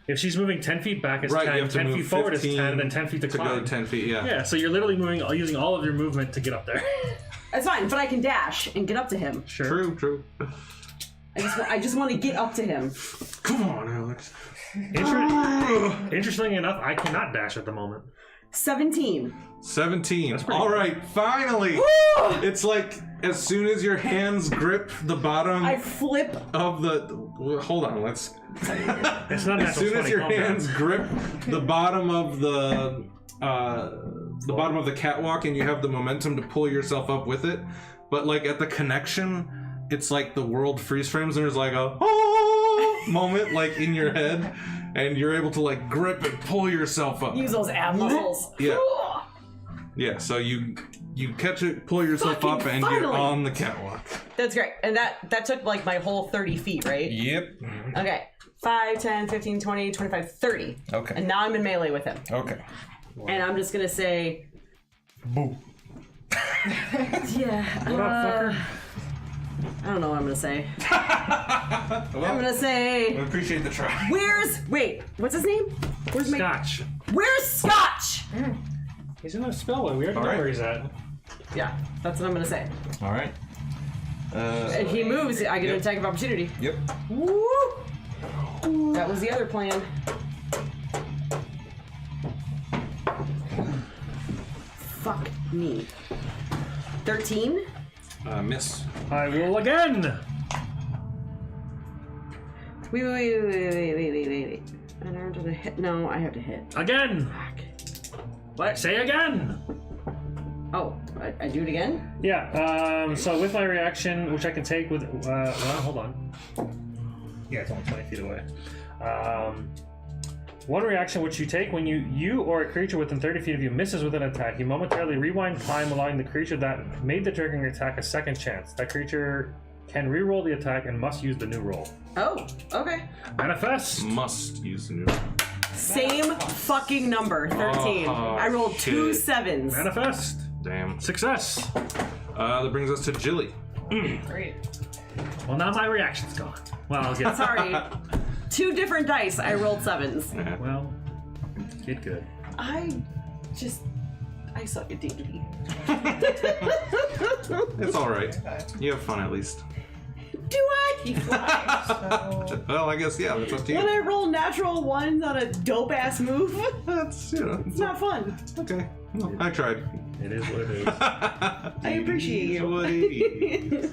Speaker 1: If she's moving 10 feet back, it's
Speaker 2: Right,
Speaker 1: 10.
Speaker 2: you have to
Speaker 1: 10
Speaker 2: move
Speaker 1: feet forward is 10,
Speaker 2: 15
Speaker 1: and then 10 feet to
Speaker 2: to
Speaker 1: climb.
Speaker 2: go 10 feet, yeah.
Speaker 1: Yeah, so you're literally using all of your movement to get up there.
Speaker 3: That's fine, but I can dash and get up to him.
Speaker 1: Sure.
Speaker 2: True.
Speaker 3: I just want to get up to him.
Speaker 2: Come on, Alex.
Speaker 1: Interestingly enough, I cannot dash at the moment.
Speaker 3: 17.
Speaker 2: 17.
Speaker 1: pretty
Speaker 2: All
Speaker 1: good.
Speaker 2: right, finally. It's like as soon as your hands grip the bottom
Speaker 3: I flip.
Speaker 2: of the. Hold on, let's.
Speaker 1: It's not
Speaker 2: As soon as your hands grip the bottom of the bottom of the catwalk and you have the momentum to pull yourself up with it, but like at the connection, it's like the world freeze frames and there's like a moment like in your head, and you're able to like grip and pull yourself up.
Speaker 3: Use those ab muscles.
Speaker 2: Yeah. Yeah, so you catch it, pull yourself up,
Speaker 3: Fucking
Speaker 2: and you're
Speaker 3: finally.
Speaker 2: on the catwalk.
Speaker 3: That's great. And that took like my whole 30 feet, right?
Speaker 7: Yep.
Speaker 3: Okay. 5, 10, 15, 20, 25, 30.
Speaker 7: Okay.
Speaker 3: And now I'm in melee with him.
Speaker 7: Okay.
Speaker 3: And I'm just gonna say,
Speaker 7: Boo.
Speaker 3: yeah.
Speaker 1: What up, fucker?
Speaker 3: I don't know what I'm gonna say.
Speaker 7: Well,
Speaker 3: I'm gonna say,
Speaker 7: I appreciate the try.
Speaker 3: wait, what's his name? Where's
Speaker 1: Scotch.
Speaker 3: Where's Scotch?
Speaker 1: He's in a spellway. We already know
Speaker 7: Alright.
Speaker 1: where he's at.
Speaker 3: Yeah, that's what I'm gonna say.
Speaker 7: All right.
Speaker 3: If he moves, I get an attack of opportunity.
Speaker 7: Yep.
Speaker 3: Woo! That was the other plan. Fuck me. 13?
Speaker 2: Miss.
Speaker 1: I will again.
Speaker 3: Wait. I don't have to hit. No, I have to hit.
Speaker 1: Again.
Speaker 3: Fuck. What?
Speaker 1: Say again.
Speaker 3: Oh, I do it again?
Speaker 1: Yeah. So with my reaction, which I can take with, well, hold on. Yeah, it's only 20 feet away. One reaction which you take when you or a creature within 30 feet of you misses with an attack, you momentarily rewind time, allowing the creature that made the triggering attack a second chance. That creature can re-roll the attack and must use the new roll.
Speaker 3: Oh, okay.
Speaker 1: Manifest.
Speaker 2: Must use the new.
Speaker 3: Same fucking number, 13. I rolled two
Speaker 2: shit.
Speaker 3: 7s.
Speaker 1: Manifest.
Speaker 2: Damn.
Speaker 1: Success.
Speaker 2: That brings us to Jilly.
Speaker 5: Great.
Speaker 1: Well, now my reaction's gone. Well, I'll get.
Speaker 3: Sorry. 2 different dice, I rolled 7s.
Speaker 1: Well, get good.
Speaker 3: I suck at D&D.
Speaker 2: It's all right. You have fun at least.
Speaker 3: Do I?
Speaker 5: He flies, so...
Speaker 2: Well, I guess yeah. That's up to you.
Speaker 3: When I roll natural ones on a dope ass move,
Speaker 2: That's
Speaker 3: it's not fun.
Speaker 2: okay. Well, I tried.
Speaker 1: It is what it is.
Speaker 3: I appreciate you.
Speaker 2: What it is.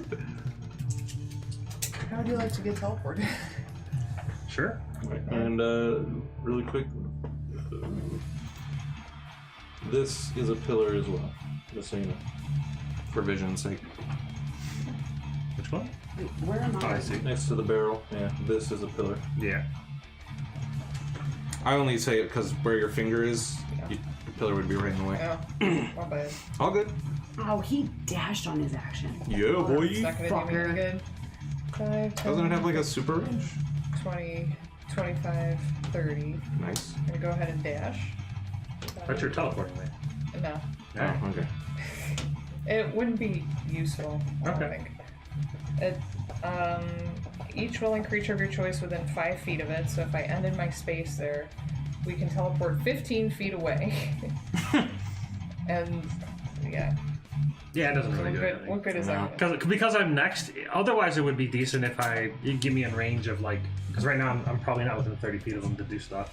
Speaker 5: How would you like to get teleported?
Speaker 1: Sure.
Speaker 2: And really quick, this is a pillar as well. Just so you know, for vision's sake.
Speaker 1: Which one?
Speaker 3: Wait, where am
Speaker 1: Oh,
Speaker 3: I?
Speaker 1: I see.
Speaker 2: Next to the barrel, yeah. This is a pillar.
Speaker 1: Yeah.
Speaker 2: I only say it because where your finger is, the pillar would be right in the way.
Speaker 5: Oh, my bad.
Speaker 2: All good.
Speaker 3: Oh, he dashed on his action.
Speaker 2: Yeah, boy.
Speaker 5: It's not gonna do me
Speaker 3: Fucker.
Speaker 5: any good. 5, 10,
Speaker 2: Doesn't it have like a super range?
Speaker 5: 20, 25, 30.
Speaker 2: Nice.
Speaker 5: I'm gonna go ahead and dash.
Speaker 1: But you're teleporting me.
Speaker 5: No.
Speaker 1: Yeah.
Speaker 2: Oh, okay.
Speaker 5: It wouldn't be useful, I don't
Speaker 1: Okay.
Speaker 5: think. It, each willing creature of your choice within 5 feet of it, so if I ended my space there, we can teleport 15 feet away. And, yeah.
Speaker 1: Yeah, it doesn't
Speaker 5: So
Speaker 1: really do
Speaker 5: what
Speaker 1: anything.
Speaker 5: good is that?
Speaker 1: Because I'm next. Otherwise, it would be decent if you give me a range of like. Because right now I'm probably not within 30 feet of them to do stuff,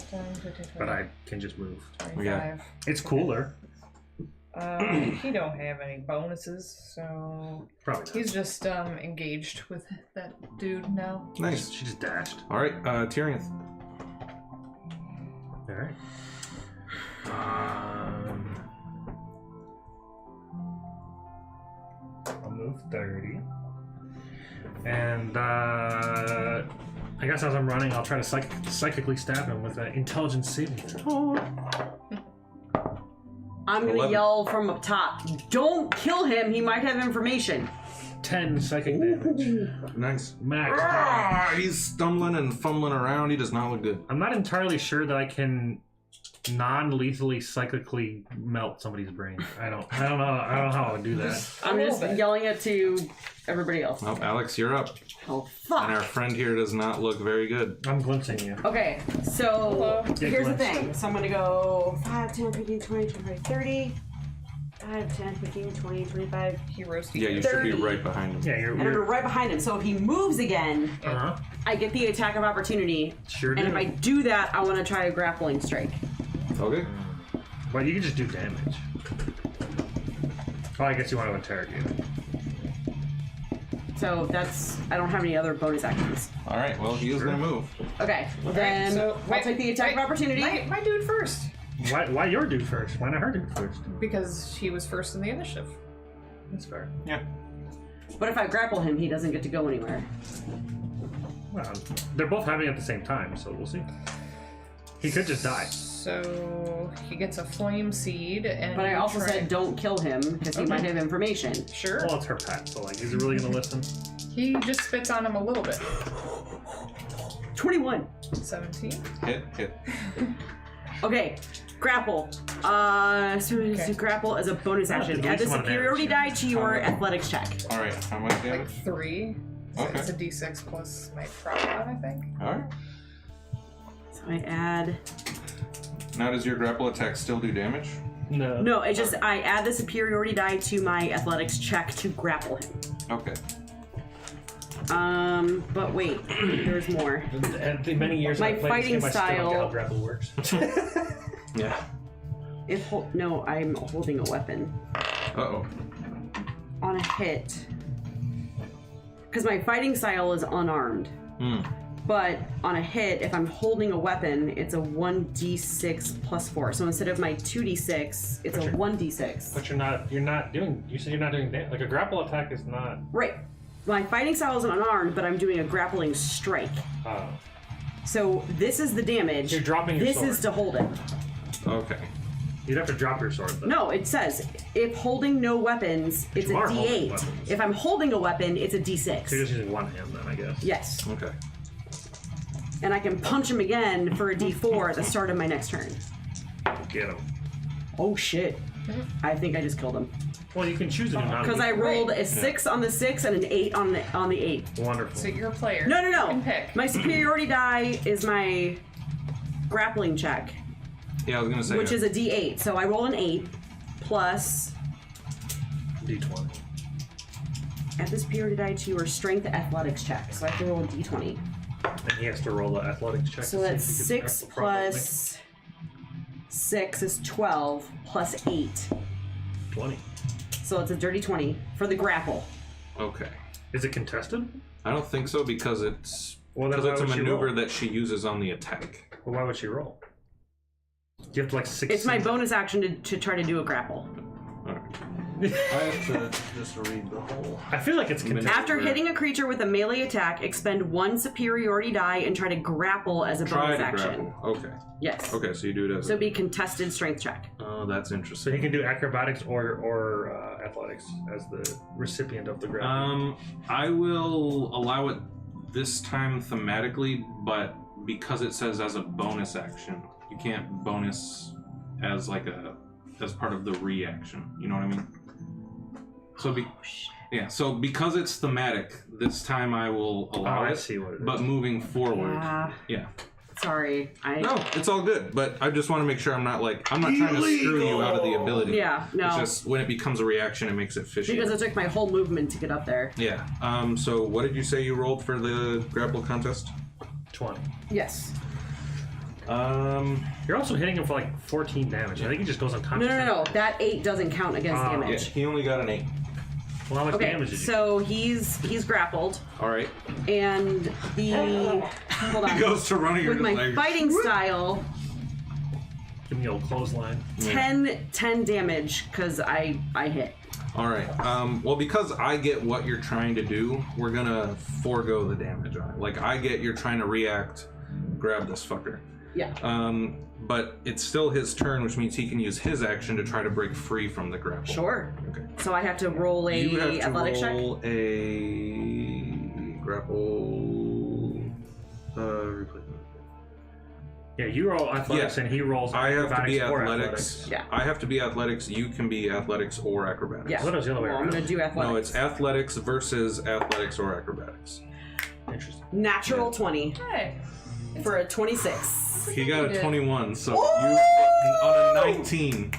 Speaker 5: 5, 10, 15, 20,
Speaker 1: but I can just move.
Speaker 5: 25.
Speaker 2: Yeah.
Speaker 1: It's cooler.
Speaker 5: He don't have any bonuses, so
Speaker 1: Probably not.
Speaker 5: he's just engaged with that dude now.
Speaker 2: Nice.
Speaker 1: She just dashed.
Speaker 2: All right, Tyrion.
Speaker 1: All right. I'll move 30. And I guess as I'm running, I'll try to psychically stab him with an intelligence saving throw.
Speaker 3: I'm gonna
Speaker 2: 11.
Speaker 3: yell from up top. Don't kill him, he might have information.
Speaker 1: 10 psychic damage.
Speaker 2: Nice.
Speaker 1: Max.
Speaker 2: Ah, he's stumbling and fumbling around. He does not look good.
Speaker 1: I'm not entirely sure that I can non-lethally psychically melt somebody's brain. I don't know how I would do that.
Speaker 3: I'm just
Speaker 5: little bit.
Speaker 3: yelling it to everybody else.
Speaker 2: Oh, Alex, you're up.
Speaker 3: Oh,
Speaker 2: And our
Speaker 3: fuck.
Speaker 2: friend here does not look very good.
Speaker 1: I'm glimpsing you.
Speaker 3: Okay, so
Speaker 1: Yeah,
Speaker 3: here's the
Speaker 1: glimpse.
Speaker 3: thing. So I'm gonna go 5, 10, 15, 20, 25, 30. 5, 10, 15, 20, 25.
Speaker 5: He roasted
Speaker 2: Yeah, you should be
Speaker 3: 30.
Speaker 2: right behind him.
Speaker 1: Yeah,
Speaker 3: And I'm right behind him. So if he moves again,
Speaker 1: Uh-huh.
Speaker 3: I get the attack of opportunity.
Speaker 1: Sure
Speaker 3: And
Speaker 1: do.
Speaker 3: if I do that, I want to try a grappling strike.
Speaker 2: Okay.
Speaker 1: But you can just do damage. Oh, I guess you want to interrogate him.
Speaker 3: So that's, I don't have any other bonus actions.
Speaker 2: All right. Well, he is gonna move.
Speaker 3: Okay, well then
Speaker 5: so
Speaker 3: I'll take the attack of opportunity.
Speaker 5: My dude first.
Speaker 1: Why your dude first? Why not her dude first?
Speaker 5: Because he was first in the initiative.
Speaker 1: That's fair.
Speaker 2: Yeah.
Speaker 3: But if I grapple him, he doesn't get to go anywhere.
Speaker 1: Well, they're both having it at the same time, so we'll see. He could just die.
Speaker 5: So he gets a flame seed, and
Speaker 3: But I
Speaker 5: you
Speaker 3: also
Speaker 5: try-
Speaker 3: said don't kill him because he
Speaker 1: Okay.
Speaker 3: might have information.
Speaker 5: Sure.
Speaker 1: Well, it's her pet, so like, is it really gonna listen?
Speaker 5: He just spits on him a little bit.
Speaker 3: 21.
Speaker 5: 17.
Speaker 2: Hit.
Speaker 3: Okay, Grapple. So it's a grapple as a bonus action. Add the superiority die to your athletics check.
Speaker 2: All right, how much
Speaker 5: Like
Speaker 2: damage?
Speaker 5: 3.
Speaker 2: Okay.
Speaker 5: It's a d6 plus my prop mod, I think.
Speaker 2: All right.
Speaker 3: So I add.
Speaker 2: Now, does your grapple attack still do damage?
Speaker 1: No.
Speaker 3: No, it just I add the superiority die to my athletics check to grapple him.
Speaker 2: Okay.
Speaker 3: But wait, there's more.
Speaker 1: And the many years
Speaker 3: My
Speaker 1: I've played this
Speaker 3: fighting
Speaker 1: game, I still don't get how
Speaker 3: style-
Speaker 1: grapple works.
Speaker 2: Yeah.
Speaker 3: No, I'm holding a weapon
Speaker 2: Uh-oh.
Speaker 3: on a hit. Because my fighting style is unarmed.
Speaker 2: Hmm.
Speaker 3: But on a hit, if I'm holding a weapon, it's a 1d6 plus 4. So instead of my 2d6, it's a 1d6.
Speaker 1: But you're not doing. You said you're not doing like a grapple attack is not.
Speaker 3: Right. My fighting style is unarmed, but I'm doing a grappling strike.
Speaker 1: Oh.
Speaker 3: So this is the damage.
Speaker 1: You're dropping your
Speaker 3: This
Speaker 1: sword.
Speaker 3: is to hold it.
Speaker 2: Okay.
Speaker 1: You'd have to drop your sword. Though.
Speaker 3: No, it says if holding no weapons, it's a
Speaker 1: you are holding
Speaker 3: d8.
Speaker 1: weapons.
Speaker 3: If I'm holding a weapon, it's a
Speaker 1: So you're
Speaker 3: d6.
Speaker 1: just using one hand then, I guess.
Speaker 3: Yes.
Speaker 2: Okay.
Speaker 3: And I can punch him again for a d4 at the start of my next turn.
Speaker 1: Get him.
Speaker 3: Oh shit. I think I just killed him.
Speaker 1: Well, you can choose to do not.
Speaker 3: Because I rolled a 6 on the 6 and an 8 on the 8.
Speaker 1: Wonderful.
Speaker 5: So you're a player.
Speaker 3: No.
Speaker 5: You can pick.
Speaker 3: My superiority die is my grappling check,
Speaker 2: Yeah, I was gonna say.
Speaker 3: which is a d8. So I roll an 8 plus
Speaker 1: D20.
Speaker 3: add the superiority die to your strength athletics check. So I have to roll a d20.
Speaker 1: And he has to roll the athletics check.
Speaker 3: So
Speaker 1: to see
Speaker 3: that's
Speaker 1: if he
Speaker 3: 6
Speaker 1: can properly
Speaker 3: plus 6 is 12 plus 8.
Speaker 1: make 20.
Speaker 3: So it's a dirty 20 for the grapple.
Speaker 2: Okay.
Speaker 1: Is it contested?
Speaker 2: I don't think so because it's
Speaker 1: Well, then
Speaker 2: because
Speaker 1: why
Speaker 2: it's a
Speaker 1: would she
Speaker 2: maneuver
Speaker 1: roll?
Speaker 2: that she uses on the attack.
Speaker 1: Well, why would she roll? Do you have to like succeed?
Speaker 3: It's my bonus action to try to do a grapple.
Speaker 2: All right.
Speaker 4: I have to just read the whole.
Speaker 1: I feel like it's contested.
Speaker 3: After hitting a creature with a melee attack, expend 1 superiority die and try to grapple as a
Speaker 2: Try
Speaker 3: bonus
Speaker 2: to
Speaker 3: action.
Speaker 2: grapple. Okay.
Speaker 3: Yes.
Speaker 2: Okay, so you do it as.
Speaker 3: So it'd be contested strength check.
Speaker 2: Oh, that's
Speaker 1: So
Speaker 2: interesting.
Speaker 1: he can do acrobatics or athletics as the recipient of the grapple.
Speaker 2: I will allow it this time thematically, but because it says as a bonus action, you can't bonus as like as part of the reaction. You know what I mean? So yeah. So because it's thematic, this time I will allow
Speaker 1: I
Speaker 2: it.
Speaker 1: see what it is.
Speaker 2: But moving forward,
Speaker 3: Yeah.
Speaker 2: yeah.
Speaker 3: Sorry.
Speaker 2: No, it's all good. But I just want to make sure I'm not trying to screw you out of the ability.
Speaker 3: Yeah, no.
Speaker 2: It's just when it becomes a reaction, it makes it fishy.
Speaker 3: Because it took my whole movement to get up there.
Speaker 2: Yeah. So what did you say you rolled for the grapple contest?
Speaker 1: 20.
Speaker 3: Yes.
Speaker 1: You're also hitting him for like 14 damage. I think he just goes
Speaker 3: No,
Speaker 1: unconscious.
Speaker 3: no. That 8 doesn't count against
Speaker 1: Oh.
Speaker 2: Yeah,
Speaker 3: damage.
Speaker 2: he only got an 8.
Speaker 1: Well, how much
Speaker 3: Okay,
Speaker 1: damage did you
Speaker 3: so he's grappled,
Speaker 2: All right.
Speaker 3: and the hold on.
Speaker 2: He goes to running
Speaker 3: With my
Speaker 2: like,
Speaker 3: fighting style,
Speaker 1: give me the old clothesline?
Speaker 3: 10 damage because I hit.
Speaker 2: All right. Well, because I get what you're trying to do, we're gonna forego the damage on it. Like I get you're trying to react, grab this fucker.
Speaker 3: Yeah.
Speaker 2: But it's still his turn, which means he can use his action to try to break free from the grapple.
Speaker 3: Sure.
Speaker 2: Okay.
Speaker 3: So I have to roll a
Speaker 2: You have to
Speaker 3: athletics check.
Speaker 2: roll a grapple. Replacement.
Speaker 1: Yeah, you roll athletics
Speaker 2: Yeah.
Speaker 1: and he rolls
Speaker 2: I have to be
Speaker 1: acrobatics or
Speaker 2: athletics.
Speaker 3: Yeah.
Speaker 2: I have to be athletics. You can be athletics or acrobatics.
Speaker 3: Yeah.
Speaker 1: What was the other way
Speaker 3: Well, I'm
Speaker 1: around?
Speaker 3: gonna do athletics.
Speaker 2: No, it's athletics versus athletics or acrobatics.
Speaker 1: Interesting.
Speaker 3: Natural 20
Speaker 5: Hey.
Speaker 3: for a 26.
Speaker 2: He got a
Speaker 5: Good.
Speaker 2: 21, so
Speaker 3: Ooh!
Speaker 2: you on a 19.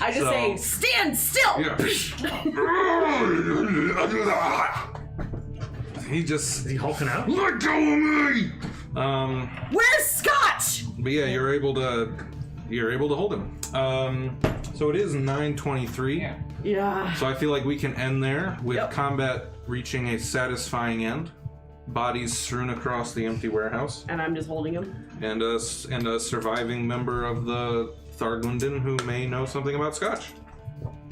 Speaker 3: I just
Speaker 2: So-
Speaker 3: say, stand still!
Speaker 2: Yeah. He just
Speaker 1: Is he hulking out?
Speaker 2: let go of me.
Speaker 3: Where's Scotch?
Speaker 2: But yeah, you're able to hold him. So it is 9:23.
Speaker 5: Yeah.
Speaker 3: Yeah.
Speaker 2: So I feel like we can end there with
Speaker 3: Yep.
Speaker 2: combat reaching a satisfying end. Bodies strewn across the empty warehouse,
Speaker 3: And I'm just holding him.
Speaker 2: and a surviving member of the Thragordun who may know something about Scotch.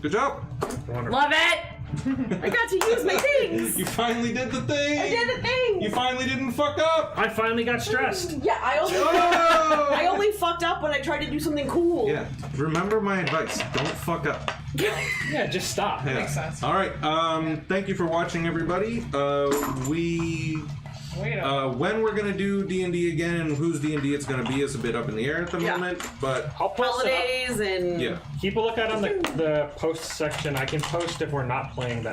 Speaker 2: Good job!
Speaker 1: Wonderful.
Speaker 3: Love it! I got to use my things!
Speaker 2: You finally did the thing!
Speaker 3: I did the thing!
Speaker 2: You finally didn't fuck up!
Speaker 1: I finally got stressed.
Speaker 3: Yeah, I
Speaker 2: Oh!
Speaker 3: only fucked up when I tried to do something cool.
Speaker 2: Yeah, remember my advice. Don't fuck up.
Speaker 1: Yeah, just stop.
Speaker 2: Yeah.
Speaker 5: Makes sense.
Speaker 2: All right. Thank you for watching, everybody. We
Speaker 1: Wait a
Speaker 2: When we're gonna do D&D again and whose D&D it's gonna be is a bit up in the air at the
Speaker 3: Yeah.
Speaker 2: moment, but
Speaker 1: I'll post it up.
Speaker 3: Holidays and
Speaker 2: yeah.
Speaker 1: Keep a lookout on the post section. I can post if we're not playing that